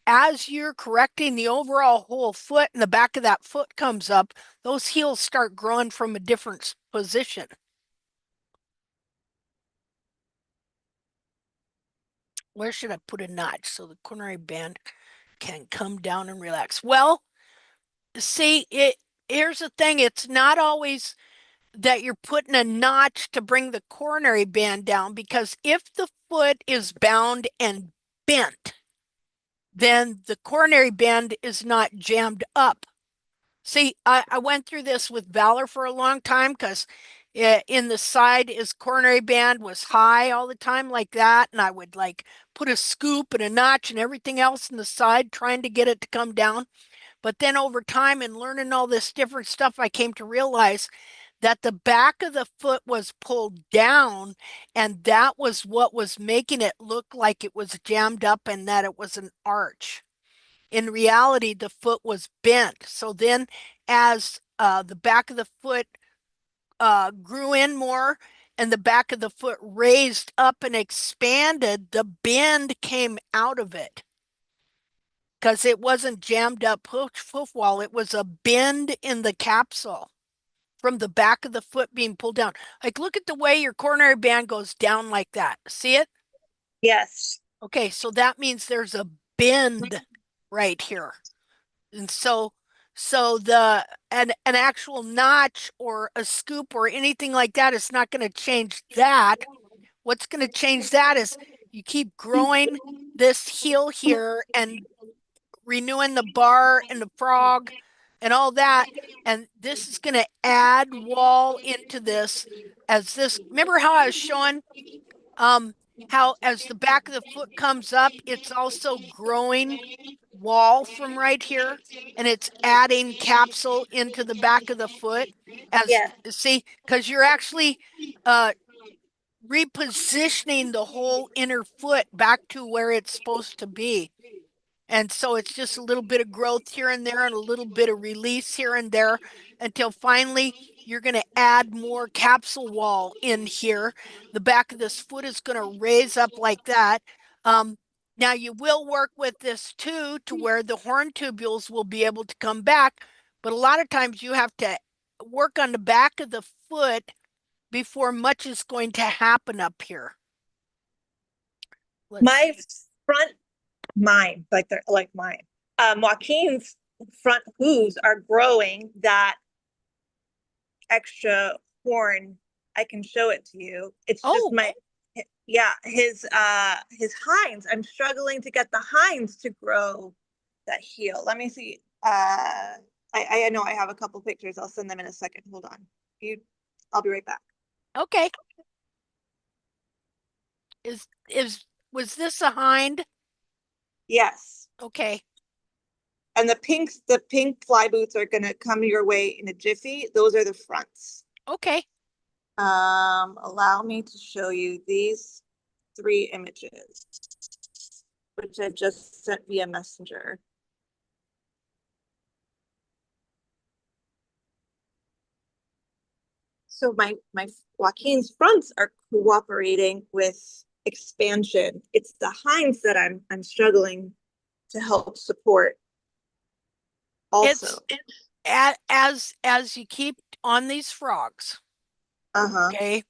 as you're correcting the overall whole foot and the back of that foot comes up, those heels start growing from a different position. Where should I put a notch so the coronary band can come down and relax? Well, see, here's the thing, it's not always that you're putting a notch to bring the coronary band down, because if the foot is bound and bent, then the coronary band is not jammed up. See, I went through this with Valor for a long time, because in the side his coronary band was high all the time like that, and I would like put a scoop and a notch and everything else in the side trying to get it to come down. But then over time and learning all this different stuff, I came to realize that the back of the foot was pulled down, and that was what was making it look like it was jammed up and that it was an arch. In reality, the foot was bent. So then as the back of the foot grew in more and the back of the foot raised up and expanded, the bend came out of it, because it wasn't jammed up hoof wall. It was a bend in the capsule from the back of the foot being pulled down. Like, look at the way your coronary band goes down like that. See it? Yes. Okay, so that means there's a bend right here. And so an actual notch or a scoop or anything like that is not going to change that. What's going to change that is you keep growing this heel here and renewing the bar and the frog and all that. And this is going to add wall into this, as this. Remember how I was showing um how as the back of the foot comes up, it's also growing wall from right here, and it's adding capsule into the back of the foot, as Yes. see, because you're actually uh repositioning the whole inner foot back to where it's supposed to be. And so it's just a little bit of growth here and there and a little bit of release here and there, until finally you're going to add more capsule wall in here. The back of this foot is going to raise up like that. Um, Now you will work with this too, to where the horn tubules will be able to come back. But a lot of times you have to work on the back of the foot before much is going to happen up here. Let's My see. front, mine, like they're like mine. Joaquin's front hooves are growing that extra horn. I can show it to you. It's just Oh, my, yeah, his hinds. I'm struggling to get the hinds to grow that heel. Let me see. I know I have a couple pictures. I'll send them in a second. Hold on. I'll be right back. okay. Is was this a hind? Yes. Okay. And the pink fly boots are gonna come your way in a jiffy. Those are the fronts. Okay. Allow me to show you these 3 images, which I just sent via messenger. So my Joaquin's fronts are cooperating with expansion. It's the hinds that I'm struggling to help support also. It's as you keep on these frogs, Uh-huh. okay,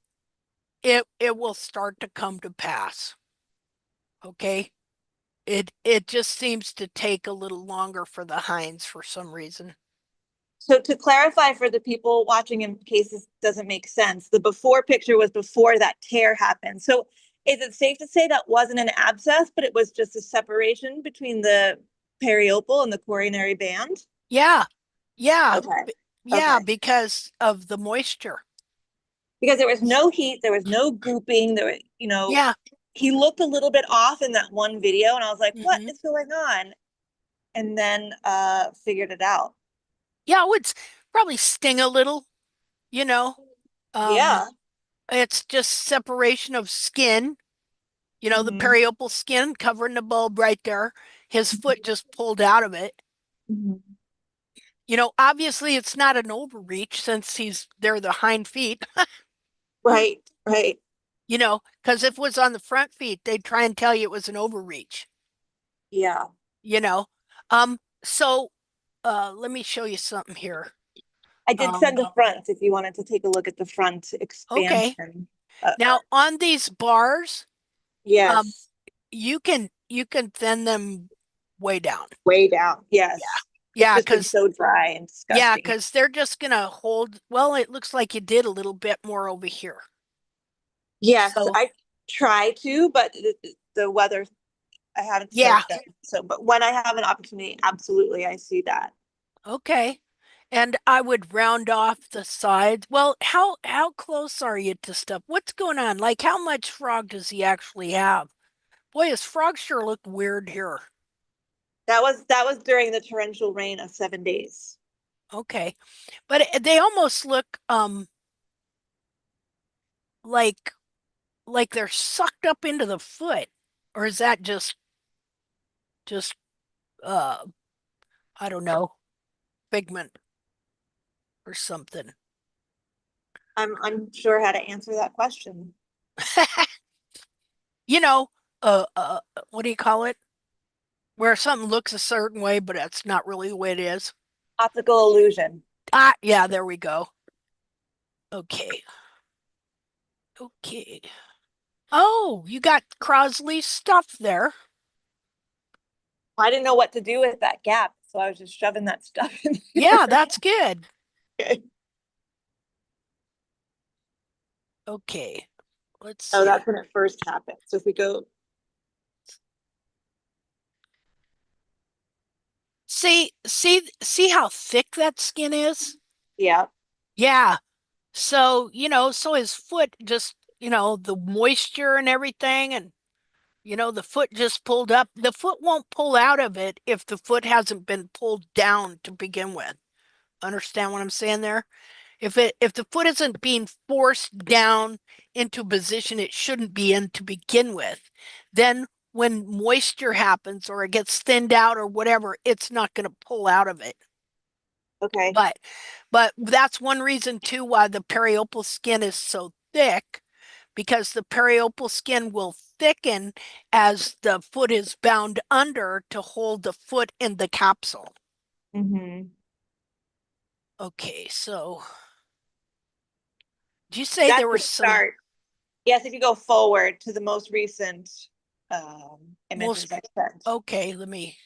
it will start to come to pass. Okay. It just seems to take a little longer for the hinds for some reason. So to clarify for the people watching, in case this doesn't make sense, the before picture was before that tear happened. So is it safe to say that wasn't an abscess, but it was just a separation between the periopal and the coronary band? Yeah. Yeah. Okay. Yeah, Okay. because of the moisture. Because there was no heat, there was no gooping, Yeah. he looked a little bit off in that one video, and I was like, what Hmm. is going on? And then figured it out. Yeah, it would probably sting a little, you know. Um, Yeah. it's just separation of skin, the Mhm. periopal skin covering the bulb right there. His foot just pulled out of it. Mhm. Obviously it's not an overreach since they're the hind feet. Right, right. You know, because if it was on the front feet, they'd try and tell you it was an overreach, Yeah. you know. So let me show you something here. I did send the front if you wanted to take a look at the front Okay. expansion. Now on these bars, Yes, you can thin them way down. way down. Yeah. Yes. It's Yeah, just been because so dry and disgusting. they're just gonna hold, well, it looks like you did a little bit more over here. Yes, So I try to, but the weather, I haven't yeah, started that. So, but when I have an opportunity, absolutely, I see that. okay. And I would round off the sides. Well, how close are you to stuff? What's going on? Like how much frog does he actually have? Boy, his frog sure look weird here. That was during the torrential rain of 7 days. Okay. But they almost look like they're sucked up into the foot. Or is that just uh I don't know, pigment or something? I'm sure how to answer that question. You know, what do you call it? Where something looks a certain way, but it's not really the way it is. Optical illusion. Ah, yeah, there we go. Okay. Okay. Oh, you got Crosley's stuff there. I didn't know what to do with that gap, so I was just shoving that stuff in Yeah, there. that's good. Okay. Okay. Let's Oh, see. that's when it first happened. So if we go, See how thick that skin is? yeah. Yeah. So, so his foot just, the moisture and everything, and the foot just pulled up. The foot won't pull out of it if the foot hasn't been pulled down to begin with. Understand what I'm saying there? If the foot isn't being forced down into a position it shouldn't be in to begin with, then when moisture happens or it gets thinned out or whatever, it's not going to pull out of it. Okay. But that's one reason too why the periopal skin is so thick, because the periopal skin will thicken as the foot is bound under to hold the foot in the capsule. Mm-hmm. Okay, so did you say there That's were the some start. Yes, if you go forward to the most recent most images I sent. okay, let me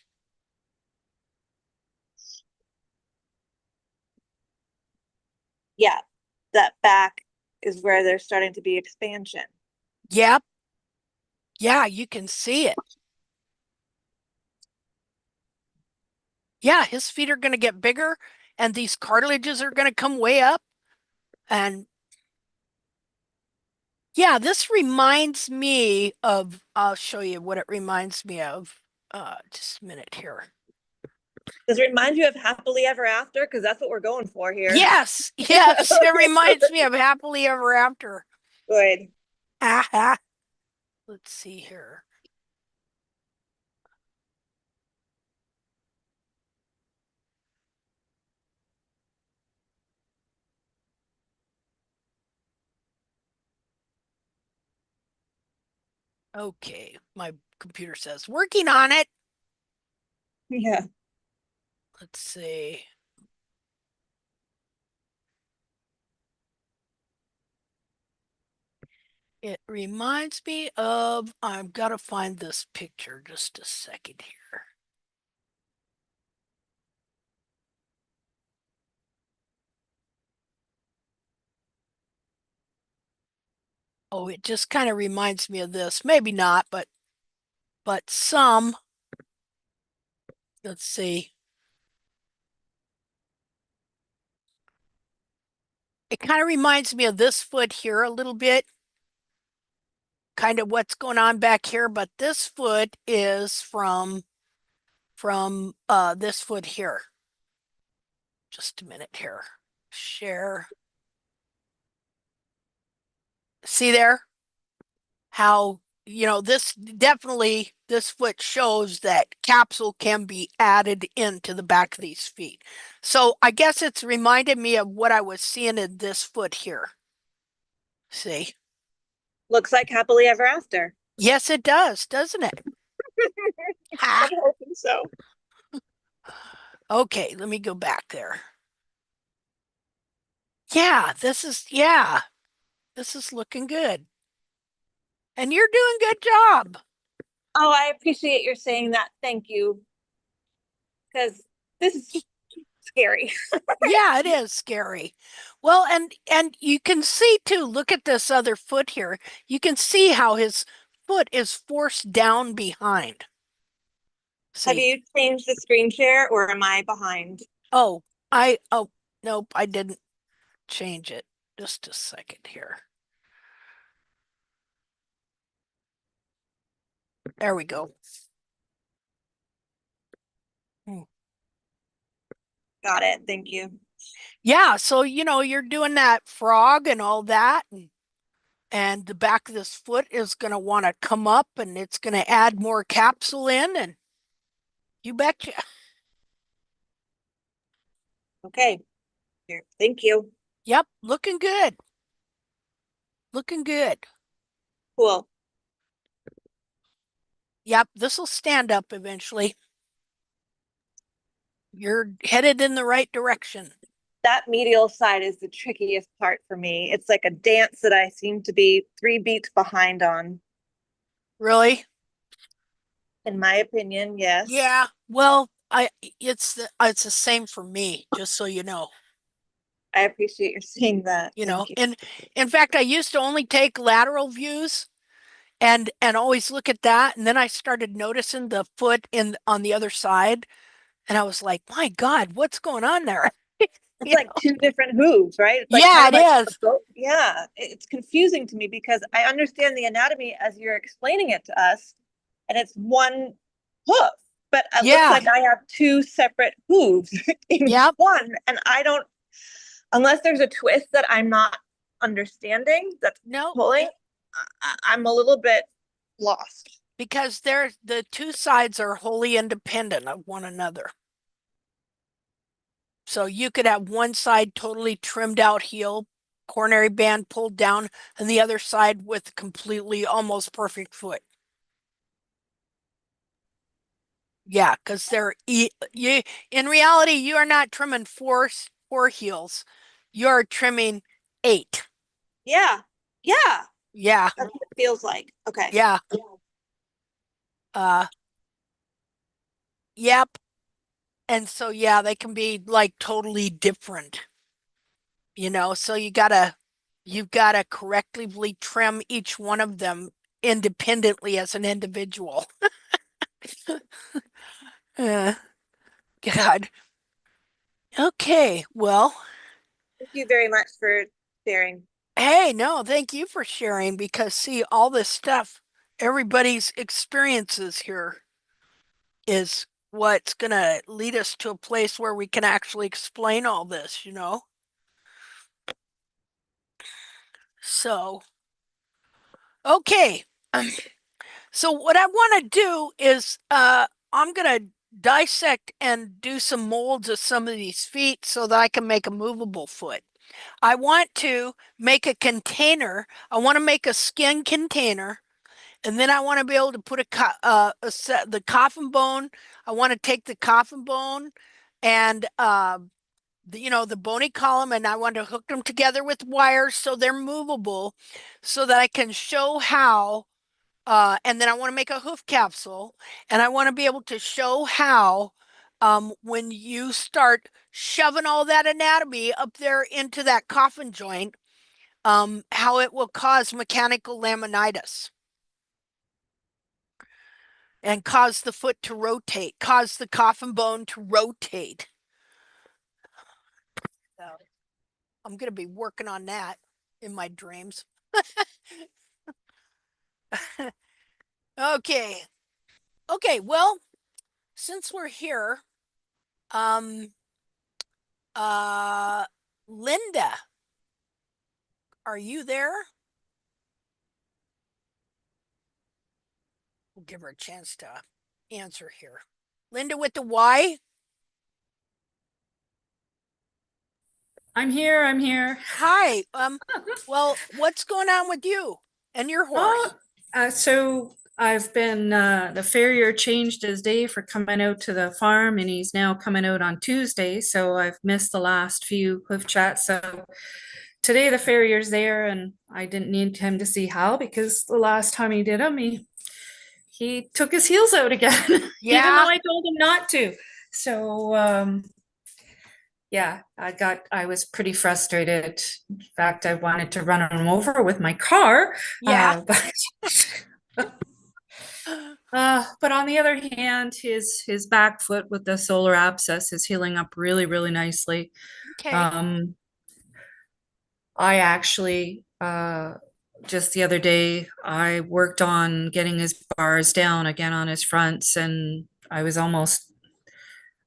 Yeah, that back is where there's starting to be expansion. yep. Yeah, you can see it. Yeah, his feet are going to get bigger and these cartilages are going to come way up. And yeah, this reminds me of, I'll show you what it reminds me of. Just a minute here. Does it remind you of Happily Ever After? Because that's what we're going for here. Yes, yes, it reminds me of Happily Ever After. Good. Let's see here. Okay, my computer says working on it. Yeah. Let's see. It reminds me of, I've got to find this picture just a second here. Oh, it just kind of reminds me of this. Maybe not, but some. Let's see. It kind of reminds me of this foot here a little bit, kind of what's going on back here, but this foot is from this foot here. Just a minute here. Share. See there? How, this foot shows that capsule can be added into the back of these feet. So I guess it's reminded me of what I was seeing in this foot here. See? Looks like happily ever after. Yes, it does, doesn't it? Ha. I'm hoping so. Okay, let me go back there. Yeah, this is looking good. And you're doing a good job. Oh, I appreciate your saying that. Thank you. Because this is scary. Yeah, it is scary. Well, and you can see too, look at this other foot here. You can see how his foot is forced down behind. Have See? you changed the screen share or am I behind? Oh, oh, nope, I didn't change it. Just a second here. There we go. Got it. Thank you. Yeah, so you're doing that frog and all that, and the back of this foot is going to want to come up and it's going to add more capsule in, and you betcha. Okay. Here. Thank you. Yep, looking good. Looking good. Cool. Yep, this will stand up eventually. You're headed in the right direction. That medial side is the trickiest part for me. It's like a dance that I seem to be 3 beats behind on. Really? In my opinion, yes. Yeah. Well, it's the same for me, just so you know. I appreciate your saying that. Thank you. And in fact, I used to only take lateral views and always look at that, and then I started noticing the foot in on the other side, and I was like, "My God, what's going on there?" It's You like know? two different hooves, right? It's like kind Yeah, of it like a is. boat. Yeah, it's confusing to me because I understand the anatomy as you're explaining it to us, and it's one hoof, but it looks Yeah. like I have two separate hooves in Yep. one, and I don't, unless there's a twist that I'm not understanding that's No, pulling, I'm a little bit lost. because the two sides are wholly independent of one another. So you could have one side totally trimmed out heel, coronary band pulled down, and the other side with completely almost perfect foot. Yeah, because you in reality you are not trimming four heels. You're trimming 8. Yeah, yeah, Yeah, that's what it feels like. Okay. yeah. Uh, yep. And so yeah, they can be like totally different. So you've gotta correctly trim each one of them independently as an individual. Uh, God. Okay, well, Thank you very much for sharing. hey, no, thank you for sharing because see, all this stuff, everybody's experiences here is what's gonna lead us to a place where we can actually explain all this. So, okay. So what I want to do is I'm going to dissect and do some molds of some of these feet so that I can make a movable foot. I want to make a container. I want to make a skin container, and then I want to be able to put the coffin bone. I want to take the coffin bone and the bony column, and I want to hook them together with wires so they're movable, so that I can show how and then I want to make a hoof capsule, and I want to be able to show how, when you start shoving all that anatomy up there into that coffin joint, how it will cause mechanical laminitis and cause the foot to rotate, cause the coffin bone to rotate. So I'm going to be working on that in my dreams. Okay. Okay, well, since we're here, um, Uh, Linda, are you there? We'll give her a chance to answer here. Linda with the Y. I'm here. I'm here. Hi. Well, what's going on with you? And your Oh, horse? so I've been the farrier changed his day for coming out to the farm, and he's now coming out on Tuesday. So I've missed the last few hoof chats. So today the farrier's there, and I didn't need him to see Hal because the last time he did him, he took his heels out again, even though Yeah. I told him not to. So yeah, I was pretty frustrated. In fact, I wanted to run him over with my car. Yeah. But on the other hand, his back foot with the solar abscess is healing up really, really nicely. Okay. I actually just the other day I worked on getting his bars down again on his fronts, and I was almost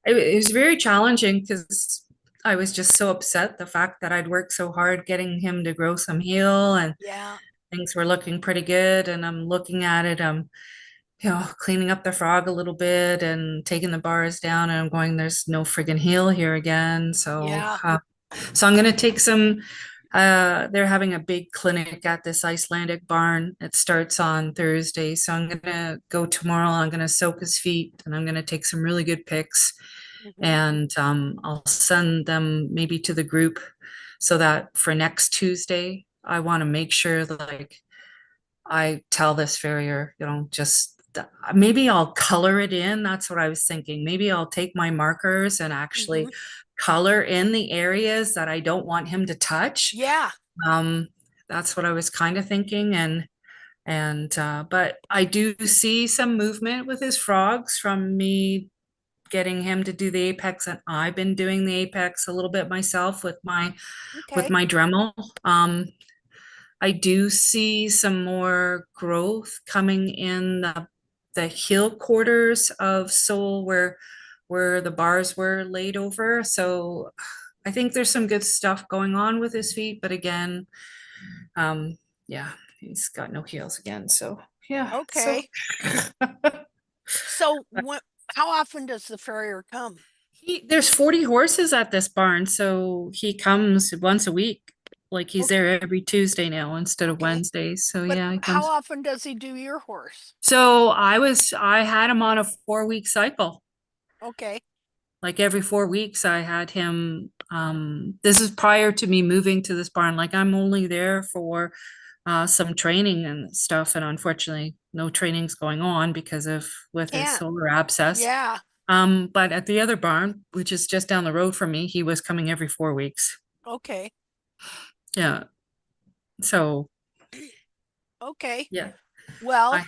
it was very challenging because I was just so upset the fact that I'd worked so hard getting him to grow some heel, and Yeah. things were looking pretty good. And I'm looking at it, cleaning up the frog a little bit and taking the bars down, and I'm going, there's no friggin' heel here again. Yeah. So I'm gonna take some. They're having a big clinic at this Icelandic barn. It starts on Thursday, so I'm gonna go tomorrow. I'm gonna soak his feet, and I'm gonna take some really good pics, Mhm. and I'll send them maybe to the group so that for next Tuesday, I want to make sure that, like, I tell this farrier, just maybe I'll color it in. That's what I was thinking. Maybe I'll take my markers and actually Mhm. color in the areas that I don't want him to touch. Yeah. Um, that's what I was kind of thinking. But I do see some movement with his frogs from me getting him to do the apex, and I've been doing the apex a little bit myself with my Okay. Dremel. I do see some more growth coming in the heel quarters of sole where the bars were laid over. So I think there's some good stuff going on with his feet, but again, yeah, he's got no heels again. So yeah, Okay. So how often does the farrier come? there's 40 horses at this barn, so he comes once a week. Like he's Okay. there every Tuesday now instead of Okay. Wednesdays. So But yeah, he how comes. often does he do your horse? So I had him on a 4-week cycle. Okay. Like every 4 weeks I had him. This is prior to me moving to this barn. Like I'm only there for some training and stuff, and unfortunately no training's going on because of with his Can't. solar abscess. Yeah. But at the other barn, which is just down the road from me, he was coming every 4 weeks. Okay. Yeah. So Okay. yeah. Well, I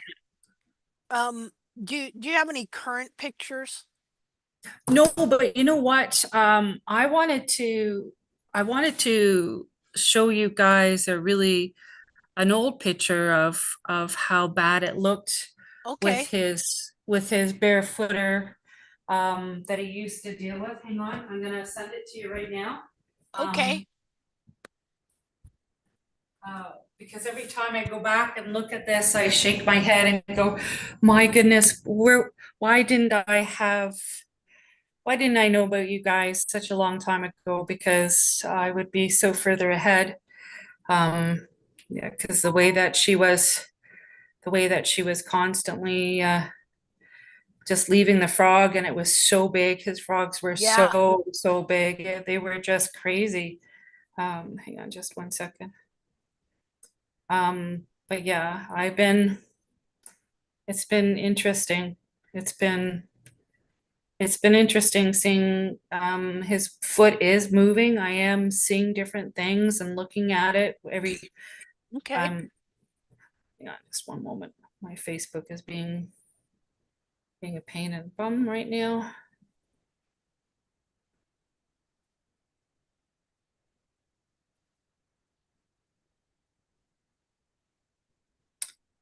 do you have any current pictures? No, but you know what? I wanted to show you guys an old picture of how bad it looked with Okay. his barefooter that he used to deal with. Hang on, I'm gonna send it to you right now. Okay. Because every time I go back and look at this, I shake my head and go, my goodness, why didn't I have why didn't I know about you guys such a long time ago? Because I would be so further ahead. Yeah, because the way that she was constantly just leaving the frog, and it was so big. His frogs were Yeah. so big. They were just crazy. Hang on just one second. But yeah, it's been interesting. It's been interesting seeing his foot is moving. I am seeing different things and looking at it every Okay. yeah, just one moment. My Facebook is being a pain in the bum right now.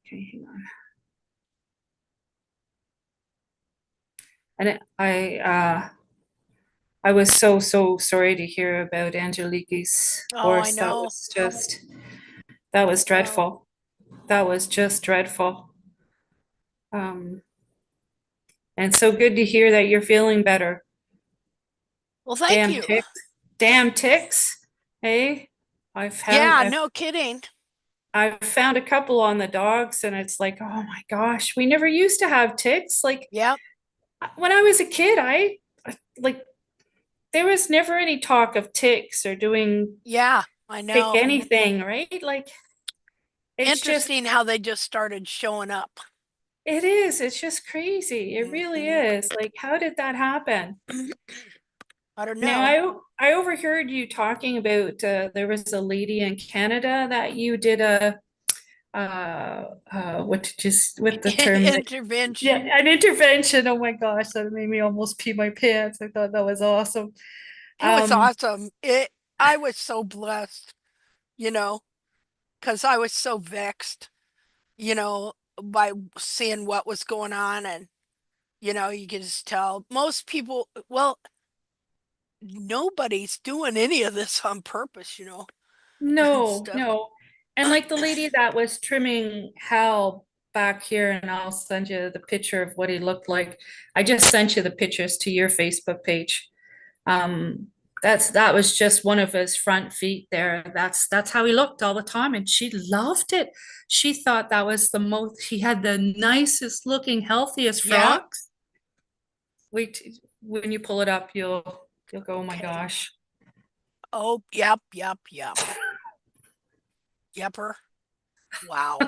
Okay, hang on. And I was so sorry to hear about Angelique's Oh, I horse. know. That was I know. dreadful. That was just dreadful. Um, and so good to hear that you're feeling better. Well, thank Damn you. ticks. Damn ticks. Hey, I've Yeah, had no kidding. I found a couple on the dogs, and it's like, oh my gosh, we never used to have ticks. Like Yep. when I was a kid, like there was never any talk of ticks or doing Yeah, I tick know. anything, right? Like it's just Interesting how they just started showing up. it is. It's just crazy. It really Mhm. is. Like, how did that happen? I don't Now, know. I overheard you talking about there was a lady in Canada that you did a what did you what the term that yeah, Intervention. an intervention. Oh my gosh, that made me almost pee my pants. I thought that was awesome. It was Um, awesome. I was so blessed, you know, because I was so vexed, by seeing what was going on. And, you could just tell most people, well, nobody's doing any of this on purpose, and no, stuff. no. And like the lady that was trimming Hal back here, and I'll send you the picture of what he looked like. I just sent you the pictures to your Facebook page. Um, that was just one of his front feet there. That's how he looked all the time, and she loved it. She thought that was the most. He had the nicest looking, healthiest Yeah. frogs. Wait, when you pull it up, you'll go, oh my Okay. gosh. Oh, yep, yep, yep. Yepper. Wow.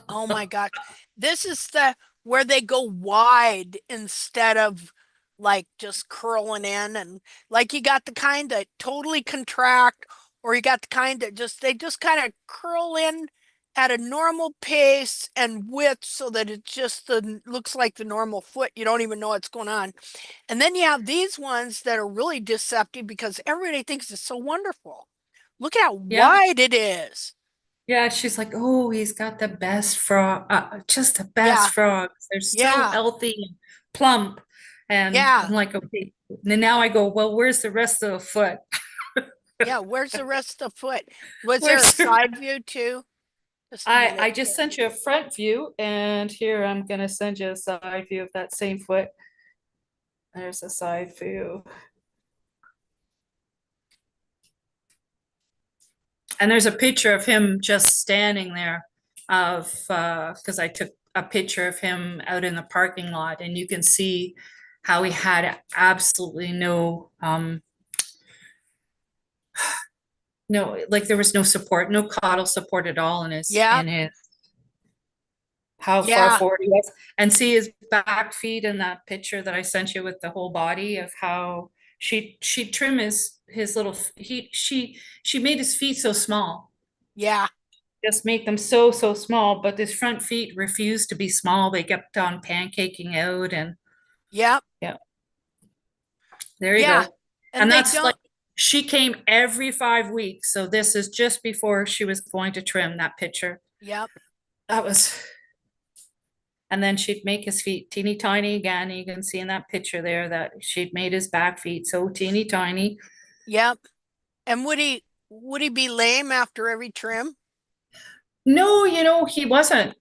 Oh my gosh. This is the where they go wide instead of like just curling in, and like you got the kind that totally contract, or you got the kind that they just kind of curl in at a normal pace and width so that it just looks like the normal foot. You don't even know what's going on. And then you have these ones that are really deceptive because everybody thinks it's so wonderful. Look at how Yeah. wide it is. Yeah, she's like, oh, he's got the best frog, just the best Yeah. frogs. They're so Yeah. healthy and plump. And Yeah. I'm like, okay. And now I go, well, where's the rest of the foot? Yeah, where's the rest of the foot? Was there a Where's the side view too? Just a I minute just here. sent you a front view, and here I'm gonna send you a side view of that same foot. There's a side view. And there's a picture of him just standing there of because I took a picture of him out in the parking lot, and you can see how he had absolutely no, like there was no support, no caudal support at all in Yeah, his how far yeah, forward he was. And see his back feet in that picture that I sent you with the whole body of how she trim his little she made his feet so small, yeah, just make them so small, but his front feet refused to be small. They kept on pancaking out, and yeah, yeah, there you yeah. go. And And they that's don't, like she came every 5 weeks, so this is just before she was going to trim that picture. yep, That was, and then she'd make his feet teeny tiny again. You can see in that picture there that she'd made his back feet so teeny tiny. yep. And would he be lame after every trim? No, he wasn't.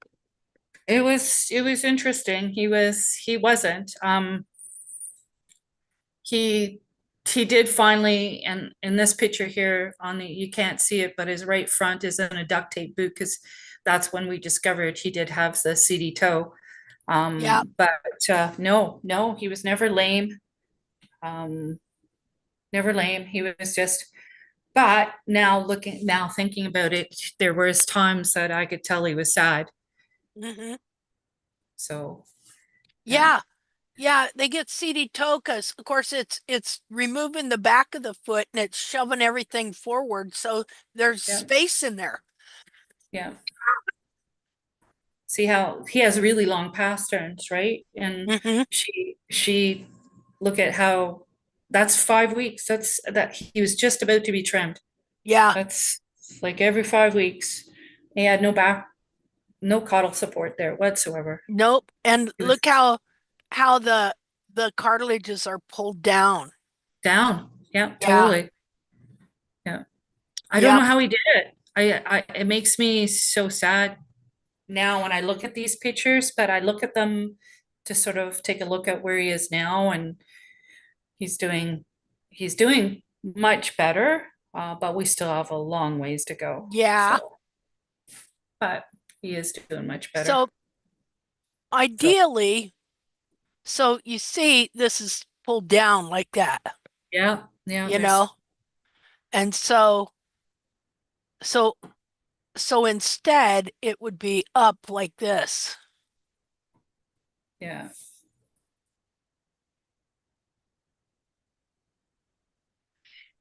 It was interesting. He wasn't. He he did finally, and in this picture here on the, you can't see it, but his right front is in a duct tape boot because that's when we discovered he did have the CD toe. Yep, But no, he was never lame. Um, Never lame. He was just, but now thinking about it, there was times that I could tell he was sad. hmm, So yeah, yeah, yeah. They get seedy toe because, of course, it's removing the back of the foot and it's shoving everything forward, so there's yeah, space in there. yeah. See how he has really long pasterns, right? And Hmm. she look at how that's 5 weeks. That he was just about to be trimmed. Yeah, That's like every 5 weeks. He had no back, no caudal support there whatsoever. nope. And He was look how the cartilages are pulled down. down. Yeah, Yeah, totally. Yeah. I don't know yep. how he did it. It makes me so sad now when I look at these pictures, but I look at them to sort of take a look at where he is now, and he's doing he's doing much better, but we still have a long ways to go. Yeah. So but he is doing much better. So ideally, so you see this is pulled down like that, Yeah, yeah, you there's, know? And so so instead it would be up like this. yeah,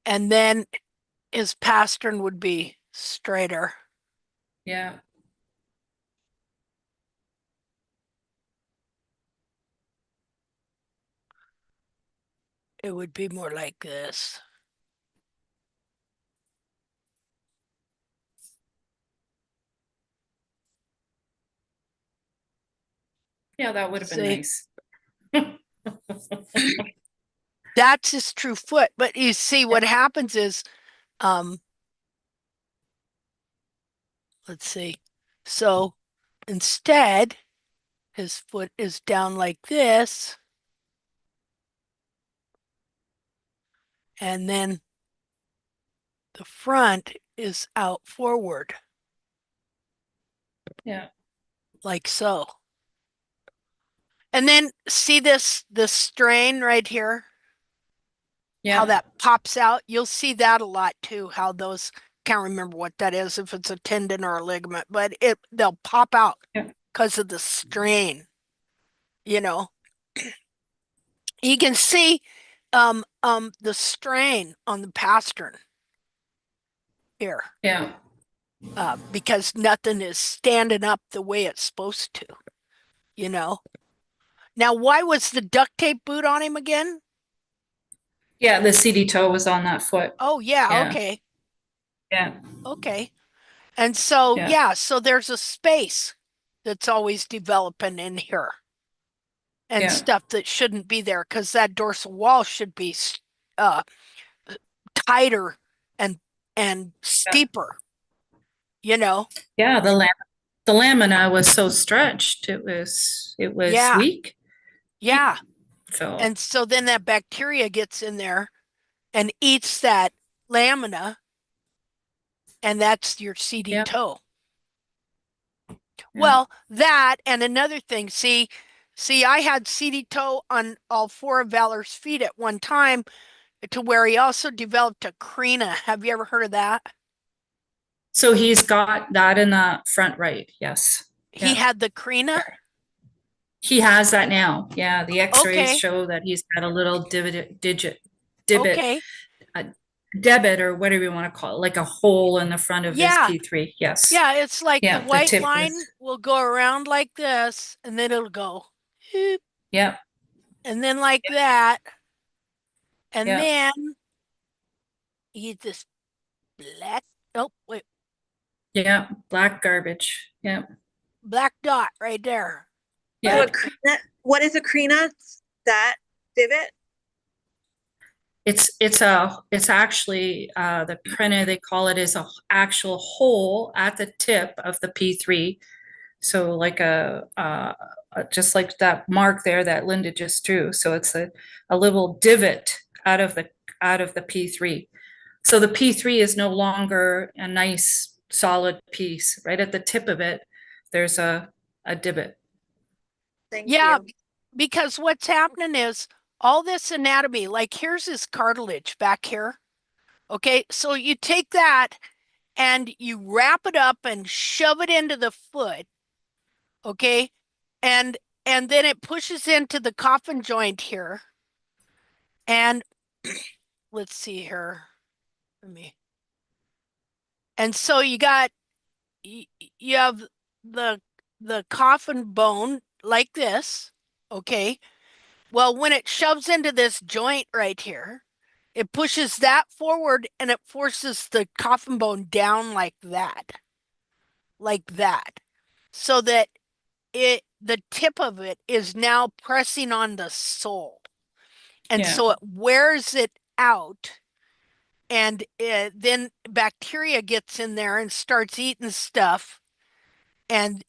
And then his pastern would be straighter. yeah, It would be more like this. yeah, that would have been See? nice. That's his true foot. But you see what happens is, let's see. So instead, his foot is down like this. And then the front is out forward, Yeah, like so. And then see this strain right here, how yeah, that pops out. You'll see that a lot too, how those, can't remember what that is, if it's a tendon or a ligament, but they'll pop out yeah, because of the strain, you know. You can see the strain on the pastern here, yeah. because nothing is standing up the way it's supposed to, you know. Now, why was the duct tape boot on him again? Yeah, the CD toe was on that foot. Oh, yeah, Yeah, okay. yeah, Okay. And so, yeah, yeah, so there's a space that's always developing in here and yeah, stuff that shouldn't be there because that dorsal wall should be uh tighter and yeah. steeper, you know. Yeah, the lamina was so stretched. It was Yeah, weak. yeah. So And so then that bacteria gets in there and eats that lamina, and that's your seedy yeah, toe. yeah. Well, that and another thing, see, I had seedy toe on all four of Valor's feet at one time to where he also developed a crina. Have you ever heard of that? So he's got that in the front right. Yes. He Yeah. had the crina? He has that now. Yeah. The x-rays Okay, show that he's got a little divot, okay. a debit or whatever you want to call it, like a hole in the front of his Yeah, P3. Yes. yeah, it's like the Yeah. The white tip was, line will go around like this, and then it'll go, "Hoop," yeah. and then like that, and Yeah. then you this black, oh, wait, Yeah. Black garbage. Yeah. black dot right there. Oh, Yeah. a crina. What is a crina? That divot? It's actually the crenna they call it is a actual hole at the tip of the P3. So like just like that mark there that Linda just drew. So it's a little divot out of the P3. So the P3 is no longer a nice solid piece. Right at the tip of it, there's a divot. Thank Yeah, you. because what's happening is all this anatomy, like here's his cartilage back here. Okay, so you take that and you wrap it up and shove it into the foot. Okay, and then it pushes into the coffin joint here. And let's see here. Let me. And so you have the coffin bone like this. Okay. Well, when it shoves into this joint right here, it pushes that forward and it forces the coffin bone down like that, so that the tip of it is now pressing on the sole. And Yeah. so it wears it out, and then bacteria gets in there and starts eating stuff. And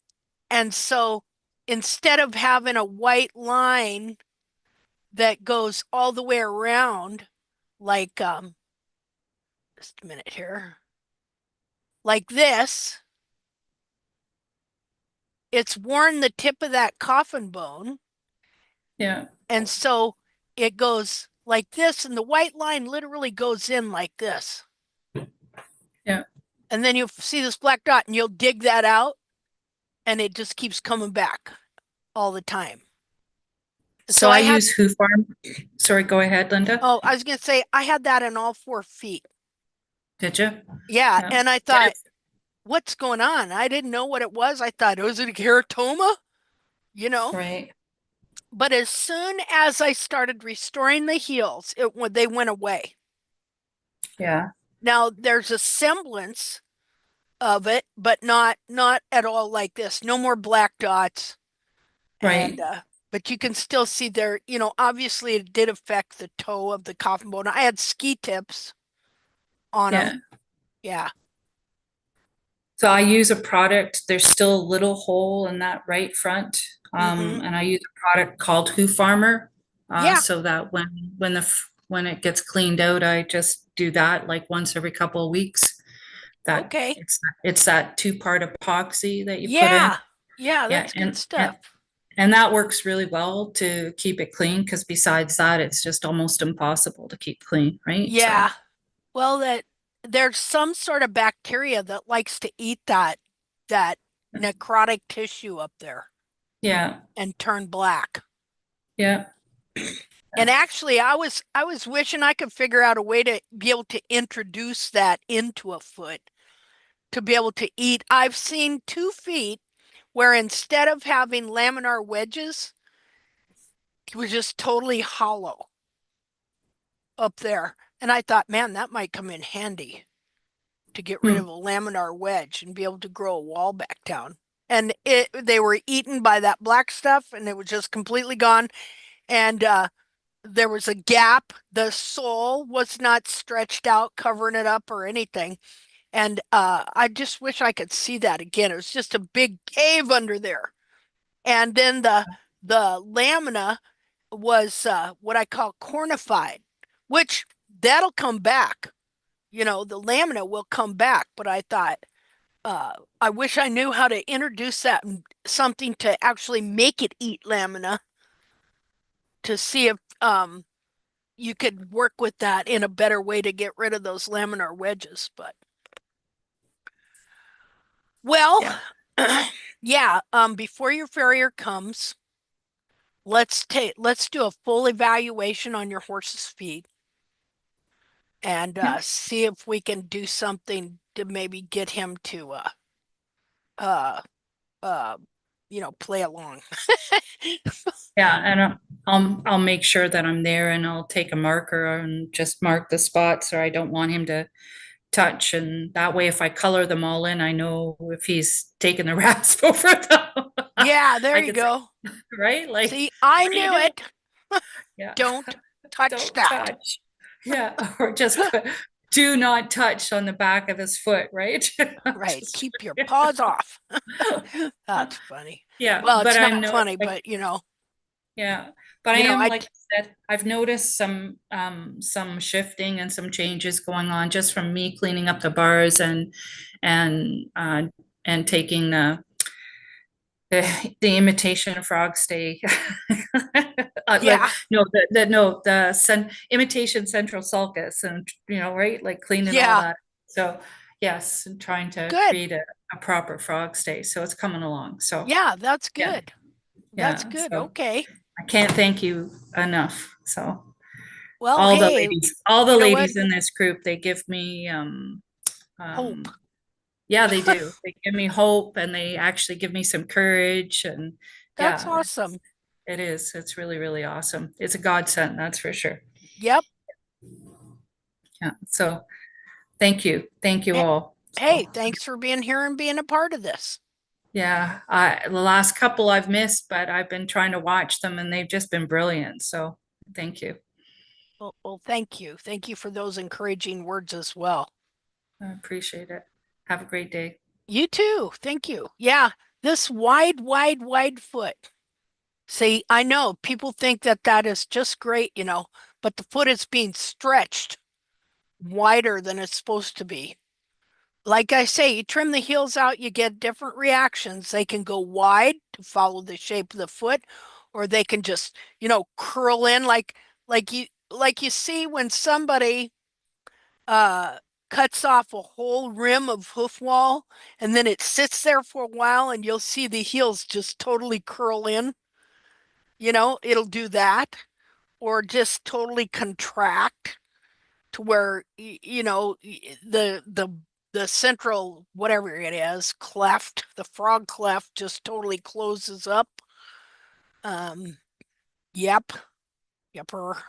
so instead of having a white line that goes all the way around, like just a minute here, like this, it's worn the tip of that coffin bone. Yeah. And so it goes like this, and the white line literally goes in like this. Yeah. And then you'll see this black dot, and you'll dig that out, and it just keeps coming back all the time. So I I had, use Hoof Farm. Sorry, go ahead, Linda. oh, I was going to say, I had that in all 4 feet. Did you? Yeah. Yeah. And I thought, what's going on? I didn't know what it was. I thought, was it a keratoma? You know? Right. But as soon as I started restoring the heels, they went away. Yeah. Now there's a semblance of it, but not at all like this. No more black dots. Right. And but you can still see there, obviously it did affect the toe of the coffin bone. I had ski tips on Yeah. them. Yeah. So I use a product, there's still a little hole in that right front. Mm-hmm. And I use a product called Hoof Farmer. Yeah. So that when it gets cleaned out, I just do that like once every couple of weeks. That Okay. it's that 2-part epoxy that you put in. Yeah. Yeah, Yeah, that's good stuff. and that works really well to keep it clean because besides that, it's just almost impossible to keep clean, right? Yeah. Well, there's some sort of bacteria that likes to eat that necrotic tissue up there Yeah, and turn black. yeah, And actually, I was wishing I could figure out a way to be able to introduce that into a foot to be able to eat. I've seen 2 feet where instead of having laminar wedges, it was just totally hollow up there. And I thought, man, that might come in handy to get rid of Hmm. a laminar wedge and be able to grow a wall back down. And they were eaten by that black stuff, and it was just completely gone. And there was a gap. The sole was not stretched out, covering it up or anything. And I just wish I could see that again. It was just a big cave under there. And then the lamina was what I call cornified, which that'll come back. The lamina will come back. But I thought, I wish I knew how to introduce that something to actually make it eat lamina to see if you could work with that in a better way to get rid of those laminar wedges. But well, Yeah. yeah, before your farrier comes, let's do a full evaluation on your horse's feet and Yeah. see if we can do something to maybe get him to uh uh play along. Yeah, and I'll make sure that I'm there and I'll take a marker and just mark the spots or I don't want him to touch. And that way, if I color them all in, I know if he's taking the rasp over them. Yeah, there I you could say, go. right? Like, See, I what are you knew doing? it. Yeah, Don't touch don't that. touch. Yeah, or just put, do not touch on the back of his foot, right? Right. Just, Keep your paws off. That's funny. yeah, Well, but it's I not know, funny, like, but yeah, but I am, I like I said, I've noticed some shifting and some changes going on just from me cleaning up the bars and and taking the imitation frog stay. yeah, No, imitation central sulcus and right, like cleaning all yeah, that. So yes, and trying to good. create a proper frog stay. So it's coming along. So Yeah, that's yeah, good. That's yeah. good. So Okay. I can't thank you enough. So Well, all the hey, ladies, all the you know what? ladies in this group, they give me Hope. yeah, they do. They give me hope and they actually give me some courage and That's yeah, awesome. it is. It's really, really awesome. It's a godsend, that's for sure. Yep. Yeah. So thank you. Thank you Hey, all. hey, So, thanks for being here and being a part of this. yeah, the last couple I've missed, but I've been trying to watch them and they've just been brilliant. So thank you. Well, thank you. Thank you for those encouraging words as well. I appreciate it. Have a great day. You too. Thank you. Yeah, this wide foot. See, I know people think that that is just great, but the foot is being stretched wider than it's supposed to be. like I say, you trim the heels out, you get different reactions. They can go wide to follow the shape of the foot, or they can just, curl in like you see when somebody uh cuts off a whole rim of hoof wall and then it sits there for a while and you'll see the heels just totally curl in. It'll do that or just totally contract to where the central whatever it is cleft, the frog cleft just totally closes up. Um, yep, yepper.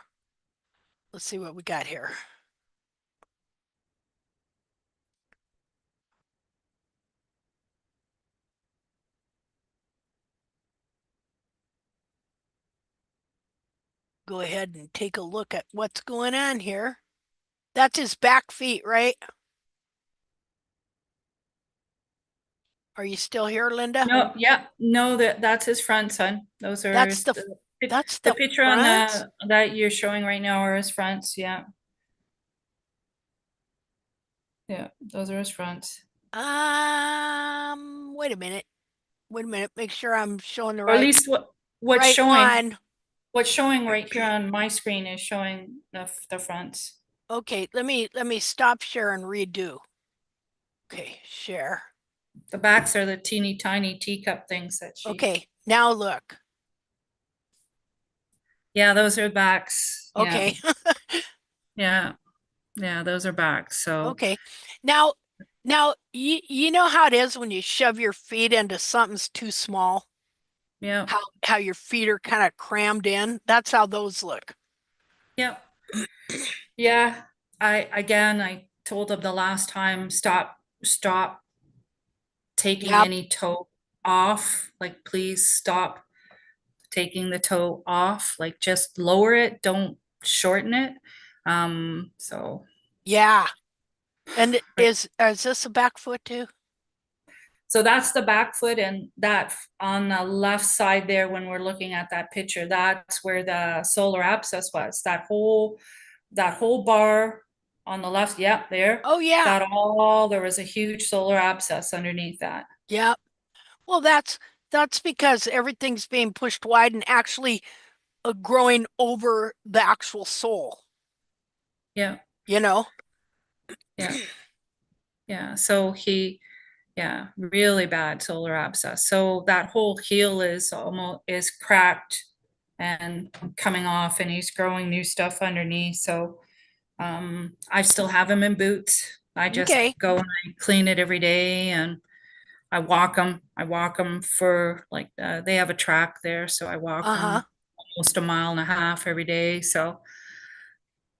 Let's see what we got here. Go ahead and take a look at what's going on here. That's his back feet, right? Are you still here, Linda? No, yeah, no, that's his front, son. Those are That's the that's the the picture on front. that you're showing right now are his fronts. Yeah, yeah, those are his fronts. Wait a minute. Wait a minute. Make sure I'm showing the Or at right least what's right showing. one. What's showing right here on my screen is showing the fronts. Okay, let me stop share and redo. Okay, share. The backs are the teeny tiny teacup things that she. Okay, now look. Yeah, those are backs. Yeah, Okay. yeah, yeah, those are backs. So Okay. Now you know how it is when you shove your feet into something's too small? yeah, How your feet are kind of crammed in? That's how those look. yeah, yeah. I told him the last time, stop taking Yep. any toe off. Like, please stop taking the toe off. Like, just lower it. Don't shorten it. So Yeah. And right. is this a back foot too? So that's the back foot, and that on the left side there, when we're looking at that picture, that's where the solar abscess was. That whole bar on the left, yeah, there. Oh yeah. There was a huge solar abscess underneath that. Yeah. Well, that's because everything's being pushed wide and actually growing over the actual sole, Yeah, you know? yeah, yeah. So yeah, really bad solar abscess. So that whole heel is cracked and coming off, and he's growing new stuff underneath. So I still have him in boots. I just Okay. go and I clean it every day, and I walk them. I walk them for like they have a track there, so I walk Uh-huh. them almost a mile and a half every day. So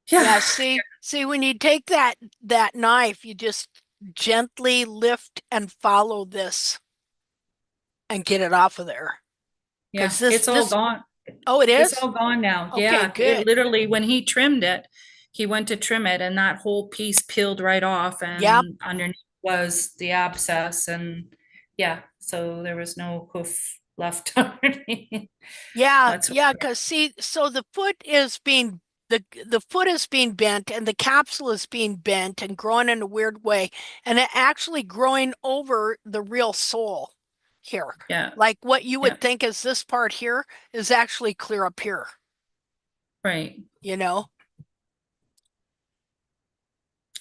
Yeah, yeah, see when you take that knife, you just gently lift and follow this and get it off of there. yeah, Because this it's all this gone. oh it It's is? all gone now. Okay, Yeah, it good. literally, when he trimmed it, he went to trim it, and that whole piece peeled right off, Yep. and underneath was the abscess, and yeah, so there was no hoof left underneath. Yeah, That's yeah, because see, so the foot is being bent and the capsule is being bent and growing in a weird way, and it actually growing over the real sole here. yeah, Like what you yeah, would think is this part here is actually clear up here, right. you know?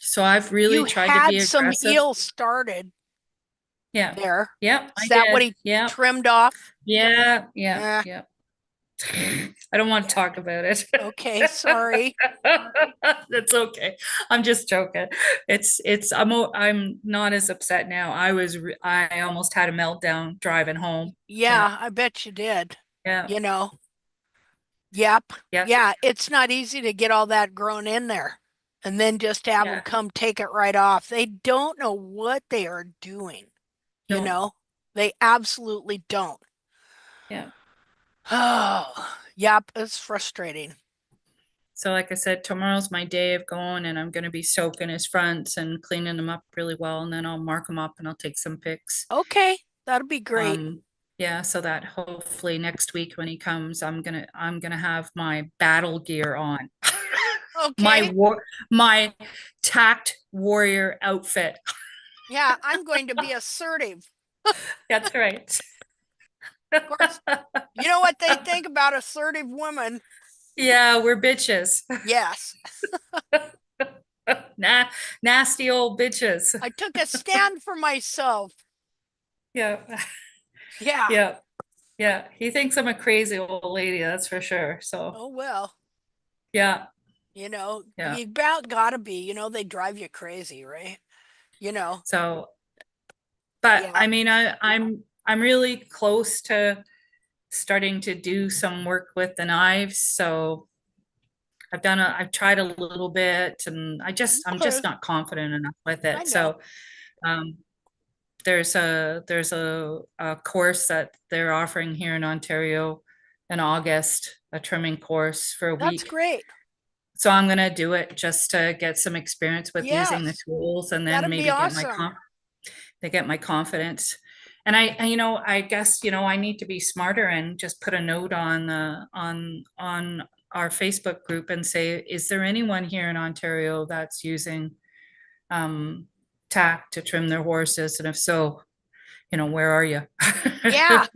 So I've really You tried to be had some aggressive. eel started Yeah. there. Yep, Is I that what did. he Yep. trimmed off? Yeah, yeah, Eh, yeah. I don't want to yeah. talk about it. Okay, sorry. That's okay. I'm just joking. I'm not as upset now. I almost had a meltdown driving home. Yeah. Yeah, I bet you did. Yeah. You know. Yep. Yeah. Yeah, it's not easy to get all that grown in there and then just have them Yeah. come take it right off. They don't know what they are doing, you No. know? They absolutely don't. Yeah. Oh, yep, it's frustrating. So like I said, tomorrow's my day of going, and I'm gonna be soaking his fronts and cleaning them up really well, and then I'll mark them up and I'll take some pics. Okay, that'll be great. Yeah, so that hopefully next week when he comes, I'm gonna have my battle gear on. My Okay. my tact warrior outfit. Yeah, I'm going to be assertive. That's right. Of course, you know what they think about assertive women. Yeah, we're bitches. Yes, Nasty old bitches. I took a stand for myself. Yeah. Yeah. Yeah. Yeah. He thinks I'm a crazy old lady, that's for sure. So, Oh, well, yeah. Yeah. you about gotta be, they drive you crazy, right? You know, So, but yeah, I mean, I'm really close to starting to do some work with the knives. So I've tried a little bit and I'm okay, just not confident enough with I it. know. So, um, there's a course that they're offering here in Ontario in August, a trimming course for a That's week. great. So I'm gonna do it just to get some experience with using the Yes, tools and then that'd be maybe awesome. get my confidence. And I guess, I need to be smarter and just put a note on on our Facebook group and say, is there anyone here in Ontario that's using um tack to trim their horses? And if so, where are you? Yeah,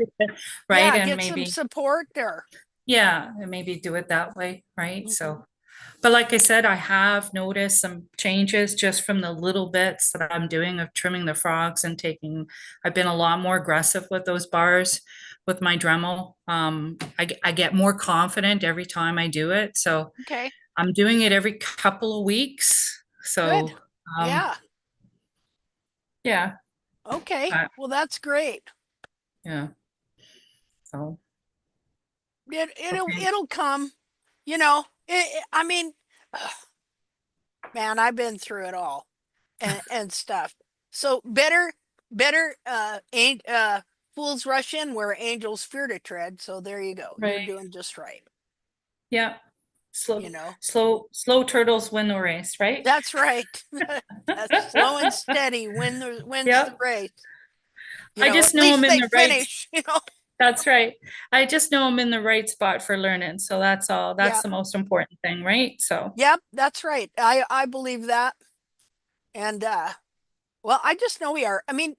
Right? yeah, And get some maybe, support there. yeah, and maybe do it that way, right? Mhm. So, but like I said, I have noticed some changes just from the little bits that I'm doing of trimming the frogs and I've been a lot more aggressive with those bars with my Dremel. I get more confident every time I do it. So Okay, I'm doing it every couple of weeks. good. So, um, Yeah, yeah, okay. uh, Well, that's great. yeah. So, okay. It'll come. I mean, man, I've been through it all and stuff. So better ain't fools rush in where angels fear to tread. So there you go. You're Right. doing just right. Yeah. You Slow, know. slow turtles win the race, right? That's right. That's slow and steady wins the Yep. race. I At just know least I'm in they the right. finish. That's right. I just know I'm in the right spot for learning. So that's all. That's Yeah. the most important thing, right? So, Yep, that's right. I believe that. And well, I just know we are. I mean,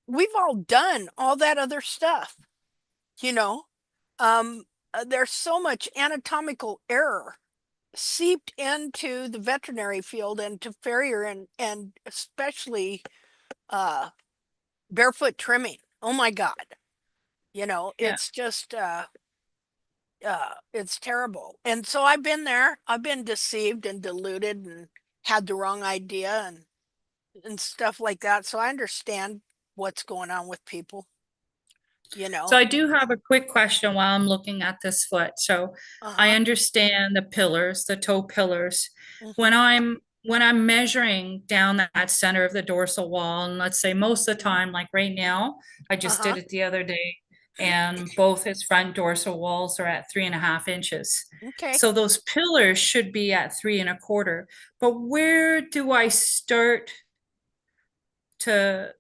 we've all done all that other stuff, you know. There's so much anatomical error seeped into the veterinary field and to farrier and especially uh barefoot trimming. Oh my God. yeah. It's just it's terrible. And so I've been there. I've been deceived and deluded and had the wrong idea and stuff like that. So I understand what's going on with people, you So know. I do have a quick question while I'm looking at this foot. So I Uh-huh. understand the pillars, the toe pillars. When Hmm. I'm measuring down that center of the dorsal wall, and let's say most of the time, like right now, I just Uh-huh. did it the other day, and both his front dorsal walls are at 3.5 inches. Okay. So those pillars should be at 3.25. But where do I start to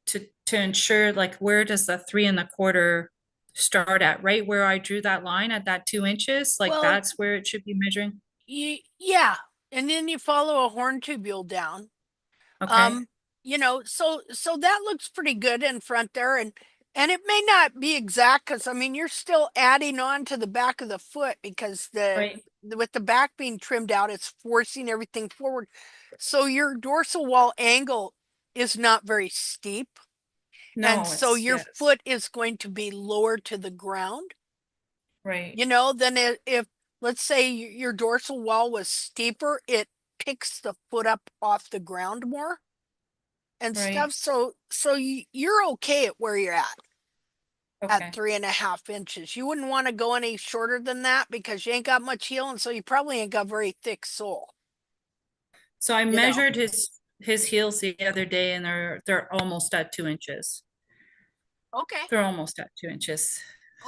ensure, like, where does the 3.25 start at? Right where I drew that line at that 2 inches, like Well, that's where it should be measuring. yeah. And then you follow a horn tubule down. Okay, Um, so that looks pretty good in front there and it may not be exact because I mean you're still adding on to the back of the foot because right. with the back being trimmed out, it's forcing everything forward. So your dorsal wall angle is not very steep. And No, so it's, your yes, foot is going to be lower to the ground, right, than if let's say your dorsal wall was steeper, it picks the foot up off the ground more and right. stuff. So you're okay at where you're at Okay. 3.5 inches. You wouldn't want to go any shorter than that because you ain't got much heel, and so you probably ain't got very thick sole. So I You know. measured his heels the other day and they're almost at 2 inches. Okay. They're almost at 2 inches.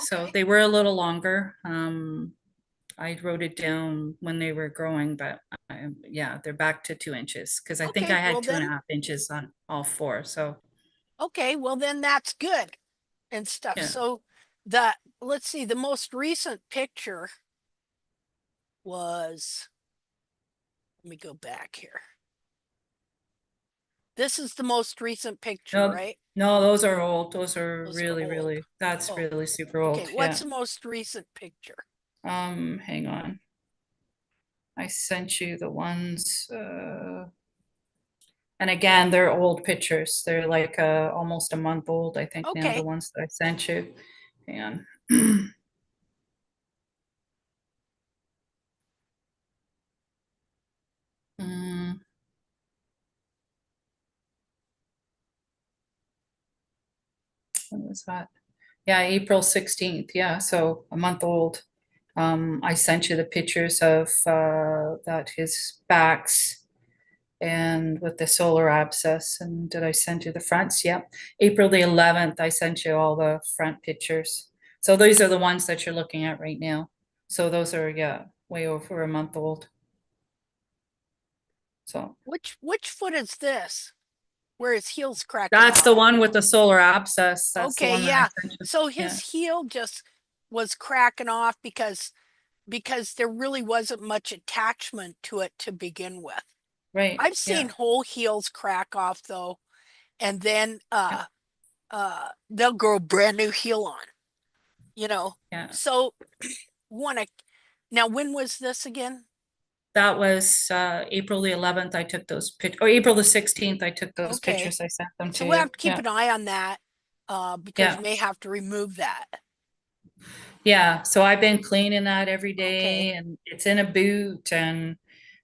So Okay. they were a little longer. I wrote it down when they were growing, but yeah, they're back to 2 inches because I think Okay. I Well had two and a then. half inches on all four. So Okay. Well then, that's good and stuff. yeah. So the let's see. The most recent picture was. Let me go back here. This is the most recent picture, No, right? no, those are old. Those are Those are really, old. really, that's Oh, really super okay. old. What's Yeah. the most recent picture? Hang on. I sent you the ones, and again, they're old pictures. They're like almost a month old, I think now, the Okay. ones that I sent you. Hang on. Mm, when was that? Yeah, April 16th. Yeah, so a month old. I sent you the pictures of that his backs and with the solar abscess. And did I send you the fronts? Yep. April the 11th, I sent you all the front pictures. So these are the ones that you're looking at right now. So those are, yeah, way over a month old. So Which foot is this? Where his heel's cracking that's off? the one with the solar abscess. That's the Okay, one that I yeah. sent you. So Yeah, his heel just was cracking off because there really wasn't much attachment to it to begin with. right. I've seen Yeah, whole heels crack off though, and then yeah, they'll grow a brand new heel on, you know. yeah. So wanna now when was this again? That was April the 11th. I took those or April the 16th. I took those Okay. pictures. I sent them So to we'll you. have to keep Yeah, an eye on that because you yeah. may have to remove that. Yeah, so I've been cleaning that every Okay. day and it's in a boot and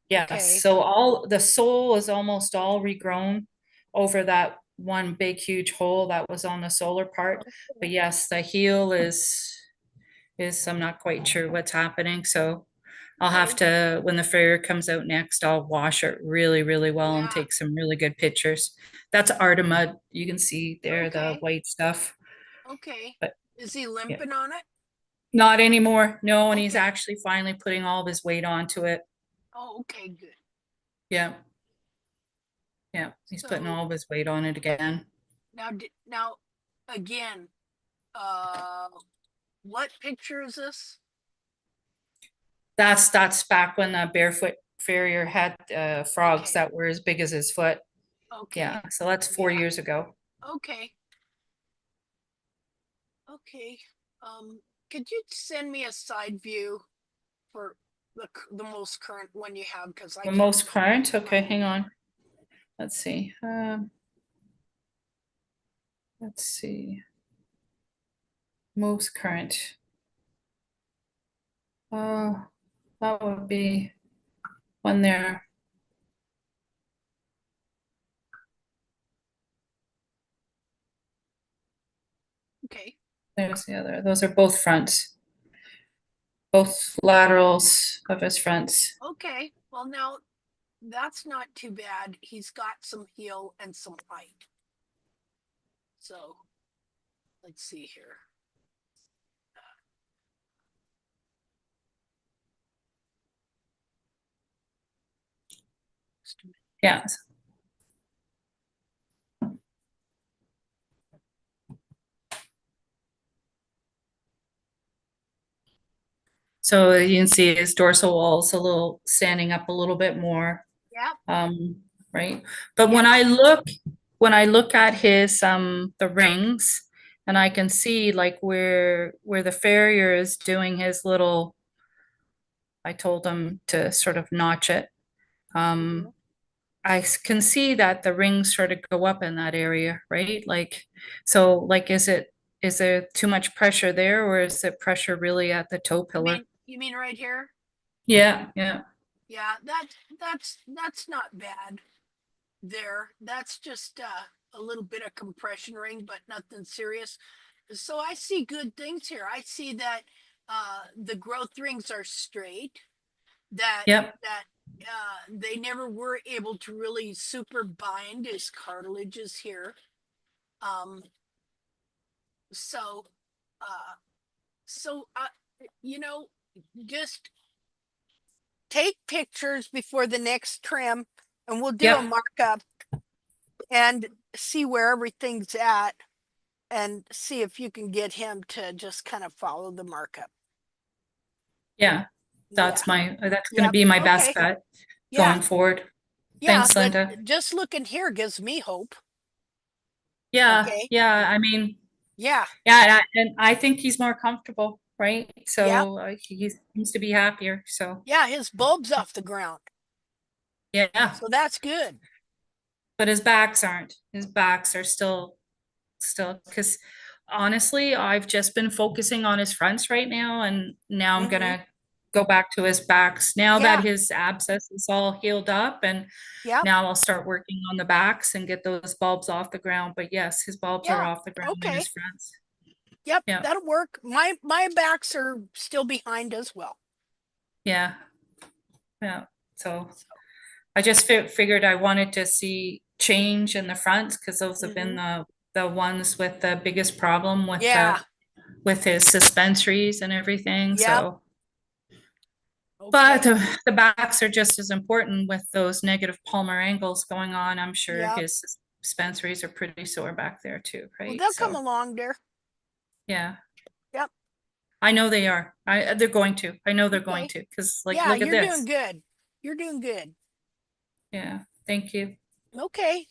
yeah, Okay. so all the sole is almost all regrown over that one big huge hole that was on the solar part. But yes, the heel is I'm not quite sure what's happening, so I'll have Okay. to when the farrier comes out next, I'll wash it really, really well and Yeah. take some really good pictures. That's Artemud. You can see there the Okay. white stuff, Okay. but Is he yeah. limping on it? Not anymore. No, and he's Okay. actually finally putting all of his weight onto it. Oh, okay, good. Yeah. Yeah. He's putting So all of his weight on it again. now again, uh what picture is this? That's back when the barefoot farrier had frogs Okay. that were as big as his foot. Okay. Yeah. So that's 4 years ago. Okay. Okay. Could you send me a side view for the most current one you have? Because I The can't. most current. Okay, hang on. Let's see. Let's see. Most current. That would be when they're Okay. there's the other. Those are both fronts. Both laterals of his fronts. Okay. Well, now that's not too bad. He's got some heel and some height. So let's see here. Yeah. So you can see his dorsal wall's a little standing up a little bit more, Yeah. right? But Yeah. when I look at his the rings, and I can see like where the farrier is doing his little, I told him to sort of notch it. Mhm. Can see that the rings sort of go up in that area, right? Like, so like, is there too much pressure there, or is it pressure really at the toe pillar? You mean right here? Yeah, yeah. Yeah, that's not bad there. That's just a little bit of compression ring, but nothing serious. So I see good things here. I see that the growth rings are straight, that Yep. they never were able to really super bind his cartilages here. Um, so uh, so you know, just take pictures before the next trim and we'll do a Yep. markup and see where everything's at and see if you can get him to just kind of follow the markup. Yeah. Yeah. That's going to Yep. be my best Okay. bet Yeah. going forward. Yeah, Thanks, but Linda. just looking here gives me hope. Yeah, Okay. yeah. I mean, Yeah. yeah, and I think he's more comfortable, right? Yeah. So he seems to be happier. So Yeah. His bulb's off the ground. yeah, So that's good. but his backs aren't. His backs are still because honestly, I've just been focusing on his fronts right now, and now I'm Mm-hmm. gonna go back to his backs now that Yeah. his abscess is all healed up, and Yep. now I'll start working on the backs and get those bulbs off the ground. But yes, his bulbs are Yeah. off the ground in Okay. his fronts. Yep. Yeah, That'll work. My backs are still behind as well. yeah, yeah. So So. I just figured I wanted to see change in the fronts because those have been Mm-hmm. the ones with the biggest problem with Yeah. the with his suspensories and everything. Yep. So, but Okay. the backs are just as important with those negative palmar angles going on. I'm sure Yep. his suspensories are pretty sore back there too, Well, right? they'll come So, along there. yeah, Yep. I know they are. They're going to. I know they're going Okay. to because, like, Yeah, look at you're doing this. good. You're doing good. Yeah, thank you. Okay.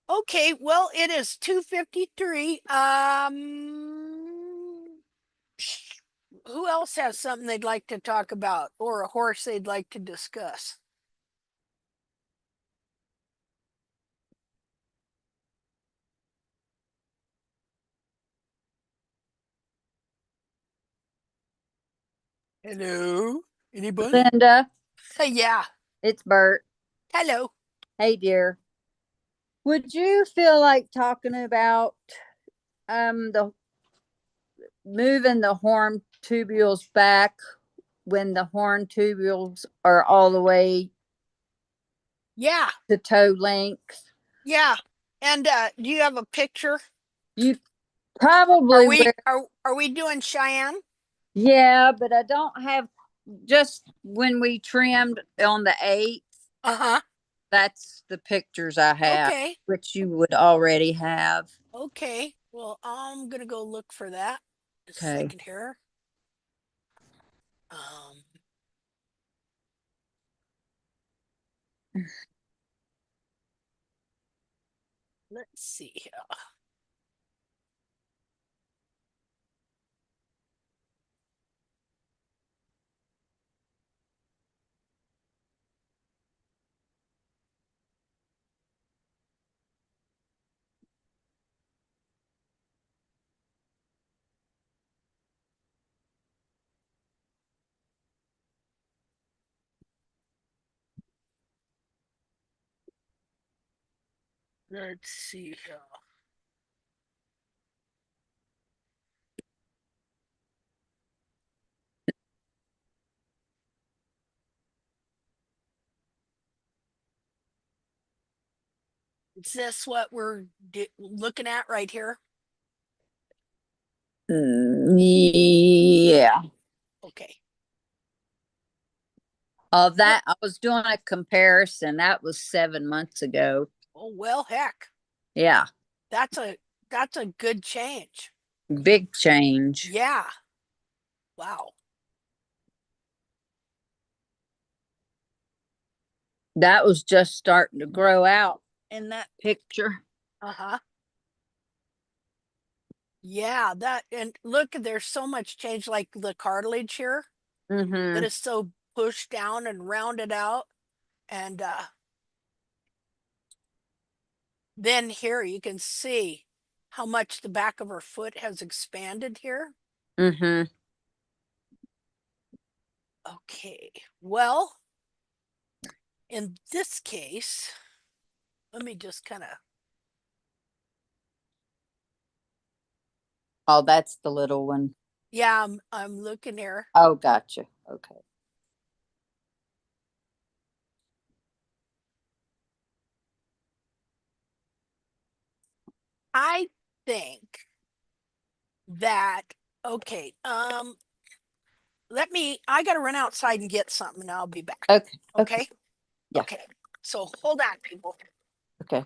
Okay, well, it is 2:53. Who else has something they'd like to talk about or a horse they'd like to discuss? Hello? Anybody? Linda, Yeah. it's Bert. Hello. Hey, dear. Would you feel like talking about the moving the horn tubules back when the horn tubules are all the way Yeah. to toe length? Yeah. And do you have a picture? You Are probably we will. are we doing Cheyenne? Yeah, but I don't have just when we trimmed on the 8th. Uh-huh. That's the pictures I have, Okay. which you would already have. Okay. Well, I'm gonna go look for that. Just a Okay. second here. Um, let's see here. Let's see here. Is this what we're looking at right here? Yeah. Okay. That I was doing a comparison. That was 7 months ago. Oh, well, heck. Yeah, That's a that's a good change. big change. Yeah. Wow. That was just starting to grow out in that picture. Uh-huh. Yeah, that and look, there's so much change like the cartilage here that Mm-hmm. is so pushed down and rounded out. And then here you can see how much the back of her foot has expanded here. Mm-hmm. Okay. Well, in this case, let me just kind of Oh, that's the little one. yeah, I'm looking here. Oh, gotcha. Okay. I think that okay, I gotta run outside and get something and I'll be back. Okay. Okay. Okay? Yeah. Okay. So hold on, people. Okay.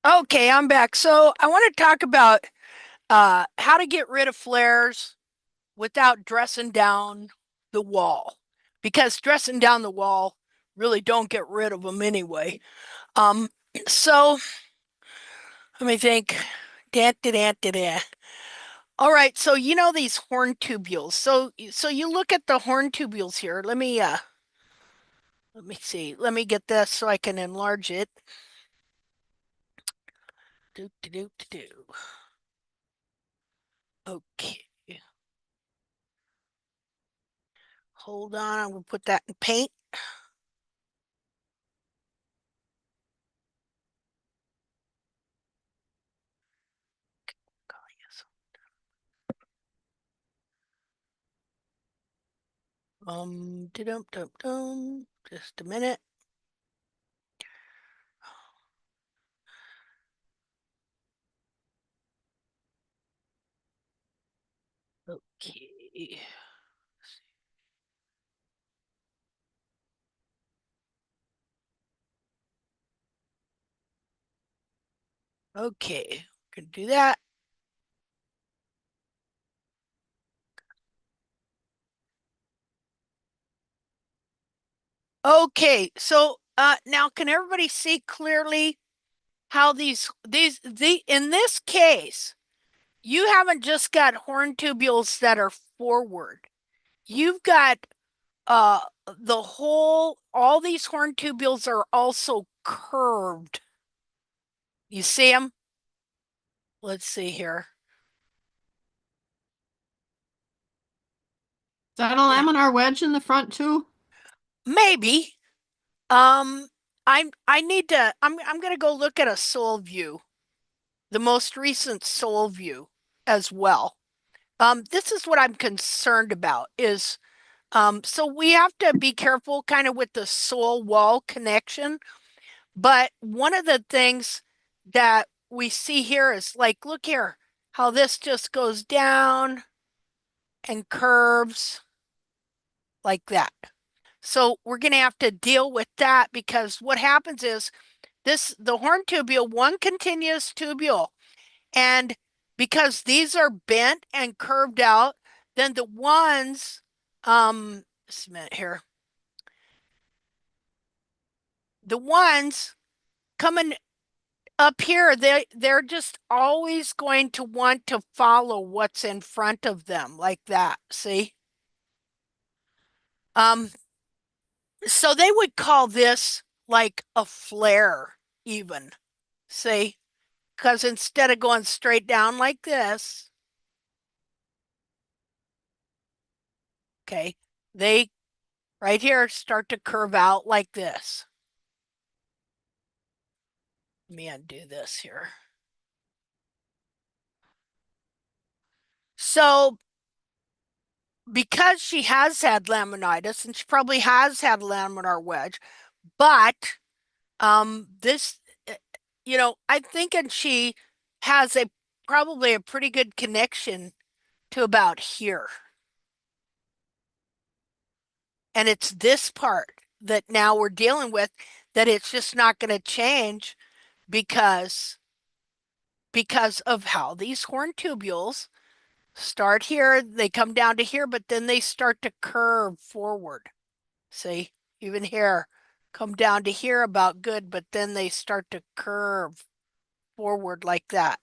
Okay, I'm back. So I want to talk about how to get rid of flares without dressing down the wall. Because dressing down the wall really don't get rid of them anyway. Um, so let me think. Da, da, da, da, da. All right, so you know these horn tubules. So you look at the horn tubules here. Let me see. Let me get this so I can enlarge it. Do do do do do. Okay. Hold on, I'm gonna put that in paint. Dum dum dum. Just a minute. Okay. Okay, gonna do that. Okay, so now can everybody see clearly how the in this case, you haven't just got horn tubules that are forward. You've got uh all these horn tubules are also curved. You see them? Let's see here. Is that a laminar wedge in the front too? Maybe. I need to I'm gonna go look at a soil view, the most recent soil view as well. This is what I'm concerned about is so we have to be careful kind of with the soil wall connection. But one of the things that we see here is like, look here, how this just goes down and curves like that. So we're going to have to deal with that because what happens is the horn tubule, one continuous tubule, and because these are bent and curved out, then the ones, just a minute here, the ones coming up here, they're just always going to want to follow what's in front of them like that. See? Um, so they would call this like a flare, even. See? Because instead of going straight down like this, okay, they right here start to curve out like this. Let me undo this here. So because she has had laminitis and she probably has had laminar wedge, but this I'm thinking she has a probably a pretty good connection to about here. And it's this part that now we're dealing with that it's just not going to change because of how these horn tubules start here, they come down to here, but then they start to curve forward. See, even here, come down to here about good, but then they start to curve forward like that.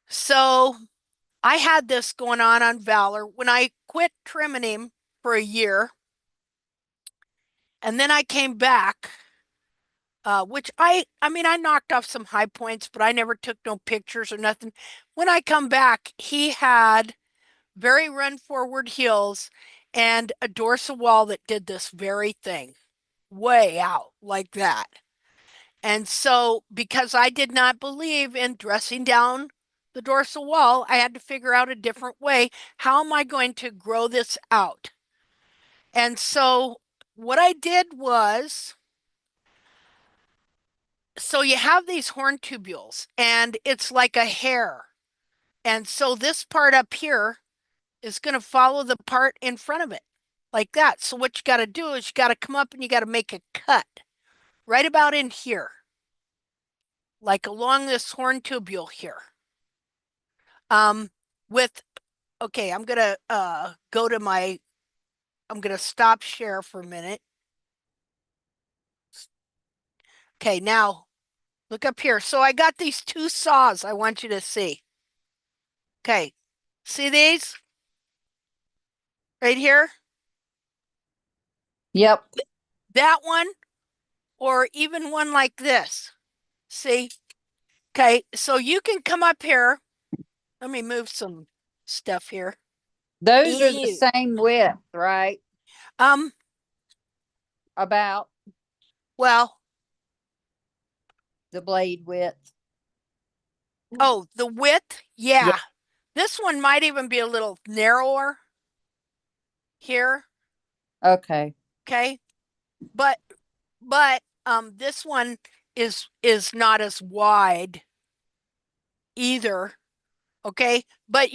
So I had this going on Valor when I quit trimming him for a year. And then I came back, which I mean, I knocked off some high points, but I never took no pictures or nothing. When I come back, he had very run forward heels and a dorsal wall that did this very thing way out like that. And so, because I did not believe in dressing down the dorsal wall, I had to figure out a different way. How am I going to grow this out? And so, what I did was, so you have these horn tubules, and it's like a hair. And so, this part up here is going to follow the part in front of it, like that. So, what you got to do is you got to come up and you got to make a cut right about in here. like along this horn tubule here. With, okay, I'm gonna go to my, I'm gonna stop share for a minute. Okay, now look up here. So I got these two saws I want you to see. Okay, see these right here? Yep. That one, or even one like this. See? Okay, so you can come up here. Let me move some stuff here. Those are the Ew. same width, right? Um, About well, the blade width. oh, the width? Yeah. This one might even be a little narrower here. Okay. Okay. But this one is not as wide either. Okay. But Uh,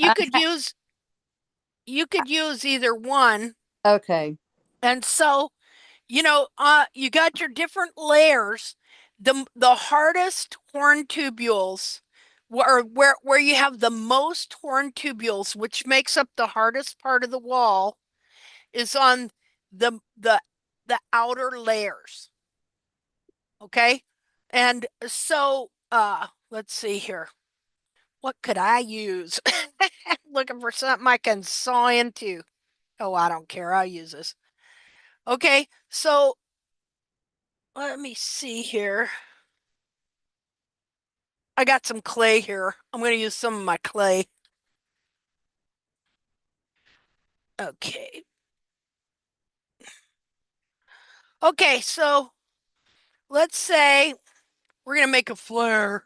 you could use either one. okay. And so, you got your different layers. The hardest horn tubules, where you have the most horn tubules, which makes up the hardest part of the wall, is on the outer layers. Okay? And so let's see here. What could I use? Looking for something I can saw into. Oh, I don't care. I'll use this. Okay, so let me see here. I got some clay here. I'm going to use some of my clay. Okay. Okay, so let's say we're going to make a flare.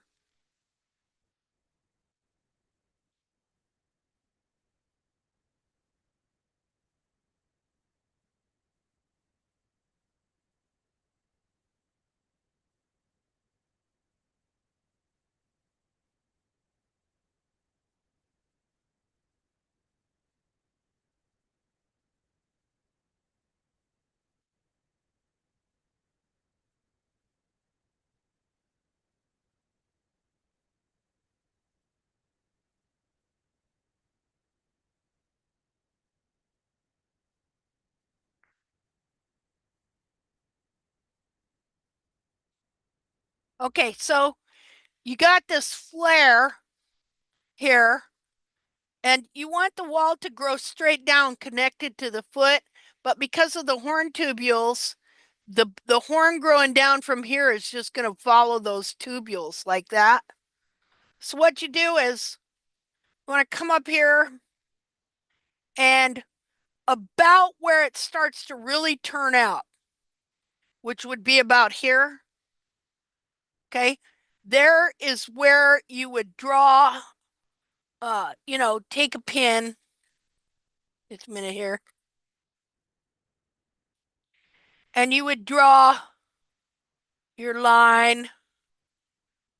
Okay, so you got this flare here, and you want the wall to grow straight down connected to the foot, but because of the horn tubules, the horn growing down from here is just going to follow those tubules like that. So what you do is you want to come up here and about where it starts to really turn out, which would be about here. Okay, there is where you would draw, take a pin. Just a minute here. And you would draw your line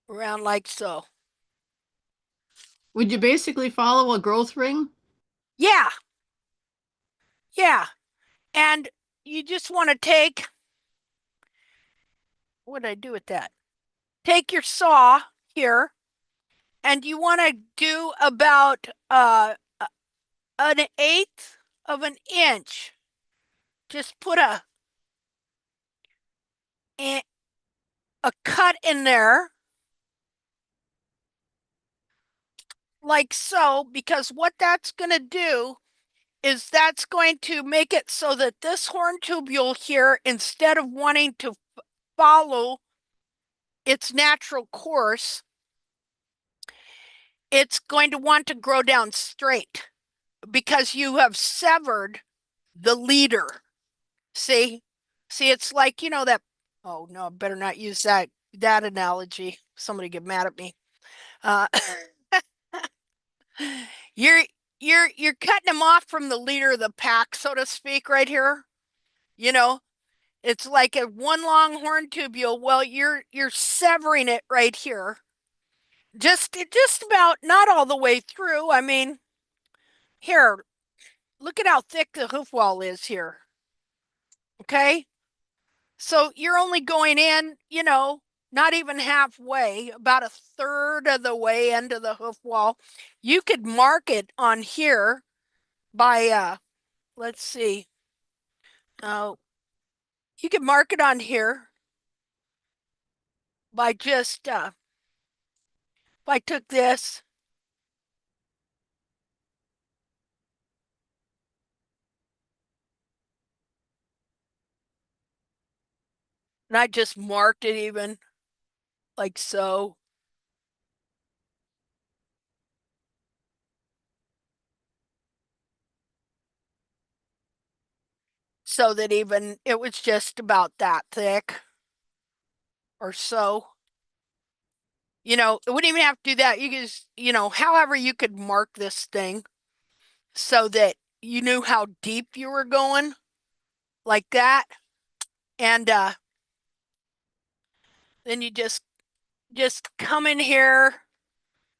around like so. Would you basically follow a growth ring? Yeah, yeah. And you just want to take, what did I do with that? Take your saw here, and you want to do about an eighth of an inch. Just put a cut in there like so, because what that's going to do is that's going to make it so that this horn tubule here, instead of wanting to follow its natural course, it's going to want to grow down straight because you have severed the leader. See, it's like, that, oh no, I better not use that analogy. Somebody get mad at me. Uh, you're you're cutting him off from the leader of the pack, so to speak, right here. You know, it's like a one long horn tubule. Well, you're severing it right here. Just about, not all the way through. I mean, here, look at how thick the hoof wall is here. Okay? So you're only going in, not even halfway, about a third of the way into the hoof wall. You could mark it on here by, let's see, you could mark it on here by just, if I took this, and I just marked it even like so. So that even it was just about that thick or so. You know, it wouldn't even have to do that. You could just, however you could mark this thing so that you knew how deep you were going, like that. And then you just come in here,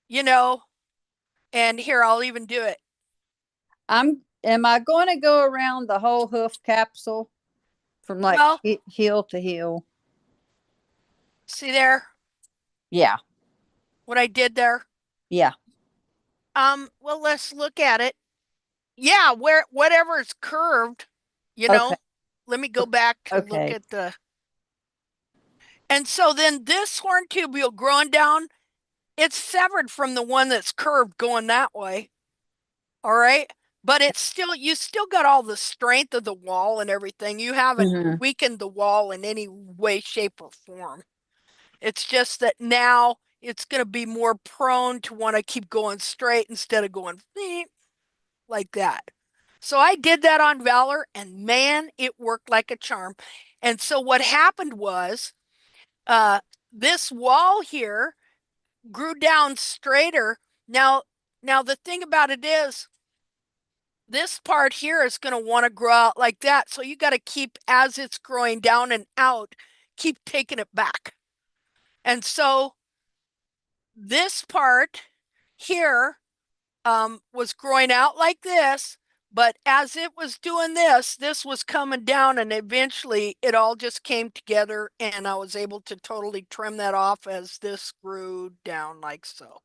you know, and here I'll even do it. Am I going to go around the whole hoof capsule from like Well, heel to heel? see there Yeah. what I did there? Yeah. Well, let's look at it. Yeah, where whatever is curved, Okay. let me go back to look Okay. at the. And so then this horn tubule growing down, it's severed from the one that's curved going that way. All right. But it's still, you still got all the strength of the wall and everything. You haven't Mhm. weakened the wall in any way, shape, or form. It's just that now it's going to be more prone to want to keep going straight instead of going like that. So I did that on Valor, and man, it worked like a charm. And so what happened was, uh, this wall here grew down straighter. Now the thing about it is, this part here is going to want to grow out like that. So you got to keep, as it's growing down and out, keep taking it back. And so this part here was growing out like this, but as it was doing this, this was coming down, and eventually it all just came together, and I was able to totally trim that off as this grew down like so.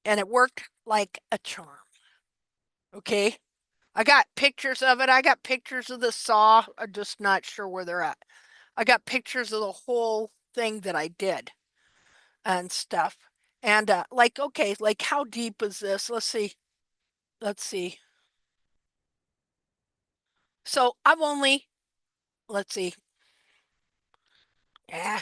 And it worked like a charm. Okay. I got pictures of it. I got pictures of the saw. I'm just not sure where they're at. I got pictures of the whole thing that I did and stuff. And like, okay, like how deep is this? Let's see. Let's see. So I've only, let's see. Yeah.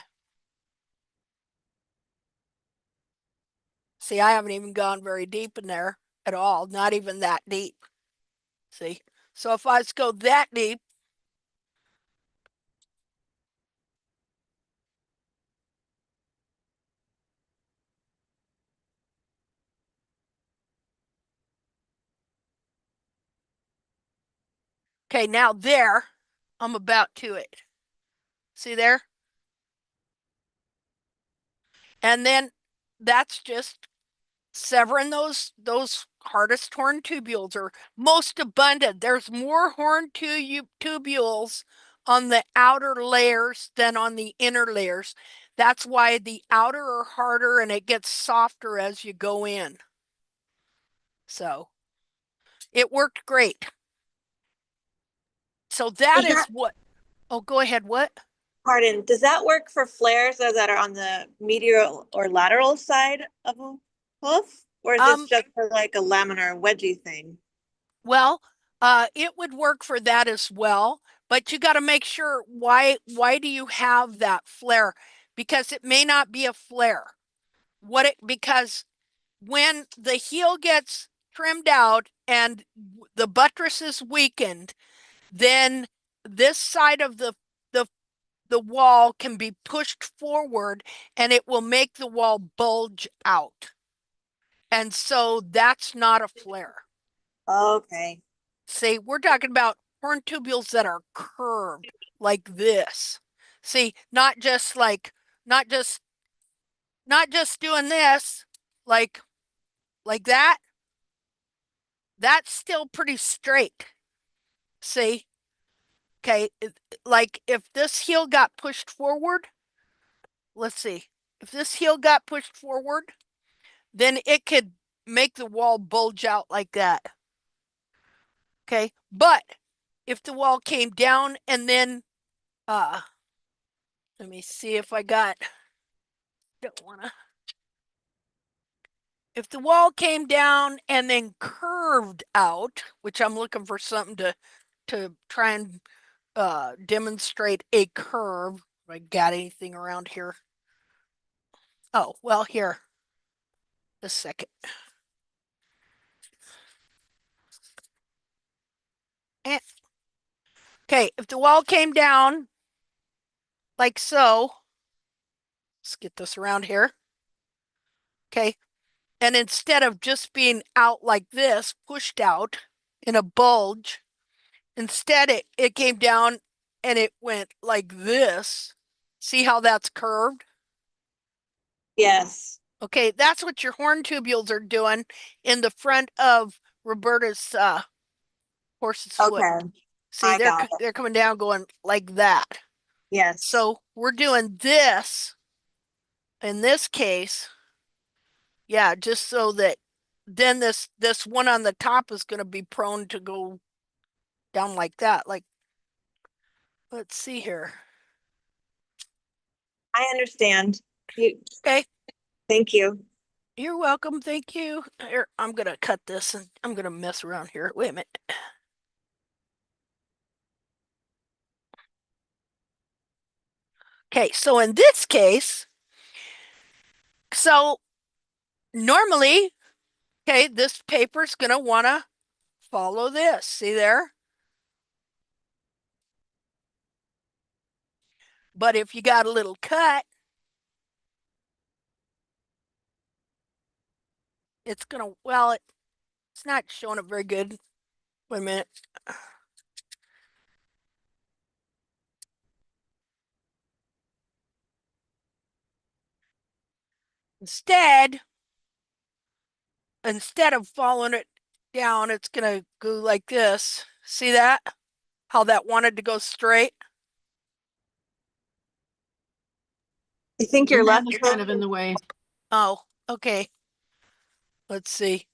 See, I haven't even gone very deep in there at all. Not even that deep. See? So if I just go that deep, okay, now there, I'm about to it. See there? And then that's just severing those hardest horn tubules or most abundant. There's more horn tubules on the outer layers than on the inner layers. That's why the outer are harder and it gets softer as you go in. So it worked great. So that Is is that, what, oh, go ahead. What? pardon, does that work for flares that are on the medial or lateral side of a hoof? Or is this Um, just for like a laminar wedgie thing? Well, it would work for that as well, but you got to make sure why do you have that flare? Because it may not be a flare. Because when the heel gets trimmed out and the buttress is weakened, then this side of the the wall can be pushed forward and it will make the wall bulge out. And so that's not a flare. Okay. See, we're talking about horn tubules that are curved like this. See, not just not just doing this like that. That's still pretty straight. See? Okay, like if this heel got pushed forward, let's see. If this heel got pushed forward, then it could make the wall bulge out like that. Okay, but if the wall came down and then, let me see if I got, don't wanna. If the wall came down and then curved out, which I'm looking for something to try and demonstrate a curve. Have I got anything around here? Oh, well, here. A second. Eh. Okay, if the wall came down like so, let's get this around here. Okay, and instead of just being out like this, pushed out in a bulge, instead it came down and it went like this. See how that's curved? Yes. Okay, that's what your horn tubules are doing in the front of Roberta's horse's foot. Okay. See, I got it. they're coming down going like that. Yes. So we're doing this in this case. Yeah, just so that then this one on the top is going to be prone to go down like that. Like, let's see here. I understand. Okay, Thank you. you're welcome. Thank you. Here, I'm going to cut this and I'm going to mess around here. Wait a minute. Okay, so in this case, so normally, okay, this paper's going to want to follow this. See there? But if you got a little cut, it's going to, well, it's not showing it very good. Wait a minute. Instead of following it down, it's going to go like this. See that? How that wanted to go straight? I think your Your left hand is kind of in the way. Oh, okay. Let's see.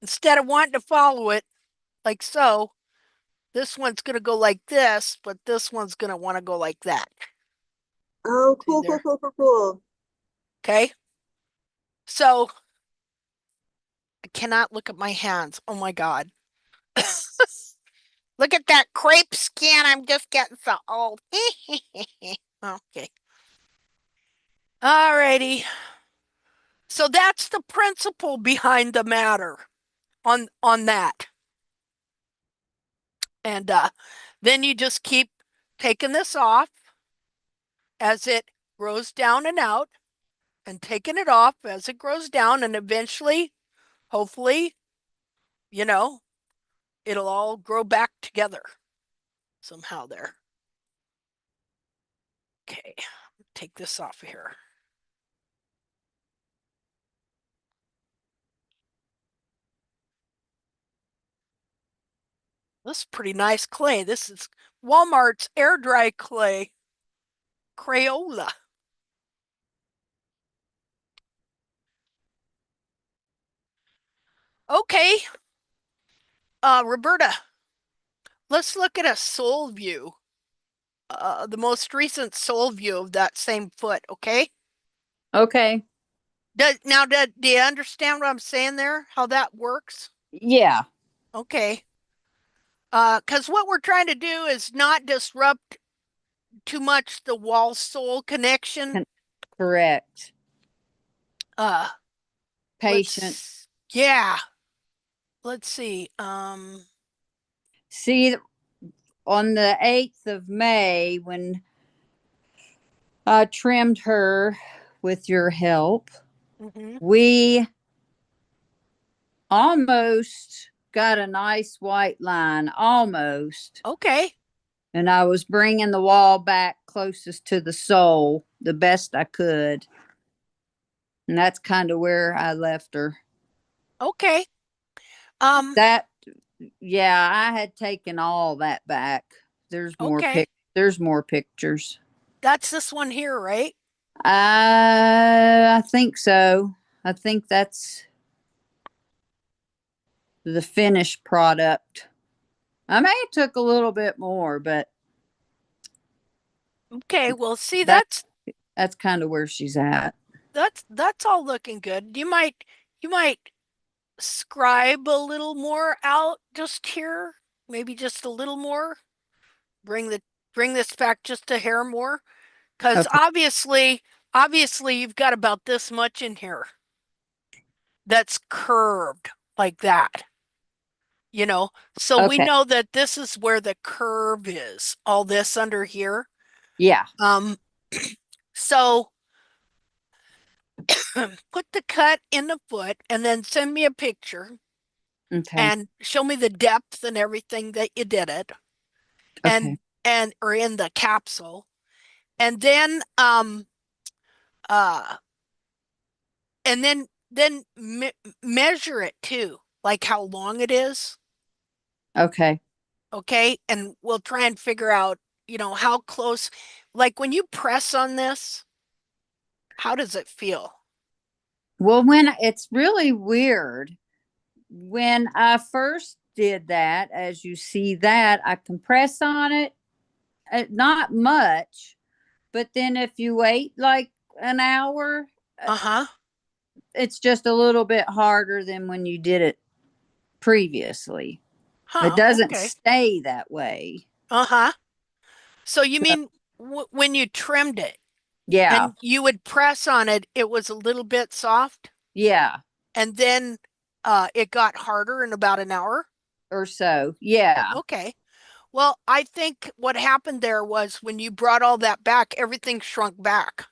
Instead of wanting to follow it like so, this one's going to go like this, but this one's going to want to go like that. Oh, See cool, there? cool. Okay. So I cannot look at my hands. Oh my God. Look at that crepe skin. I'm just getting so old. Okay. Alrighty. So that's the principle behind the matter on that. And then you just keep taking this off as it grows down and out, and taking it off as it grows down, and eventually, hopefully, you know, it'll all grow back together somehow there. Okay, take this off of here. This is pretty nice clay. This is Walmart's air dry clay, Crayola. Okay, Roberta, let's look at a sole view. The most recent sole view of that same foot, okay? Okay. Do you understand what I'm saying there? How that works? Yeah. Okay. Because what we're trying to do is not disrupt too much the wall sole connection. Correct. Patient. Yeah. Let's see. See, on the 8th of May, when I trimmed her with your help, mhm. we almost got a nice white line, almost. Okay. And I was bringing the wall back closest to the sole the best I could. And that's kind of where I left her. Okay. That, yeah, I had taken all that back. Okay. There's more pictures. That's this one here, right? I think so. I think that's the finished product. I may have took a little bit more, but Okay, well, see, that that's kind of where she's at. that's all looking good. You might scribe a little more out just here, maybe just a little more. Bring the bring this back just a hair more, because Okay. obviously you've got about this much in here that's curved like that, you know. So we Okay. know that this is where the curve is, all this under here. Yeah. Um, so put the cut in the foot and then send me a picture Okay. and show me the depth and everything that you did it, Okay. and or in the capsule, and then uh and then measure it too, like how long it is. Okay. Okay, and we'll try and figure out, how close, like when you press on this, how does it feel? Well, when it's really weird, when I first did that, as you see that, I compress on it, not much, but then if you wait like an hour, Uh-huh. it's just a little bit harder than when you did it previously. It Huh, doesn't okay. stay that way. Uh-huh. So you So, mean when you trimmed it yeah. and you would press on it, it was a little bit soft, Yeah. and then it got harder in about an hour? Or so. Yeah. Okay. Well, I think what happened there was when you brought all that back, everything shrunk back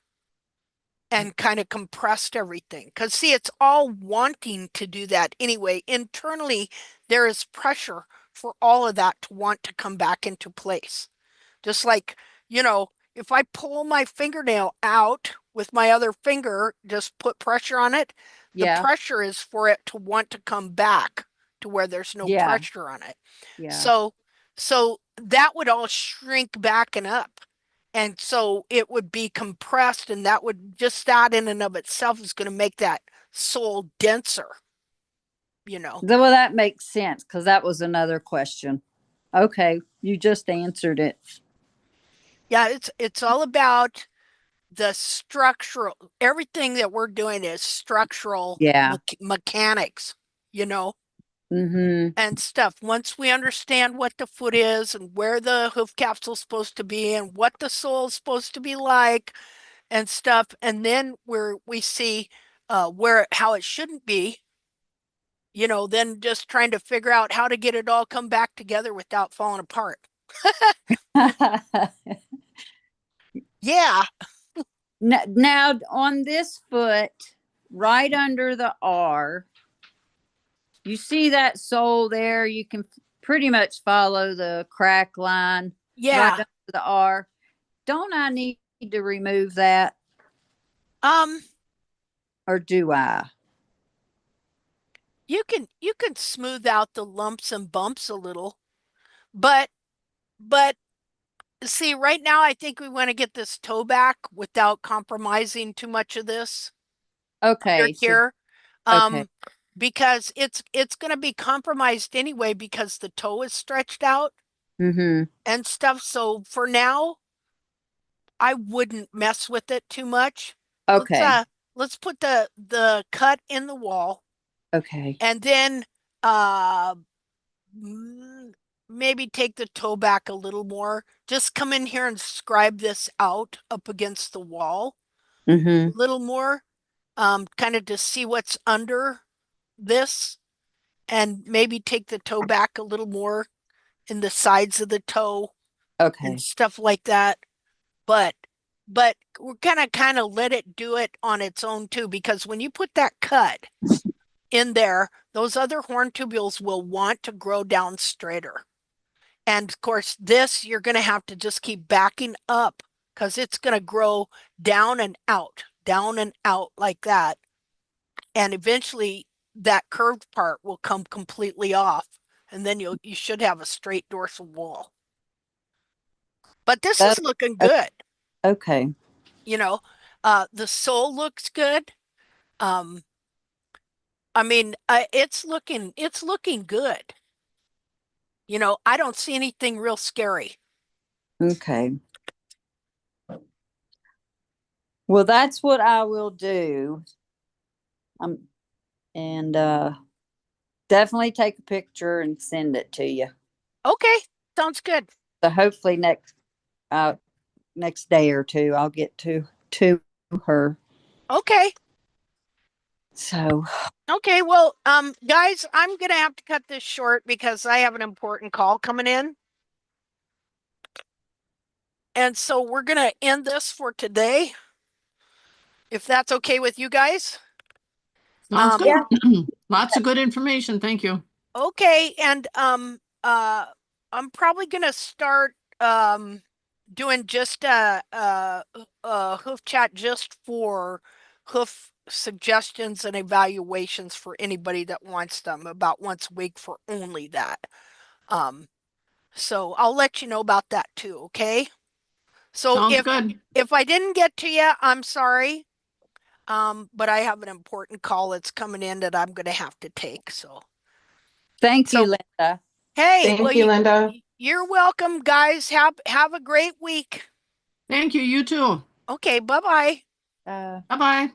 and kind of compressed everything. Because, see, it's all wanting to do that anyway. Internally, there is pressure for all of that to want to come back into place. Just like, if I pull my fingernail out with my other finger, just put pressure on it, the Yeah. pressure is for it to want to come back to where there's no Yeah. pressure on it. Yeah. So, so that would all shrink back and up. And so it would be compressed, and that in and of itself is going to make that sole denser. Well, that makes sense because that was another question. Okay. You just answered it. Yeah, it's all about the structural, everything that we're doing is structural Yeah. mechanics, you know, Mm-hmm. and stuff. Once we understand what the foot is and where the hoof capsule's supposed to be and what the sole is supposed to be like and stuff, and then where we see how it shouldn't be, then just trying to figure out how to get it all come back together without falling apart. Yeah. Now, on this foot, right under the R, you see that sole there? You can pretty much follow the crack line right Yeah. under the R. Don't I need to remove that, Um, or do I? you can smooth out the lumps and bumps a little, but but see, right now I think we want to get this toe back without compromising too much of this under Okay. So, here. okay. Um, because it's going to be compromised anyway because the toe is stretched out Mm-hmm. and stuff. So for now, I wouldn't mess with it too much. Let's Okay. uh let's put the cut in the wall, Okay. and then uh mm, maybe take the toe back a little more. Just come in here and scribe this out up against the wall Mm-hmm. a little more, kind of to see what's under this, and maybe take the toe back a little more in the sides of the toe and Okay. stuff like that. But but we're gonna kind of let it do it on its own too, because when you put that cut in there, those other horn tubules will want to grow down straighter. And of course, this you're going to have to just keep backing up because it's going to grow down and out like that. And eventually that curved part will come completely off. And then you should have a straight dorsal wall. But this That- is looking good. Okay. You know, the sole looks good. I mean, it's looking good. You know, I don't see anything real scary. Okay. Well, that's what I will do. And definitely take a picture and send it to you. Okay, sounds good. So hopefully next day or two I'll get to her. Okay. So Okay, well, guys, I'm gonna have to cut this short because I have an important call coming in. And so we're gonna end this for today, if that's okay with you guys. Sounds Um, good. Lots of good information. Thank you. Okay, and I'm probably gonna start doing just a hoof chat just for hoof suggestions and evaluations for anybody that wants them about once a week for only that. So I'll let you know about that too, okay? So Sounds good. if I didn't get to you, I'm sorry. But I have an important call that's coming in that I'm gonna have to take. thank you, So Linda. hey, well, Thank you, Linda. you're welcome, guys. Have a great week. Thank you. You too. Okay, bye-bye. Bye-bye.